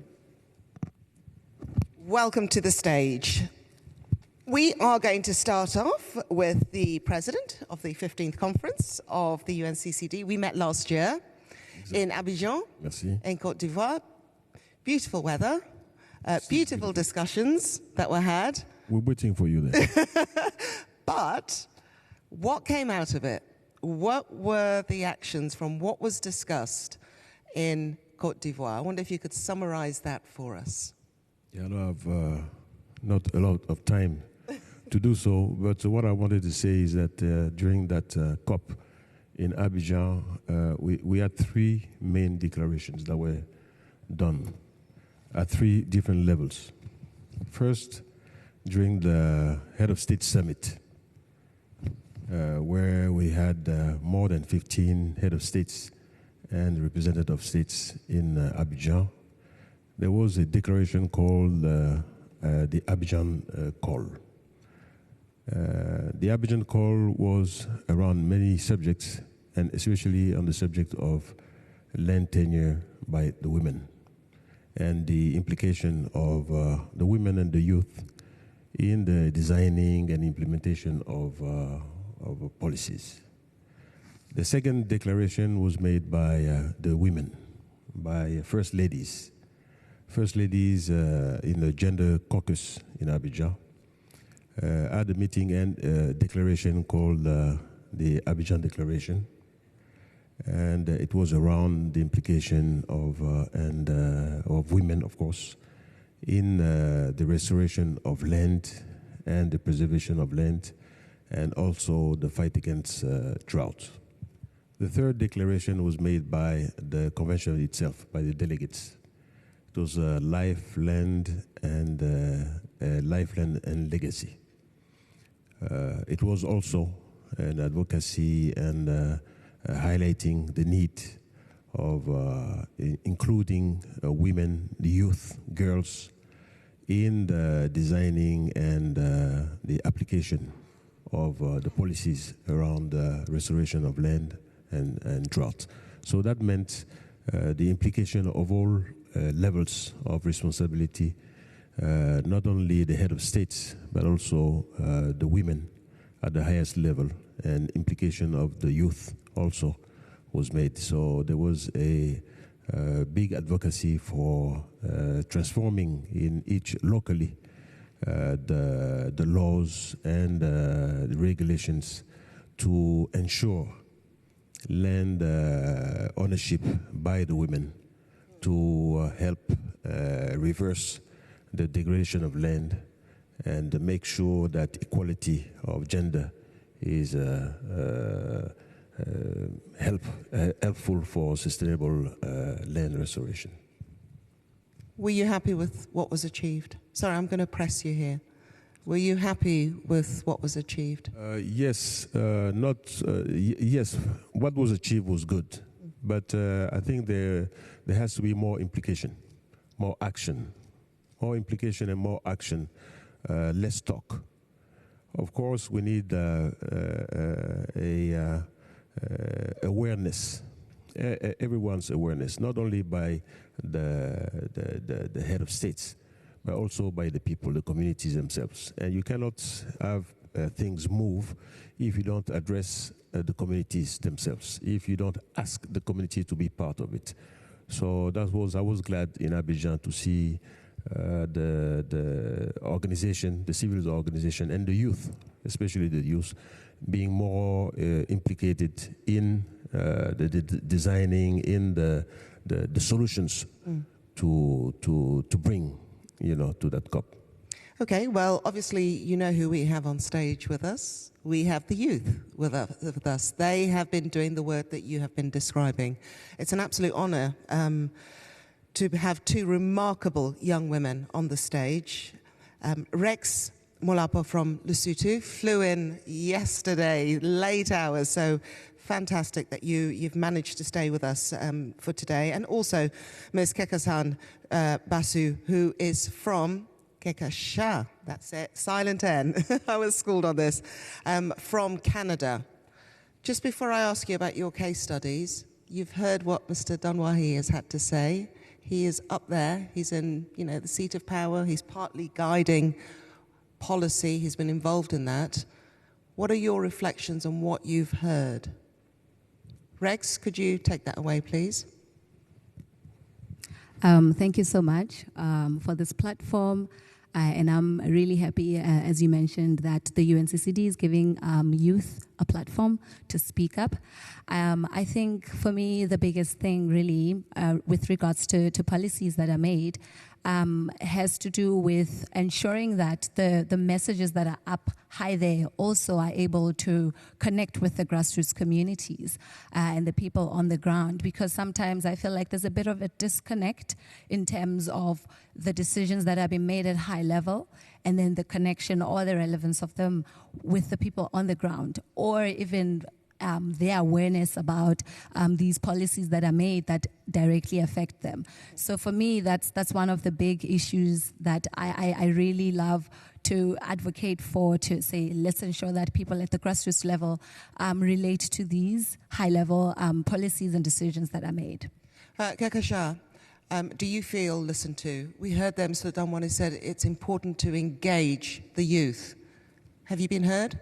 Welcome to the stage. We are going to start off with the president of the 15th Conference of the UNCCD. We met last year in Abidjan, in Côte d'Ivoire. Beautiful weather, beautiful discussions that were had. We're waiting for you there. But what came out of it? What were the actions from what was discussed in Côte d'Ivoire? I wonder if you could summarize that for us. Yeah, I don't have not a lot of time to do so, but what I wanted to say is that during that COP in Abidjan, we had three main declarations that were done at three different levels. First, during the Head of State Summit, where we had more than 15 head of states and representative of states in Abidjan, there was a declaration called the Abidjan Call. The Abidjan Call was around many subjects, and especially on the subject of land tenure by the women and the implication of the women and the youth in the designing and implementation of policies. The second declaration was made by the women, by first ladies. First ladies in the gender caucus in Abidjan had a meeting and a declaration called the Abidjan Declaration. And it was around the implication of women, of course, in the restoration of land and the preservation of land, and also the fight against drought. The third declaration was made by the convention itself, by the delegates. It was life, land, and legacy. It was also an advocacy and highlighting the need of including women, the youth, girls, in the designing and the application of the policies around the restoration of land and drought. So that meant the implication of all levels of responsibility, not only the head of states, but also the women at the highest level, and implication of the youth also was made. So there was a big advocacy for transforming in each locally the laws and the regulations to ensure land ownership by the women, to help reverse the degradation of land and make sure that equality of gender is helpful for sustainable land restoration. Were you happy with what was achieved? Sorry, I'm going to press you here. Were you happy with what was achieved? Yes, yes. What was achieved was good, but I think there has to be more implication, more action more implication and more action, less talk. Of course, we need awareness, everyone's awareness, not only by the head of states, but also by the people, the communities themselves. And you cannot have things move if you don't address the communities themselves, if you don't ask the community to be part of it. So I was glad in Abidjan to see the organization, the civil organization, and the youth, especially the youth, being more implicated in the designing, in the solutions to bring, to that COP. Okay, well, obviously, you know who we have on stage with us. We have the youth with us. They have been doing the work that you have been describing. It's an absolute honor to have two remarkable young women on the stage. Rex Molapo from Lesotho flew in yesterday, late hours, so fantastic that you've managed to stay with us for today. And also Ms. Kekasan Basu, who is from Kekasha, that's it, silent N. I was schooled on this, from Canada. Just before I ask you about your case studies, you've heard what Mr. Dunwahi has had to say. He is up there, he's in the seat of power, he's partly guiding policy, he's been involved in that. What are your reflections on what you've heard? Rex, could you take that away, please? Thank you so much for this platform. And I'm really happy, as you mentioned, that the UNCCD is giving youth a platform to speak up. I think for me, the biggest thing really with regards to policies that are made has to do with ensuring that the messages that are up high there also are able to connect with the grassroots communities and the people on the ground, because sometimes I feel like there's a bit of a disconnect in terms of the decisions that are being made at high level and then the connection or the relevance of them with the people on the ground, or even their awareness about these policies that are made that directly affect them. So for me, that's one of the big issues that I really love to advocate for, to say, let's ensure that people at the grassroots level relate to these high-level policies and decisions that are made. Kekasha, do you feel listened to? We heard them, Mr. Dunwan said it's important to engage the youth. Have you been heard?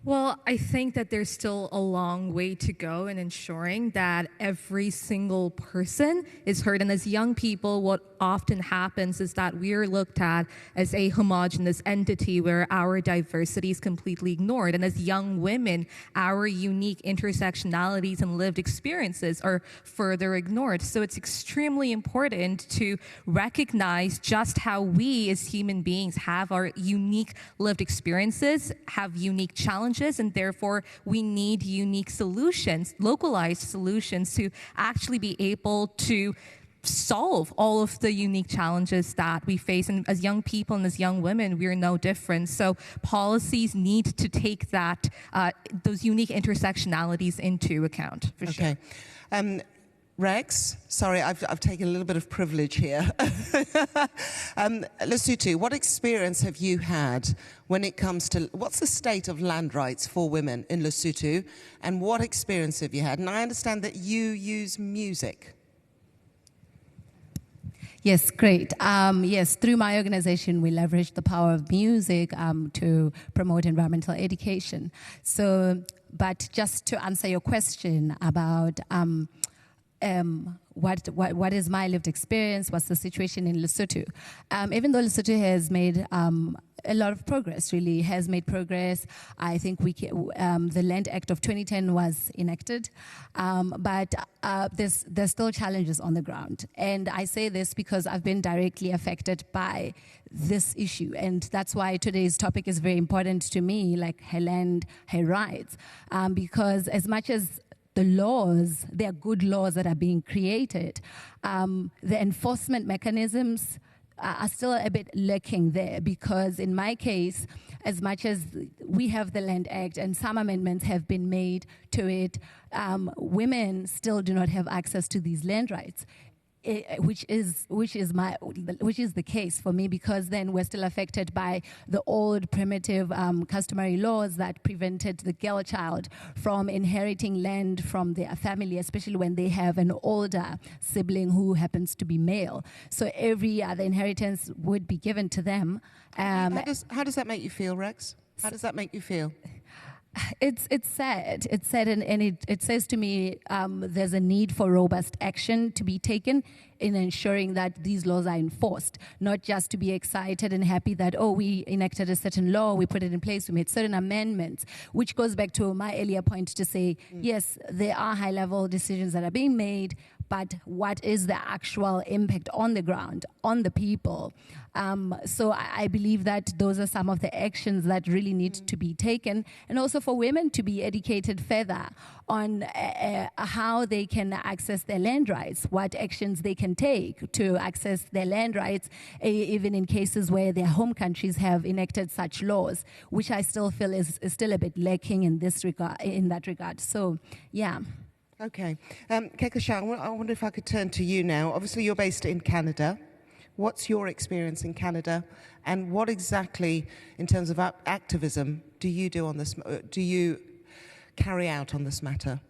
Well, I think that there's still a long way to go in ensuring that every single person is heard. And as young people, what often happens is that we are looked at as a homogenous entity where our diversity is completely ignored. And as young women, our unique intersectionalities and lived experiences are further ignored. So it's extremely important to recognize just how we as human beings have our unique lived experiences, have unique challenges, and therefore we need unique solutions, localized solutions, to actually be able to solve all of the unique challenges that we face. And as young people and as young women, we're no different. So policies need to take that, those unique intersectionalities into account, for sure. Okay. Rex, sorry, I've taken a little bit of privilege here. Lesotho, what experience have you had when it comes to, what's the state of land rights for women in Lesotho, and what experience have you had? And I understand that you use music. Yes, great. Yes, through my organization, we leverage the power of music to promote environmental education. So, but just to answer your question about what is my lived experience, what's the situation in Lesotho? Even though Lesotho has made a lot of progress, really has made progress. I think the Land Act of 2010 was enacted, but there's still challenges on the ground. And I say this because I've been directly affected by this issue. And that's why today's topic is very important to me, like her land, her rights, because as much as the laws, there are good laws that are being created, the enforcement mechanisms are still a bit lacking there, because in my case, as much as we have the Land Act and some amendments have been made to it, women still do not have access to these land rights. which is the case for me, because then we're still affected by the old primitive customary laws that prevented the girl child from inheriting land from their family, especially when they have an older sibling who happens to be male. So every other inheritance would be given to them. How does that make you feel, Rex? How does that make you feel? It's sad. It's sad, and it says to me there's a need for robust action to be taken in ensuring that these laws are enforced, not just to be excited and happy that, oh, we enacted a certain law, we put it in place, we made certain amendments, which goes back to my earlier point to say, yes, there are high-level decisions that are being made, but what is the actual impact on the ground, on the people? So I believe that those are some of the actions that really need to be taken, and also for women to be educated further on how they can access their land rights, what actions they can take to access their land rights, even in cases where their home countries have enacted such laws, which I still feel is still a bit lacking in that regard. So, yeah. Okay. Kekesha, I wonder if I could turn to you now. Obviously, you're based in Canada. What's your experience in Canada, and what exactly, in terms of activism, do you do on this? Do you carry out on this matter?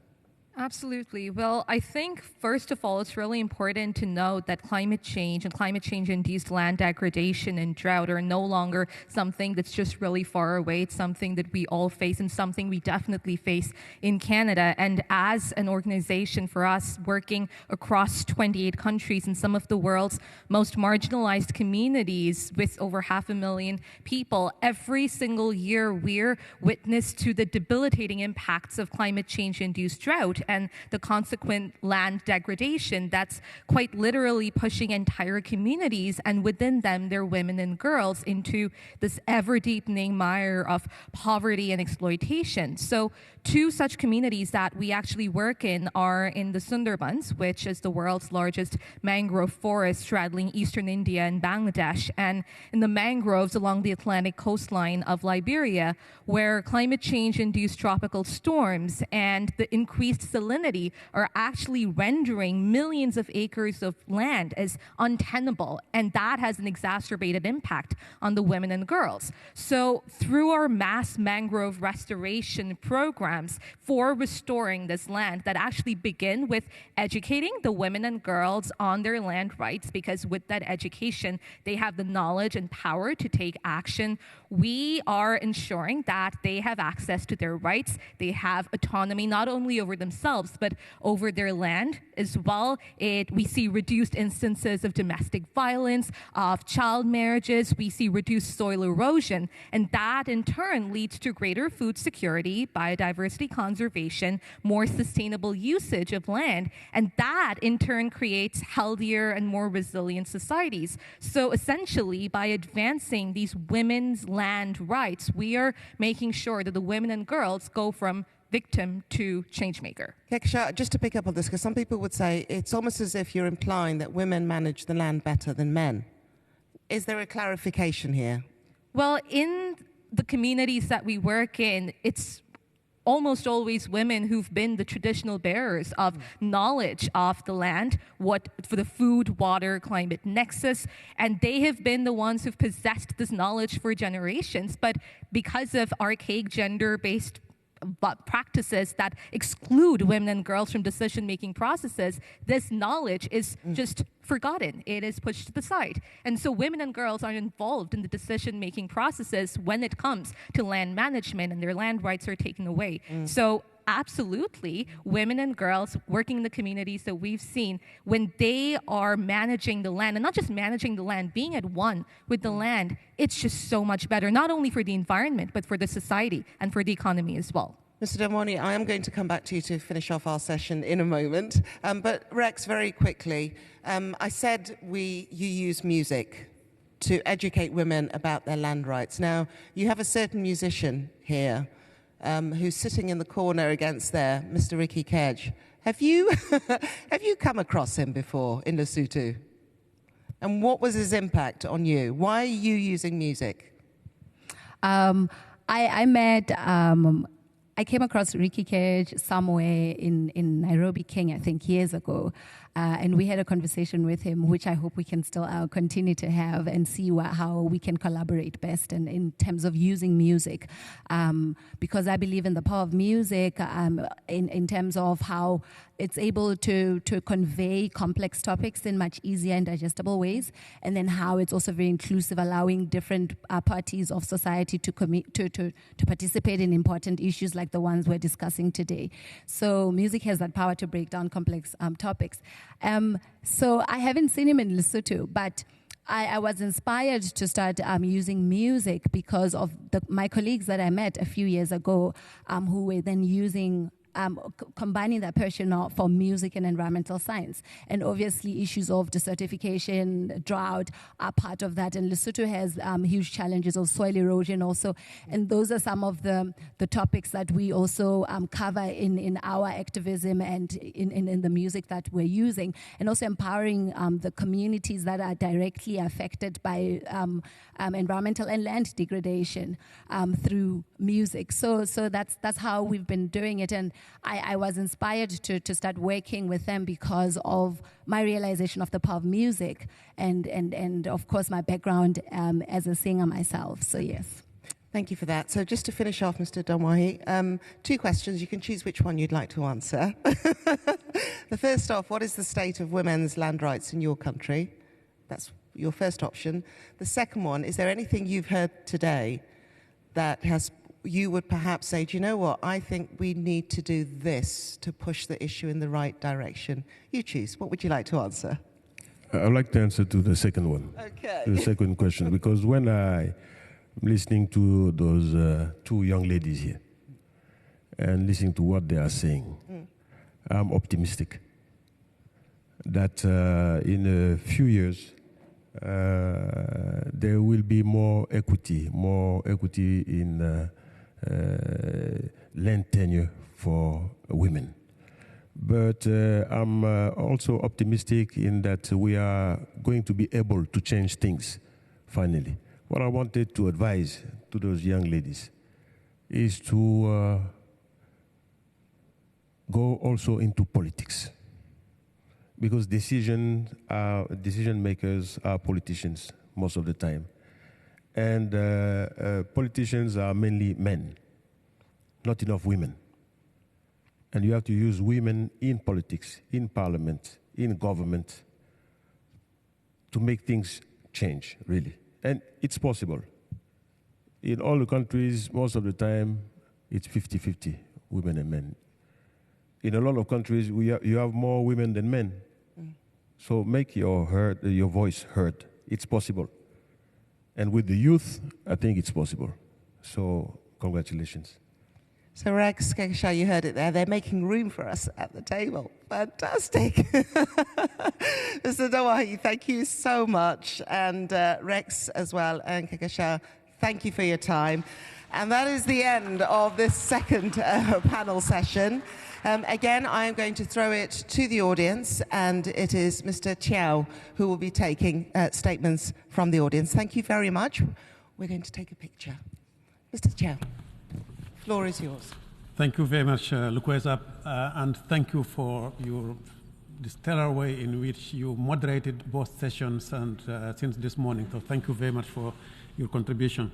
Absolutely. Well, I think, first of all, it's really important to note that climate change and climate change-induced land degradation and drought are no longer something that's just really far away. It's something that we all face, and something we definitely face in Canada. And as an organization, for us, working across 28 countries in some of the world's most marginalized communities with over 500,000 people, every single year we're witness to the debilitating impacts of climate change-induced drought and the consequent land degradation that's quite literally pushing entire communities, and within them their women and girls, into this ever-deepening mire of poverty and exploitation. So two such communities that we actually work in are in the Sundarbans, which is the world's largest mangrove forest straddling eastern India and Bangladesh, and in the mangroves along the Atlantic coastline of Liberia, where climate change-induced tropical storms and the increased salinity are actually rendering millions of acres of land as untenable, and that has an exacerbated impact on the women and girls. So through our mass mangrove restoration programs for restoring this land that actually begin with educating the women and girls on their land rights, because with that education they have the knowledge and power to take action, we are ensuring that they have access to their rights, they have autonomy not only over themselves but over their land as well. We see reduced instances of domestic violence, of child marriages, we see reduced soil erosion, and that in turn leads to greater food security, biodiversity conservation, more sustainable usage of land, and that in turn creates healthier and more resilient societies. So essentially, by advancing these women's land rights, we are making sure that the women and girls go from victim to changemaker. Kekesha, just to pick up on this, because some people would say it's almost as if you're implying that women manage the land better than men. Is there a clarification here? Well, in the communities that we work in, it's almost always women who've been the traditional bearers of knowledge of the land, what for the food, water, climate nexus, and they have been the ones who've possessed this knowledge for generations. But because of archaic gender-based practices that exclude women and girls from decision-making processes, this knowledge is just forgotten. It is pushed to the side. And so women and girls are involved in the decision-making processes when it comes to land management, and their land rights are taken away. So absolutely, women and girls working in the communities that we've seen, when they are managing the land, and not just managing the land, being at one with the land, it's just so much better, not only for the environment, but for the society and for the economy as well. Mr. Damwani, I am going to come back to you to finish off our session in a moment. But Rex, very quickly, I said you use music to educate women about their land rights. Now, you have a certain musician here who's sitting in the corner against there, Mr. Ricky Kedge. Have you come across him before in Lesotho? And what was his impact on you? Why are you using music? I met I came across Ricky Cage somewhere in Nairobi, Kenya, I think years ago. And we had a conversation with him, which I hope we can still continue to have and see how we can collaborate best in terms of using music. Because I believe in the power of music in terms of how it's able to convey complex topics in much easier and digestible ways, and then how it's also very inclusive, allowing different parties of society to participate in important issues like the ones we're discussing today. So music has that power to break down complex topics. So I haven't seen him in Lesotho, but I was inspired to start using music because of my colleagues that I met a few years ago who were then using combining that passion for music and environmental science. And obviously issues of desertification, drought are part of that. And Lesotho has huge challenges of soil erosion also. And those are some of the topics that we also cover in our activism and in the music that we're using. And also empowering the communities that are directly affected by environmental and land degradation through music. So that's how we've been doing it. And I was inspired to start working with them because of my realization of the power of music and of course my background as a singer myself. So yes. Thank you for that. So just to finish off, Mr. Donwahi, 2 questions. You can choose which one you'd like to answer. The first off, what is the state of women's land rights in your country? That's your first option. The second one, is there anything you've heard today that you would perhaps say, do you know what, I think we need to do this to push the issue in the right direction? You choose. What would you like to answer? I'd like to answer to the second one. Okay. The second question, because when I'm listening to those 2 young ladies here and listening to what they are saying, I'm optimistic that in a few years there will be more equity in land tenure for women. But I'm also optimistic in that we are going to be able to change things finally. What I wanted to advise to those young ladies is to go also into politics, because decision makers are politicians most of the time. And politicians are mainly men, not enough women. And you have to use women in politics, in parliament, in government, to make things change, really. And it's possible. In all the countries, most of the time, it's 50-50, women and men. In a lot of countries, you have more women than men. So make your voice heard. It's possible. And with the youth, I think it's possible. So, congratulations. So, Rex, Kekesha, you heard it there. They're making room for us at the table. Fantastic. Mr. Donwahi, thank you so much. And Rex as well, and Kekesha, thank you for your time. And that is the end of this second panel session. Again, I am going to throw it to the audience, and it is Mr. Chiao who will be taking statements from the audience. Thank you very much. We're going to take a picture. Mr. Chiao, the floor is yours. Thank you very much, Lukweza, and thank you for the stellar way in which you moderated both sessions and since this morning. So thank you very much for your contribution.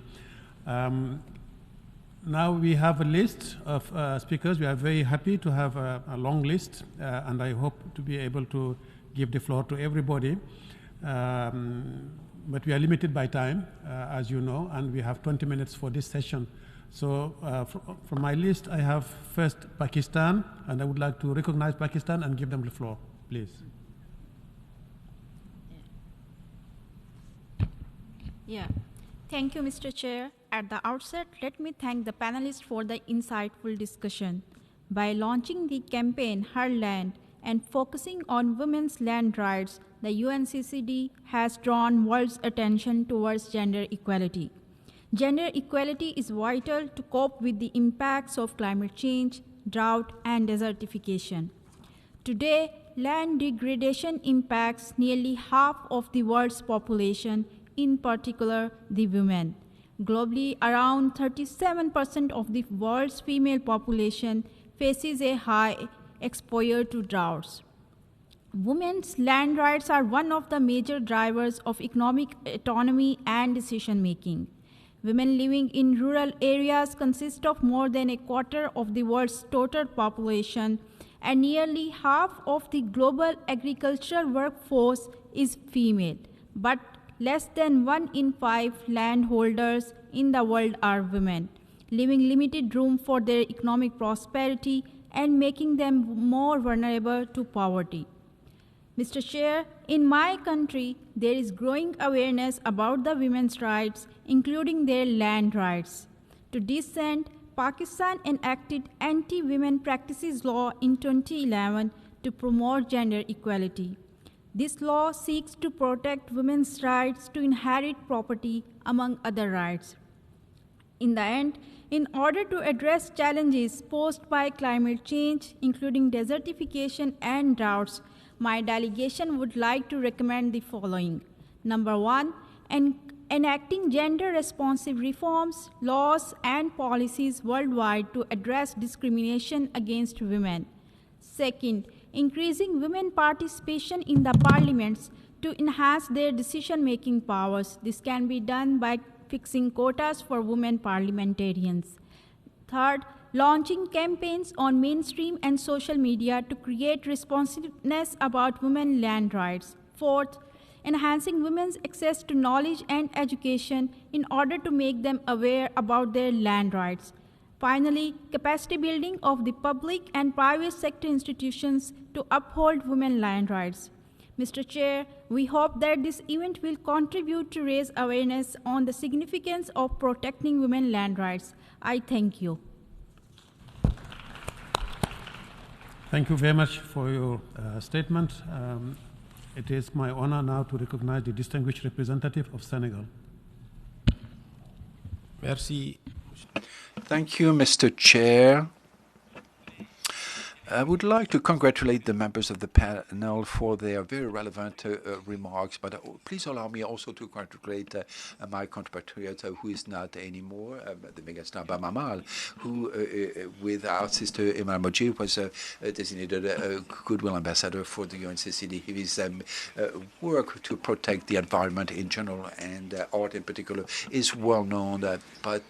Now we have a list of speakers. We are very happy to have a long list, and I hope to be able to give the floor to everybody. But we are limited by time, as you know, and we have 20 minutes for this session. So from my list, I have first Pakistan, and I would like to recognize Pakistan and give them the floor, please. Yeah. Thank you, Mr. Chair. At the outset, let me thank the panelists for the insightful discussion. By launching the campaign Her Land and focusing on women's land rights, the UNCCD has drawn world's attention towards gender equality. Gender equality is vital to cope with the impacts of climate change, drought, and desertification. Today, land degradation impacts nearly half of the world's population, in particular the women. Globally, around 37% of the world's female population faces a high exposure to droughts. Women's land rights are one of the major drivers of economic autonomy and decision-making. Women living in rural areas consist of more than a quarter of the world's total population, and nearly half of the global agricultural workforce is female. But less than 1 in 5 landholders in the world are women, leaving limited room for their economic prosperity and making them more vulnerable to poverty. Mr. Chair, in my country, there is growing awareness about the women's rights, including their land rights. To this end, Pakistan enacted anti-women practices law in 2011 to promote gender equality. This law seeks to protect women's rights to inherit property, among other rights. In the end, in order to address challenges posed by climate change, including desertification and droughts, my delegation would like to recommend the following. Number 1, enacting gender-responsive reforms, laws, and policies worldwide to address discrimination against women. Second, increasing women participation in the parliaments to enhance their decision-making powers. This can be done by fixing quotas for women parliamentarians. Third, launching campaigns on mainstream and social media to create responsiveness about women's land rights. Fourth, enhancing women's access to knowledge and education in order to make them aware about their land rights. Finally, capacity building of the public and private sector institutions to uphold women's land rights. Mr. Chair, we hope that this event will contribute to raise awareness on the significance of protecting women's land rights. I thank you. Thank you very much for your statement. It is my honor now to recognize the distinguished representative of Senegal. Merci. Thank you, Mr. Chair. I would like to congratulate the members of the panel for their very relevant remarks, but please allow me also to congratulate my compatriot who is not anymore, the megastar Bamamal, who, with our sister Imran Moji, was designated a goodwill ambassador for the UNCCD. His work to protect the environment in general and art in particular is well known, but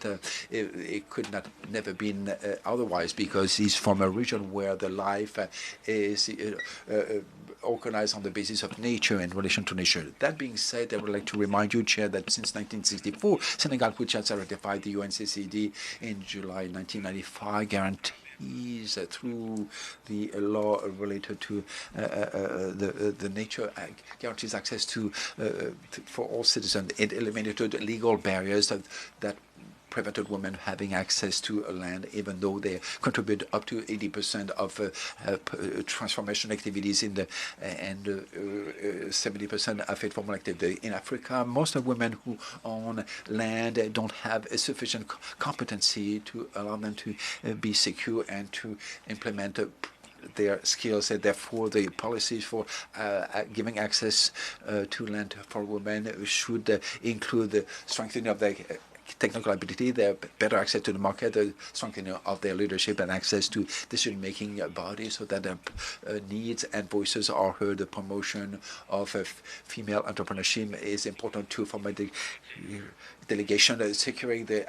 it could never been otherwise because he's from a region where the life is organized on the basis of nature in relation to nature. That being said, I would like to remind you, Chair, that since 1964, Senegal, which has ratified the UNCCD in July 1995, guarantees through the law related to the nature guarantees access to for all citizens. It eliminated legal barriers that prevented women having access to land, even though they contribute up to 80% of transformation activities in the and 70% of informal activity. In Africa, most of women who own land don't have a sufficient competency to allow them to be secure and to implement their skills, and therefore the policies for giving access to land for women should include the strengthening of their technical ability, their better access to the market, the strengthening of their leadership and access to decision-making bodies so that their needs and voices are heard. The promotion of female entrepreneurship is important too for my delegation. Securing the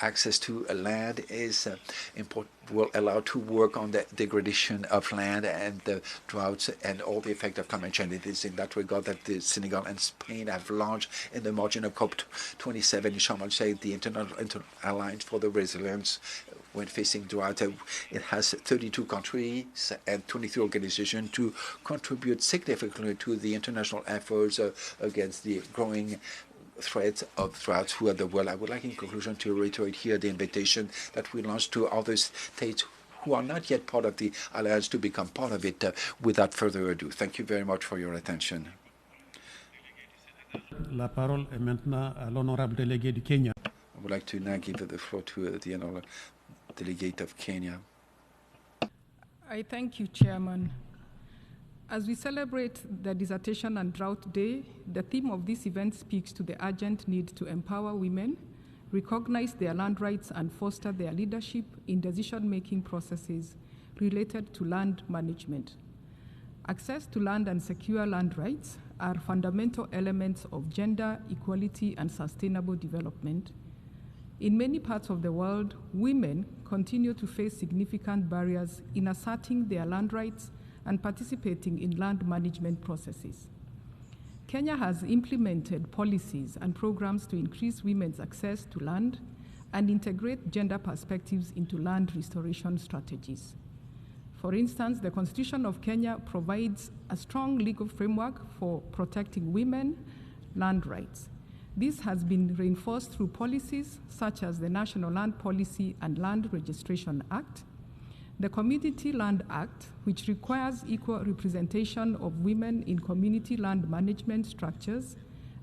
access to land is important, will allow to work on the degradation of land and the droughts and all the effect of climate change. It is in that regard that the Senegal and Spain have launched in the margin of COP27 in Sharm el-Sheikh the International Alliance for the Resilience when facing drought. It has 32 countries and 23 organizations to contribute significantly to the international efforts against the growing threats of droughts throughout the world. I would like, in conclusion, to reiterate here the invitation that we launched to other states who are not yet part of the alliance to become part of it without further ado. Thank you very much for your attention. La parole est maintenant à l'honorable délégué du Kenya. I would like to now give the floor to the honorable delegate of Kenya. I thank you, Chairman. As we celebrate the Dissertation and Drought Day, the theme of this event speaks to the urgent need to empower women recognize their land rights, and foster their leadership in decision-making processes related to land management. Access to land and secure land rights are fundamental elements of gender equality and sustainable development. In many parts of the world, women continue to face significant barriers in asserting their land rights and participating in land management processes. Kenya has implemented policies and programs to increase women's access to land and integrate gender perspectives into land restoration strategies. For instance, the Constitution of Kenya provides a strong legal framework for protecting women land rights. This has been reinforced through policies such as the National Land Policy and Land Registration Act, the Community Land Act, which requires equal representation of women in community land management structures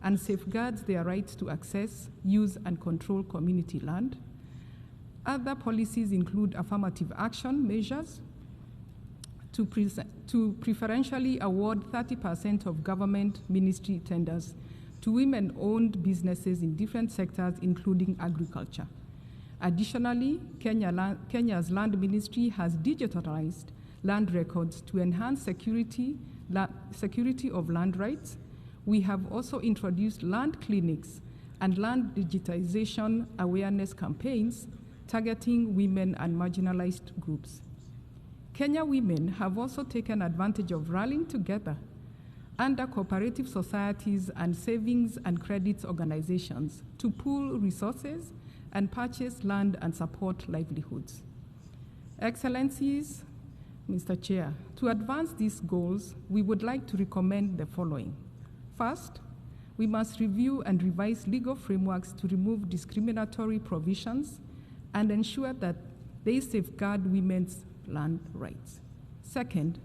and safeguards their rights to access, use, and control community land. Other policies include affirmative action measures to preferentially award 30% of government ministry tenders to women-owned businesses in different sectors, including agriculture. Additionally, Kenya's land ministry has digitalized land records to enhance security of land rights. We have also introduced land clinics and land digitization awareness campaigns targeting women and marginalized groups. Kenya women have also taken advantage of rallying together under cooperative societies and savings and credits organizations to pool resources and purchase land and support livelihoods. Excellencies, Mr. Chair, to advance these goals, we would like to recommend the following. First, we must review and revise legal frameworks to remove discriminatory provisions and ensure that they safeguard women's land rights. Second,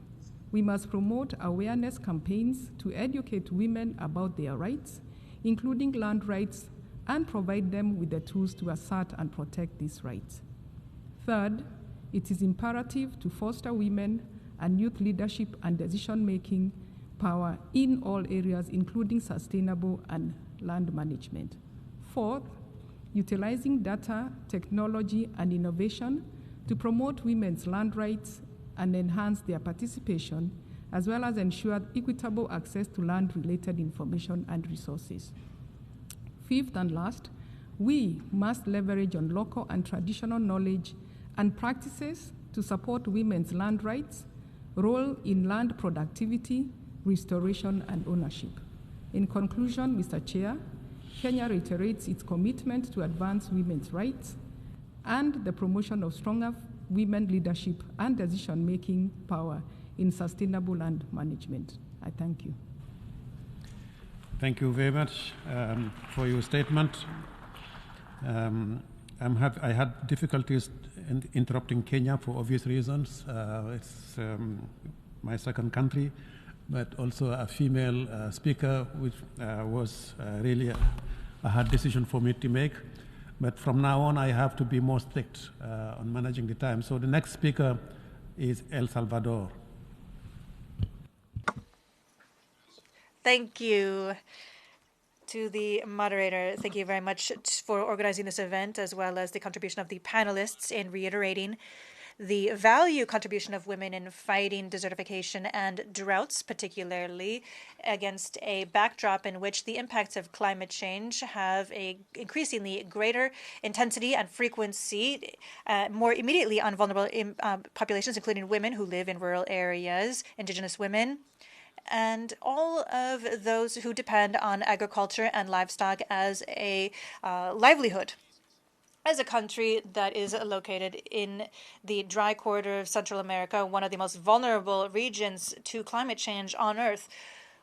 we must promote awareness campaigns to educate women about their rights, including land rights, and provide them with the tools to assert and protect these rights. Third, it is imperative to foster women and youth leadership and decision-making power in all areas, including sustainable and land management. Fourth, utilizing data, technology, and innovation to promote women's land rights and enhance their participation, as well as ensure equitable access to land-related information and resources. Fifth and last, we must leverage on local and traditional knowledge and practices to support women's land rights, role in land productivity, restoration, and ownership. In conclusion, Mr. Chair, Kenya reiterates its commitment to advance women's rights and the promotion of stronger women leadership and decision-making power in sustainable land management. I thank you. Thank you very much for your statement. I had difficulties in interrupting Kenya for obvious reasons. It's my second country, but also a female speaker, which was really a hard decision for me to make. But from now on, I have to be more strict on managing the time. So the next speaker is El Salvador. Thank you to the moderator. Thank you very much for organizing this event, as well as the contribution of the panelists in reiterating the value contribution of women in fighting desertification and droughts, particularly against a backdrop in which the impacts of climate change have a increasingly greater intensity and frequency, more immediately on vulnerable populations, including women who live in rural areas, indigenous women, and all of those who depend on agriculture and livestock as a livelihood. As a country that is located in the dry corridor of Central America, one of the most vulnerable regions to climate change on Earth,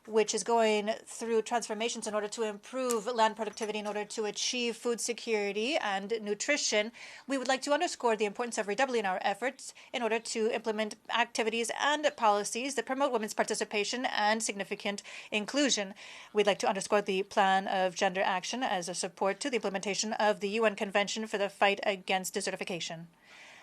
which is going through transformations in order to improve land productivity, in order to achieve food security and nutrition, we would like to underscore the importance of redoubling our efforts in order to implement activities and policies that promote women's participation and significant inclusion. We'd like to underscore the plan of gender action as a support to the implementation of the UN Convention for the Fight Against Desertification.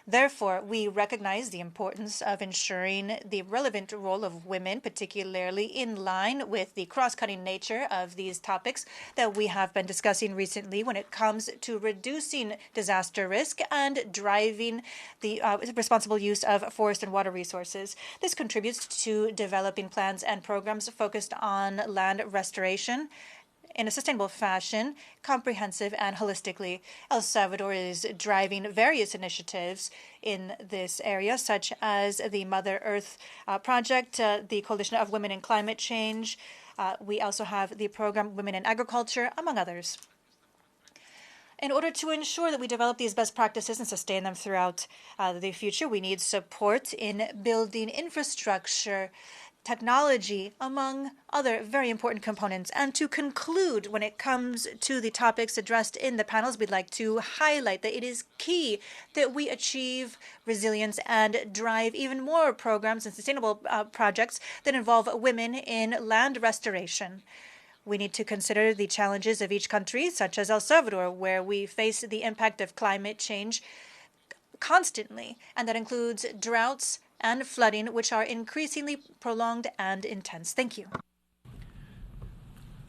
Therefore, we recognize the importance of ensuring the relevant role of women, particularly in line with the cross-cutting nature of these topics that we have been discussing recently when it comes to reducing disaster risk and driving the responsible use of forest and water resources. This contributes to developing plans and programs focused on land restoration in a sustainable fashion, comprehensive and holistically. El Salvador is driving various initiatives in this area, such as the Mother Earth Project, the Coalition of Women in Climate Change. We also have the program Women in Agriculture, among others. In order to ensure that we develop these best practices and sustain them throughout the future, we need support in building infrastructure, technology, among other very important components. And to conclude, when it comes to the topics addressed in the panels, we'd like to highlight that it is key that we achieve resilience and drive even more programs and sustainable projects that involve women in land restoration. We need to consider the challenges of each country, such as El Salvador, where we face the impact of climate change constantly, and that includes droughts and flooding, which are increasingly prolonged and intense. Thank you.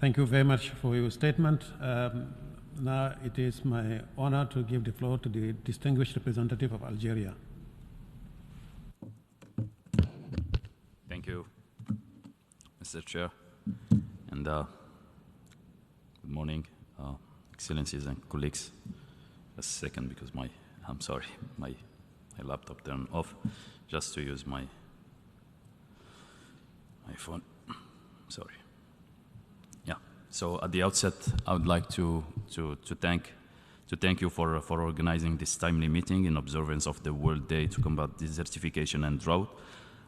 Thank you very much for your statement. Now it is my honor to give the floor to the distinguished representative of Algeria. Thank you, Mr. Chair, and good morning, Excellencies and colleagues. A second, because I'm sorry, my laptop turned off. Just to use my phone. Sorry. Yeah. So at the outset, I would like to thank you for organizing this timely meeting in observance of the World Day to Combat Desertification and Drought.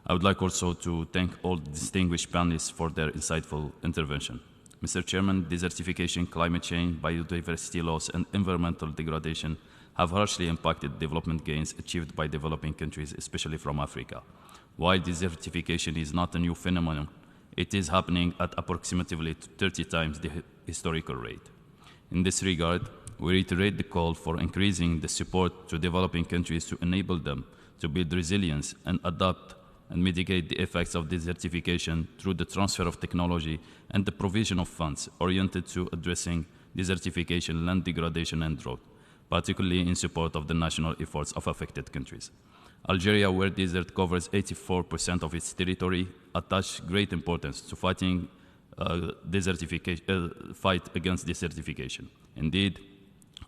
I would like also to thank all distinguished panelists for their insightful intervention. Mr. Chairman, desertification, climate change, biodiversity loss, and environmental degradation have harshly impacted development gains achieved by developing countries, especially from Africa. While desertification is not a new phenomenon, it is happening at approximately 30 times the historical rate. In this regard, we reiterate the call for increasing the support to developing countries to enable them to build resilience and adapt and mitigate the effects of desertification through the transfer of technology and the provision of funds oriented to addressing desertification, land degradation, and drought, particularly in support of the national efforts of affected countries. Algeria, where desert covers 84% of its territory, attaches great importance to fight against desertification. Indeed,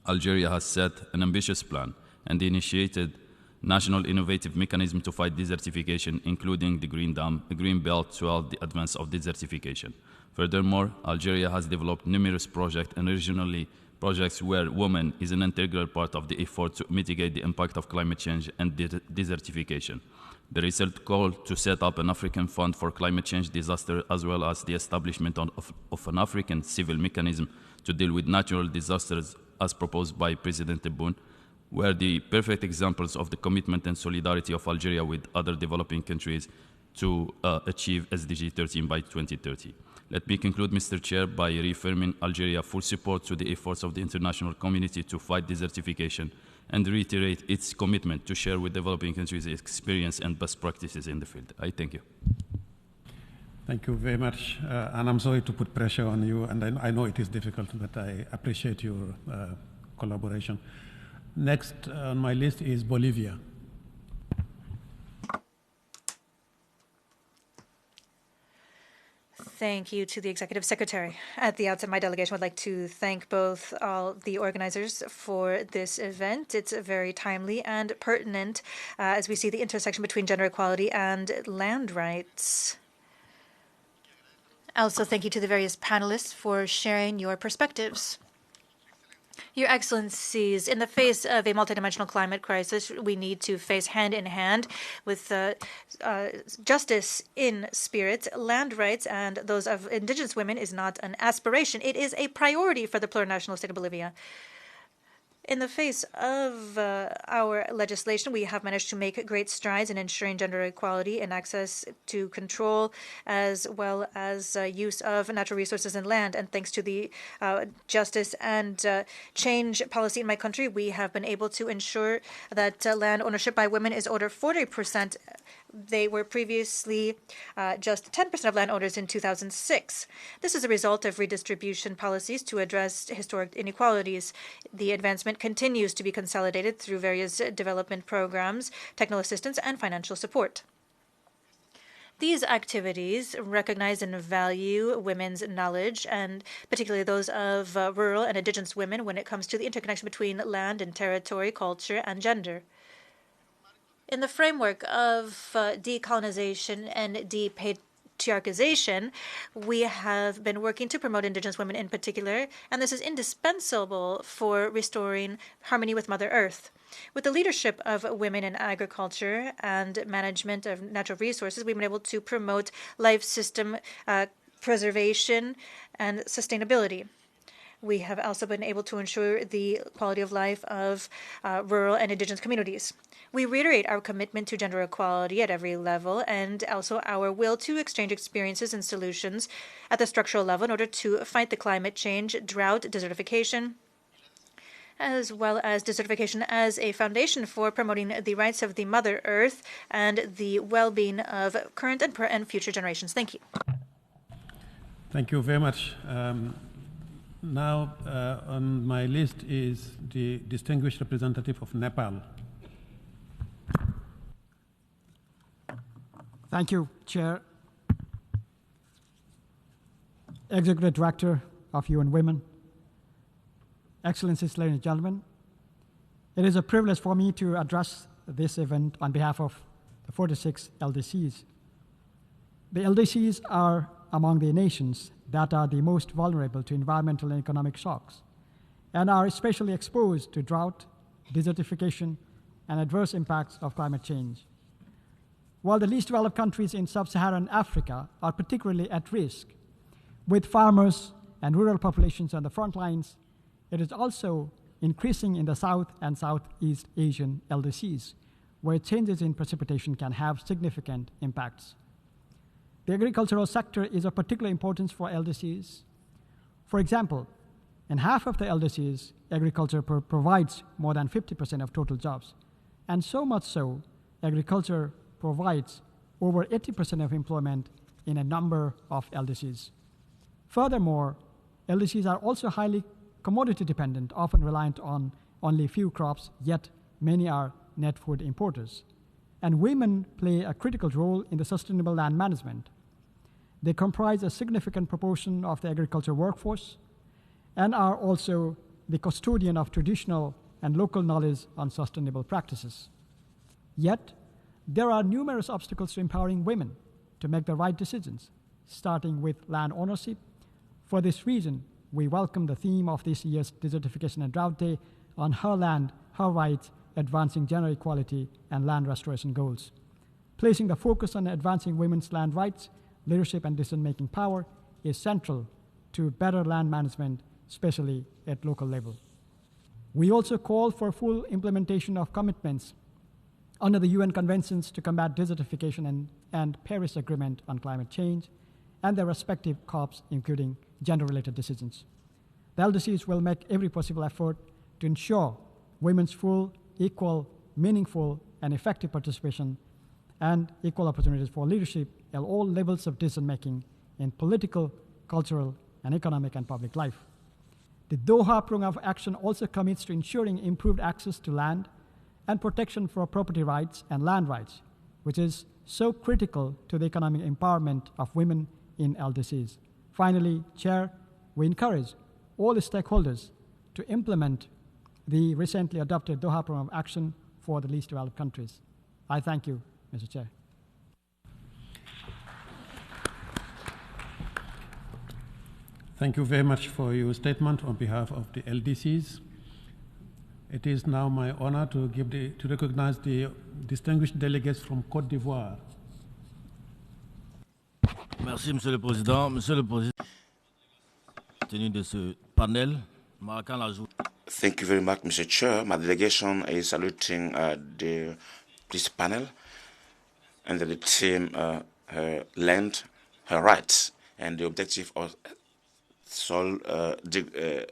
Algeria has set an ambitious plan and initiated national innovative mechanism to fight desertification, including the Green Dam, a green belt throughout the advance of desertification. Furthermore, Algeria has developed numerous projects and regionally projects where women is an integral part of the effort to mitigate the impact of climate change and desertification. The recent call to set up an African fund for climate change disaster, as well as the establishment of an African civil mechanism to deal with natural disasters, as proposed by President Tebboune, were the perfect examples of the commitment and solidarity of Algeria with other developing countries to achieve SDG 13 by 2030. Let me conclude, Mr. Chair, by reaffirming Algeria's full support to the efforts of the international community to fight desertification and reiterate its commitment to share with developing countries experience and best practices in the field. I thank you. Thank you very much. And I'm sorry to put pressure on you, and I know it is difficult, but I appreciate your collaboration. Next on my list is Bolivia. Thank you to the Executive Secretary. At the outset, my delegation would like to thank both all the organizers for this event. It's very timely and pertinent as we see the intersection between gender equality and land rights. Also, thank you to the various panelists for sharing your perspectives. Your Excellencies, in the face of a multidimensional climate crisis, we need to face hand in hand with justice in spirit. Land rights and those of indigenous women is not an aspiration. It is a priority for the plurinational state of Bolivia. In the face of our legislation, we have managed to make great strides in ensuring gender equality and access to control, as well as use of natural resources and land. And thanks to the justice and change policy in my country, we have been able to ensure that land ownership by women is over 40%. They were previously just 10% of landowners in 2006. This is a result of redistribution policies to address historic inequalities. The advancement continues to be consolidated through various development programs, technical assistance, and financial support. These activities recognize and value women's knowledge, and particularly those of rural and indigenous women when it comes to the interconnection between land and territory, culture, and gender. In the framework of decolonization and depatriarchization, we have been working to promote indigenous women in particular, and this is indispensable for restoring harmony with Mother Earth. With the leadership of women in agriculture and management of natural resources, we've been able to promote life system preservation and sustainability. We have also been able to ensure the quality of life of rural and indigenous communities. We reiterate our commitment to gender equality at every level and also our will to exchange experiences and solutions at the structural level in order to fight the climate change, drought, desertification, as well as desertification as a foundation for promoting the rights of the Mother Earth and the well-being of current and future generations. Thank you. Thank you very much. Now on my list is the distinguished representative of Nepal. Thank you, Chair. Executive Director of UN Women, Excellencies, ladies and gentlemen, it is a privilege for me to address this event on behalf of the 46 LDCs. The LDCs are among the nations that are the most vulnerable to environmental and economic shocks and are especially exposed to drought, desertification, and adverse impacts of climate change. While the least developed countries in sub-Saharan Africa are particularly at risk, with farmers and rural populations on the front lines, it is also increasing in the South and Southeast Asian LDCs, where changes in precipitation can have significant impacts. The agricultural sector is of particular importance for LDCs. For example, in half of the LDCs, agriculture provides more than 50% of total jobs, and so much so, agriculture provides over 80% of employment in a number of LDCs. Furthermore, LDCs are also highly commodity dependent, often reliant on only few crops, yet many are net food importers. And women play a critical role in the sustainable land management. They comprise a significant proportion of the agriculture workforce and are also the custodian of traditional and local knowledge on sustainable practices. Yet, there are numerous obstacles to empowering women to make the right decisions, starting with land ownership. For this reason, we welcome the theme of this year's Desertification and Drought Day on Her Land, Her Rights, Advancing Gender Equality and Land Restoration Goals. Placing the focus on advancing women's land rights, leadership, and decision-making power is central to better land management, especially at local level. We also call for full implementation of commitments under the UN Conventions to Combat Desertification and Paris Agreement on Climate Change and their respective COPs, including gender-related decisions. The LDCs will make every possible effort to ensure women's full, equal, meaningful, and effective participation and equal opportunities for leadership at all levels of decision-making in political, cultural, and economic and public life. The Doha Program of Action also commits to ensuring improved access to land and protection for property rights and land rights, which is so critical to the economic empowerment of women in LDCs. Finally, Chair, we encourage all the stakeholders to implement the recently adopted Doha Program of Action for the least developed countries. I thank you, Mr. Chair. Thank you very much for your statement on behalf of the LDCs. It is now my honor to recognize the distinguished delegates from Côte d'Ivoire. Merci, Monsieur le Président. Monsieur le Président, tenu de ce panel, marquant la journée. Thank you very much, Mr. Chair. My delegation is saluting this panel and the team her land, her rights, and the objective of soil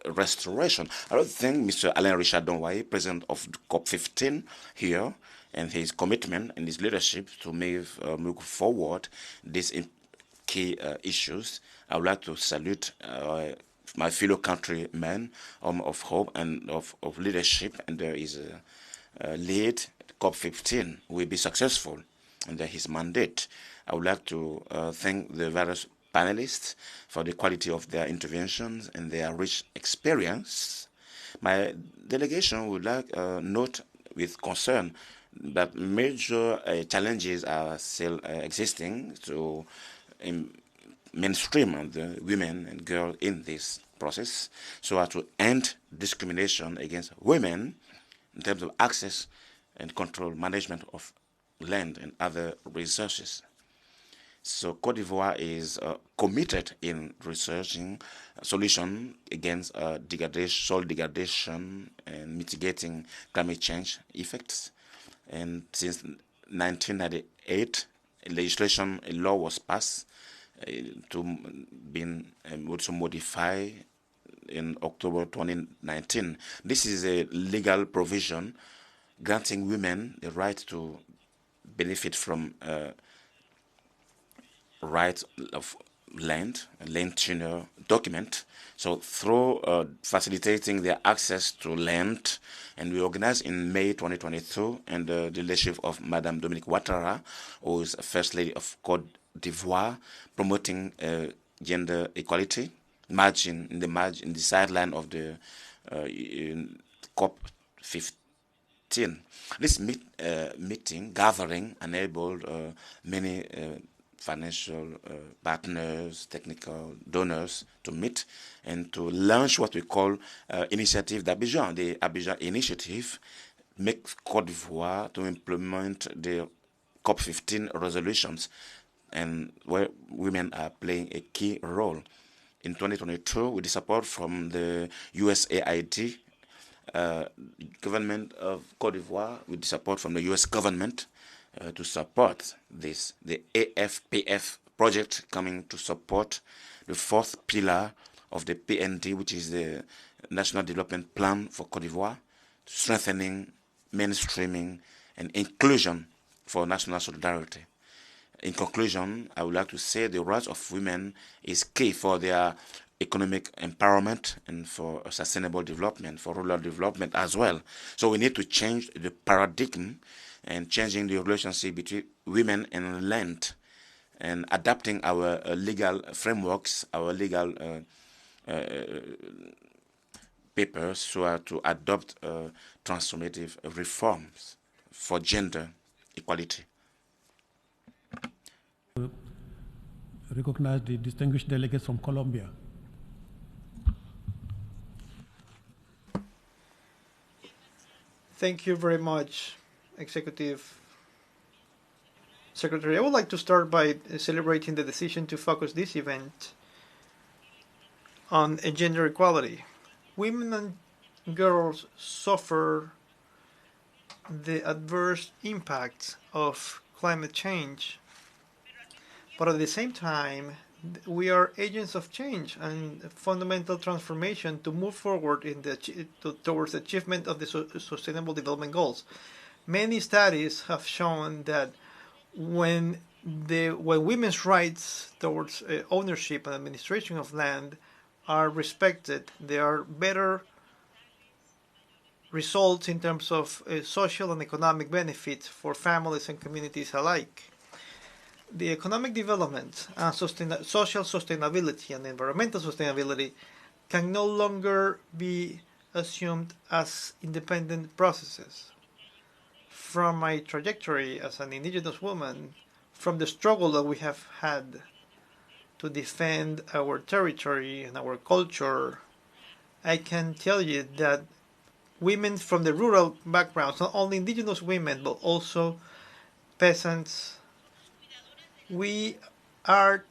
restoration. I don't think Mr. Alain Richard Donway, president of COP15 here, and his commitment and his leadership to move forward these key issues. I would like to salute my fellow countrymen of hope and of leadership, and there is a lead. COP15 will be successful under his mandate. I would like to thank the various panelists for the quality of their interventions and their rich experience. My delegation would like note with concern that major challenges are still existing to mainstream the women and girls in this process, so as to end discrimination against women in terms of access and control management of land and other resources. So Côte d'Ivoire is committed in researching a solution against degradation, soil degradation, and mitigating climate change effects. And since 1998, a law was passed to be also modified in October 2019. This is a legal provision granting women the right to benefit from right of land tenure document. So through facilitating their access to land, and we organized in May 2022 under the leadership of Madame Dominique Ouattara, who is First Lady of Côte d'Ivoire, promoting gender equality, marching in the sideline of the COP15. This meeting gathering enabled many financial partners, technical donors to meet and to launch what we call Initiative d'Abidjan. The Abidjan Initiative makes Côte d'Ivoire to implement the COP15 resolutions, and where women are playing a key role. In 2022, with the support from the USAID, government of Côte d'Ivoire, with the support from the US government, to support this, the AFPF project coming to support the fourth pillar of the PND, which is the National Development Plan for Côte d'Ivoire, strengthening, mainstreaming, and inclusion for national solidarity. In conclusion, I would like to say the rights of women is key for their economic empowerment and for sustainable development, for rural development as well. So we need to change the paradigm and changing the relationship between women and land, and adapting our legal frameworks, our legal papers, so as to adopt transformative reforms for gender equality. Recognize the distinguished delegates from Colombia. Thank you very much, Executive Secretary. I would like to start by celebrating the decision to focus this event on gender equality. Women and girls suffer the adverse impacts of climate change, but at the same time, we are agents of change and fundamental transformation to move forward in towards the achievement of the Sustainable Development Goals. Many studies have shown that when women's rights towards ownership and administration of land are respected, there are better results in terms of social and economic benefits for families and communities alike. The economic development, social sustainability, and environmental sustainability can no longer be assumed as independent processes. From my trajectory as an indigenous woman, from the struggle that we have had to defend our territory and our culture, I can tell you that women from the rural backgrounds, not only indigenous women, but also peasants, we are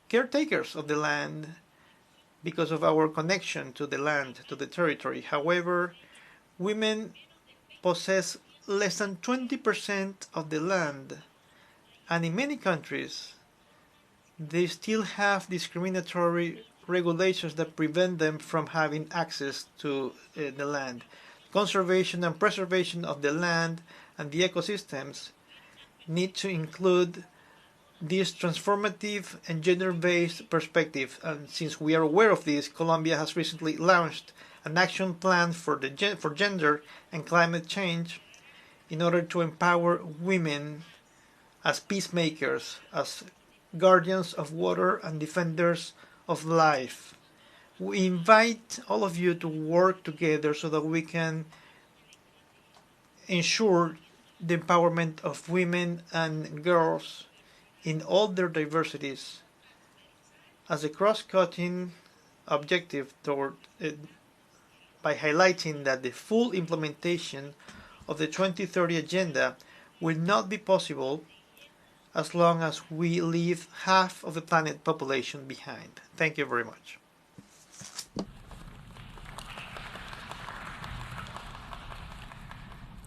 caretakers of the land because of our connection to the land, to the territory. However, women possess less than 20% of the land, and in many countries, they still have discriminatory regulations that prevent them from having access to the land. Conservation and preservation of the land and the ecosystems need to include this transformative and gender-based perspective. And since we are aware of this, Colombia has recently launched an action plan for gender and climate change in order to empower women as peacemakers, as guardians of water and defenders of life. We invite all of you to work together so that we can ensure the empowerment of women and girls in all their diversities as a cross-cutting objective toward by highlighting that the full implementation of the 2030 agenda will not be possible as long as we leave half of the planet population behind. Thank you very much.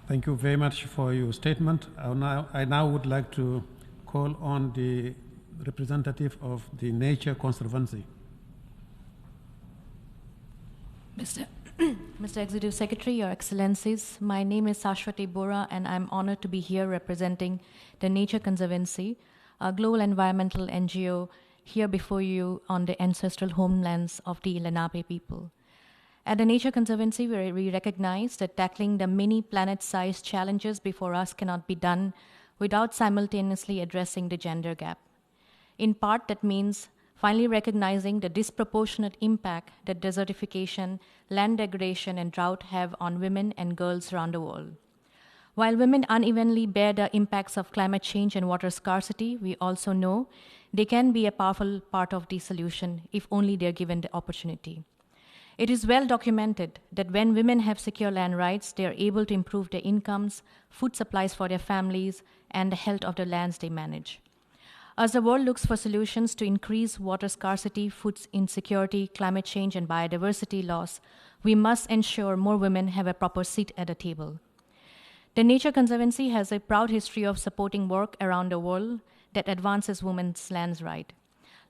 Thank you very much for your statement. I now would like to call on the representative of the Nature Conservancy. Mr. Executive Secretary, Your Excellencies, my name is Sashwati Bora, and I'm honored to be here representing the Nature Conservancy, a global environmental NGO here before you on the ancestral homelands of the Lenape people. At the Nature Conservancy, we recognize that tackling the many planet-sized challenges before us cannot be done without simultaneously addressing the gender gap. In part, that means finally recognizing the disproportionate impact that desertification, land degradation, and drought have on women and girls around the world. While women unevenly bear the impacts of climate change and water scarcity, we also know they can be a powerful part of the solution if only they're given the opportunity. It is well documented that when women have secure land rights, they are able to improve their incomes, food supplies for their families, and the health of the lands they manage. As the world looks for solutions to increase water scarcity, food insecurity, climate change, and biodiversity loss, we must ensure more women have a proper seat at the table. The Nature Conservancy has a proud history of supporting work around the world that advances women's lands right.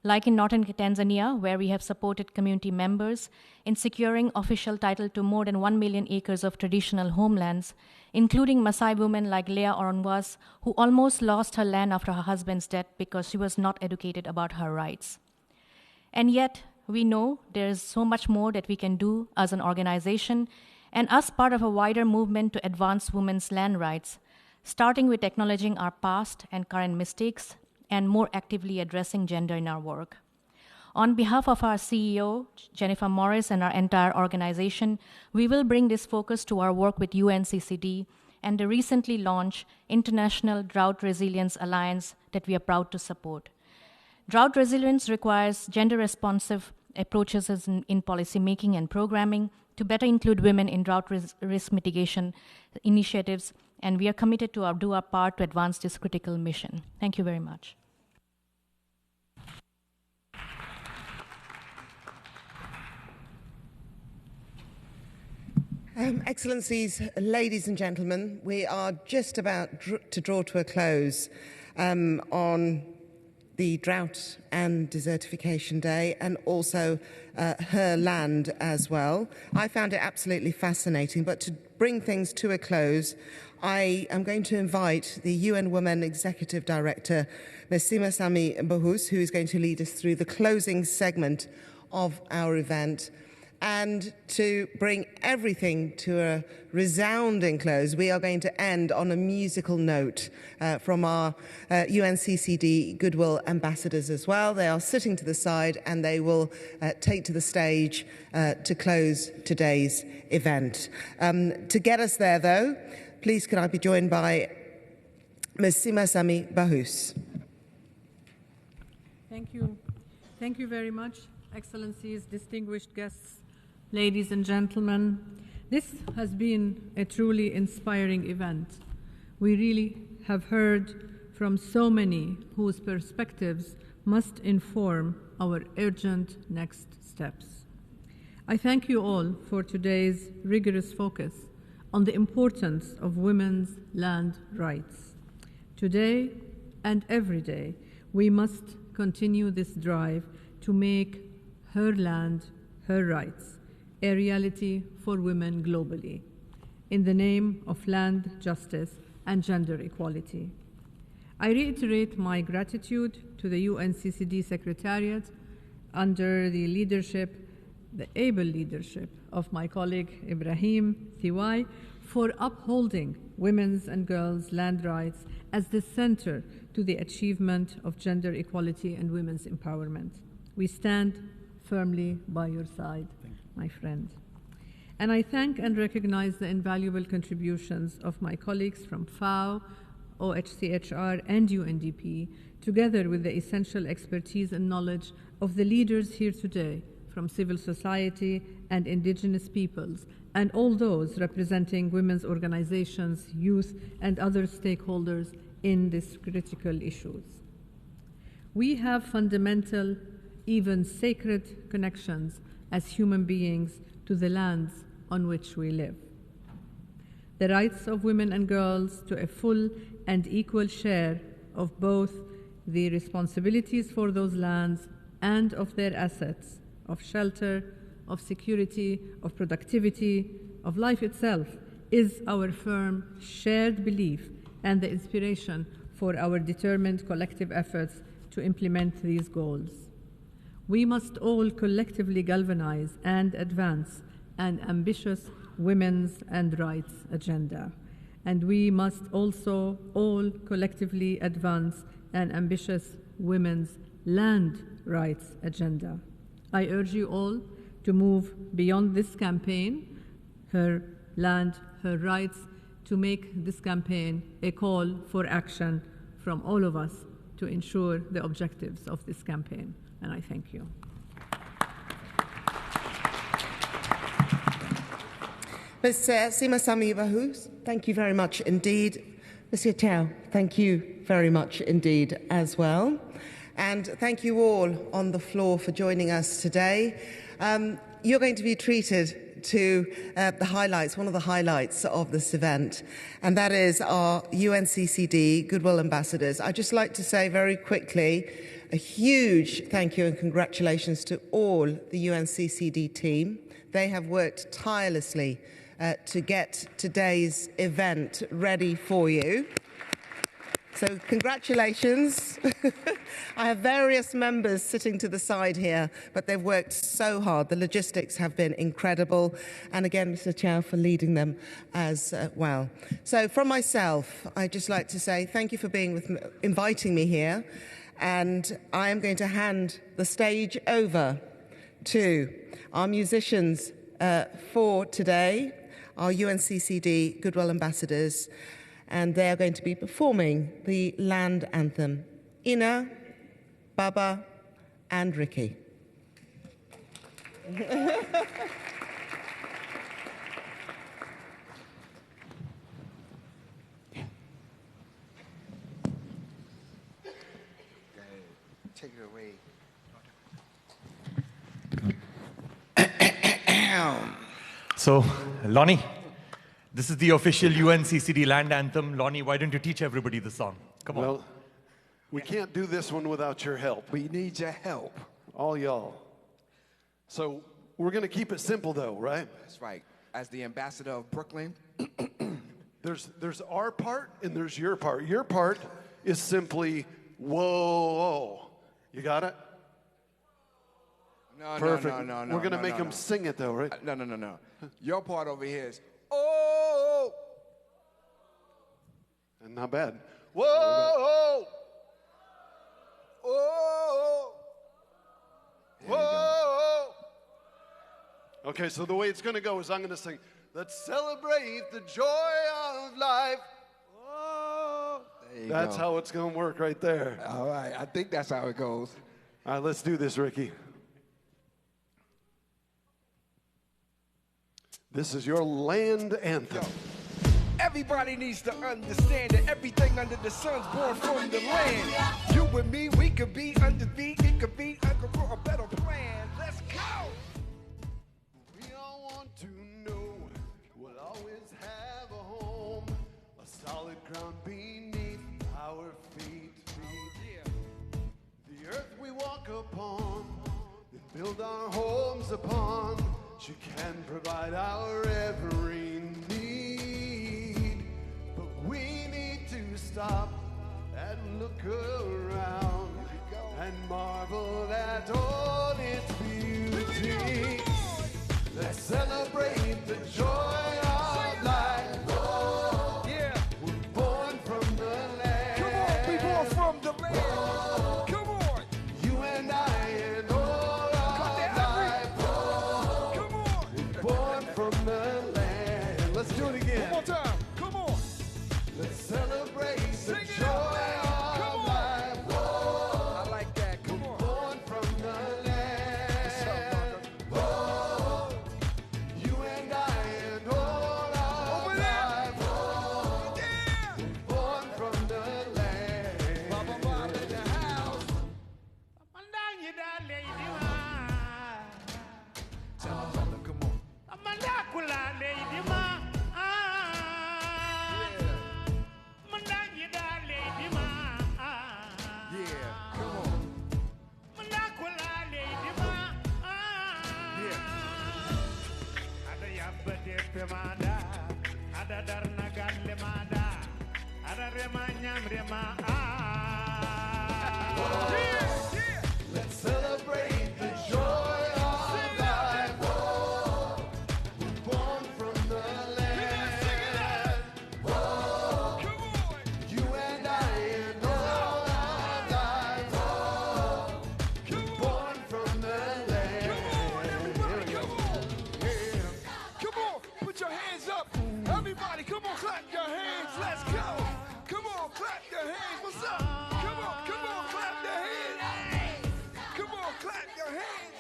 Like in northern Tanzania, where we have supported community members in securing official title to more than 1 million acres of traditional homelands, including Maasai women like Leah Orongwas, who almost lost her land after her husband's death because she was not educated about her rights. And yet, we know there is so much more that we can do as an organization and as part of a wider movement to advance women's land rights, starting with acknowledging our past and current mistakes and more actively addressing gender in our work. On behalf of our CEO, Jennifer Morris, and our entire organization, we will bring this focus to our work with UNCCD and the recently launched International Drought Resilience Alliance that we are proud to support. Drought resilience requires gender-responsive approaches in policymaking and programming to better include women in drought risk mitigation initiatives, and we are committed to do our part to advance this critical mission. Thank you very much. Excellencies, ladies and gentlemen, we are just about to draw to a close on the Drought and Desertification Day, and also her land as well. I found it absolutely fascinating, but to bring things to a close, I am going to invite the UN Women Executive Director, Ms. Sima Sami Bahous, who is going to lead us through the closing segment of our event. And to bring everything to a resounding close, we are going to end on a musical note from our UNCCD Goodwill Ambassadors as well. They are sitting to the side and they will take to the stage to close today's event. To get us there, though, please can I be joined by Ms. Sima Sami Bahous. Thank you. Thank you very much, Excellencies, distinguished guests. Ladies and gentlemen, this has been a truly inspiring event. We really have heard from so many whose perspectives must inform our urgent next steps. I thank you all for today's rigorous focus on the importance of women's land rights. Today and every day, we must continue this drive to make her land, her rights, a reality for women globally, in the name of land justice and gender equality. I reiterate my gratitude to the UNCCD Secretariat under the able leadership of my colleague Ibrahim Thiwai for upholding women's and girls' land rights as the center to the achievement of gender equality and women's empowerment. We stand firmly by your side, my friend. And I thank and recognize the invaluable contributions of my colleagues from FAO, OHCHR, and UNDP, together with the essential expertise and knowledge of the leaders here today from civil society and indigenous peoples, and all those representing women's organizations, youth, and other stakeholders in these critical issues. We have fundamental, even sacred connections as human beings to the lands on which we live. The rights of women and girls to a full and equal share of both the responsibilities for those lands and of their assets, of shelter, of security, of productivity, of life itself, is our firm shared belief and the inspiration for our determined collective efforts to implement these goals. We must all collectively galvanize and advance an ambitious women's and rights agenda. And we must also all collectively advance an ambitious women's land rights agenda. I urge you all to move beyond this campaign, Her Land, Her Rights, to make this campaign a call for action from all of us to ensure the objectives of this campaign. And I thank you. Ms. Simasami Bahus, thank you very much indeed. Mr. Tao, thank you very much indeed as well. And thank you all on the floor for joining us today. You're going to be treated to the highlights, one of the highlights of this event, and that is our UNCCD Goodwill Ambassadors. I'd just like to say very quickly a huge thank you and congratulations to all the UNCCD team. They have worked tirelessly to get today's event ready for you. So congratulations. I have various members sitting to the side here, but they've worked so hard. The logistics have been incredible. And again, Mr. Chow for leading them as well. So from myself, I'd just like to say thank you for inviting me here. And I am going to hand the stage over to our musicians for today, our UNCCD Goodwill Ambassadors. And they are going to be performing the land anthem. Ina, Baba, and Ricky. Take it away. So, Lonnie, this is the official UNCCD land anthem. Lonnie, why don't you teach everybody the song? Come on. Well, we can't do this one without your help. We need your help. All y'all. So we're going to keep it simple, though, right? That's right. As the ambassador of Brooklyn. There's our part and there's your part. Your part is simply, whoa. You got it? No, Perfect. no. We're going to make them sing it, though, right? No. Your part over here is, oh. And not bad. Whoa. Oh. Whoa. Okay, so the way it's going to go is I'm going to sing, let's celebrate the joy of life. Whoa. That's how it's going to work right there. All right, I think that's how it goes. All right, let's do this, Ricky. This is your land anthem. Everybody needs to understand that everything under the sun's born from the land. You and me, we could be undefeated. It could be a better plan. Let's go. We all want to know we'll always have a home, a solid ground beneath our feet. The earth we walk upon and build our homes upon, she can provide our every need. But we need to stop and look around and marvel at all its beauty. Let's celebrate the joy of life. Oh, yeah. We're born from the land. Come on, we born from the land. Oh, come on. You and I and all our life. Oh, come on. We're born from the land. Let's do it again. One more time. Come on. Let's celebrate the joy of life. Oh, I like that. Come on. Born from the land. Oh, you and I and all our life. Oh, yeah. Born from the land. Baba Mom in the house. Tell them, brother, come on. Yeah, come on. Let's celebrate the joy of life. Oh, we're born from the land. Oh, you and I and all our lives. Oh, born from the land. Come on, everybody, come on. Yeah. Come on, put your hands up. Everybody, come on, clap your hands. Let's go. Come on, clap your hands. What's up? Come on, clap your hands. Come on, clap your hands.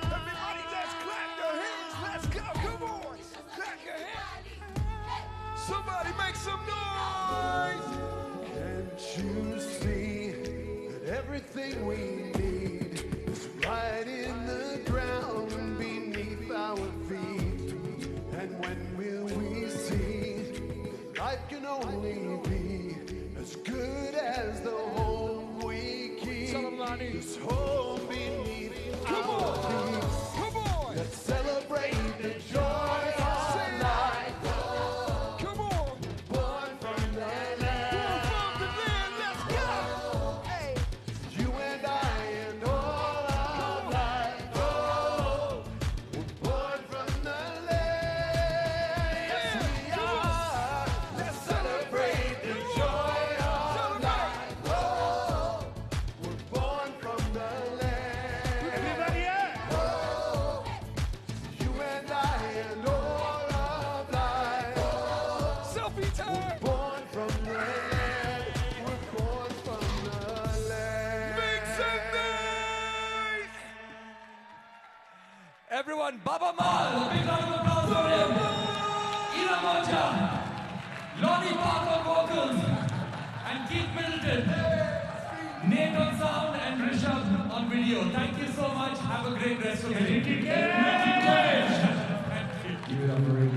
Everybody, just clap your hands. Let's go. Come on, clap your hands. Somebody make some noise. Can't you see that everything we need is right in the ground beneath our feet? And when will we see that life can only be as good as the home we keep? This home beneath our feet. Come on. Let's celebrate the joy of life. Come on. Born from the land. Let's go. Hey. You and I and all our life. Oh, we're born from the land. Yes, we are. Let's celebrate the joy of life. Oh, we're born from the land. Everybody up. Oh, you and I and all of life. Oh, selfie time. we're born from the land. We're born from the land. Make some noise. Everyone, Baba Mal. Big round of applause for him. Ira Moja, Lonnie Parker vocals, and Keith Middleton. Nate on sound and Rishabh on video. Thank you so much. Have a great rest of the day. Thank you.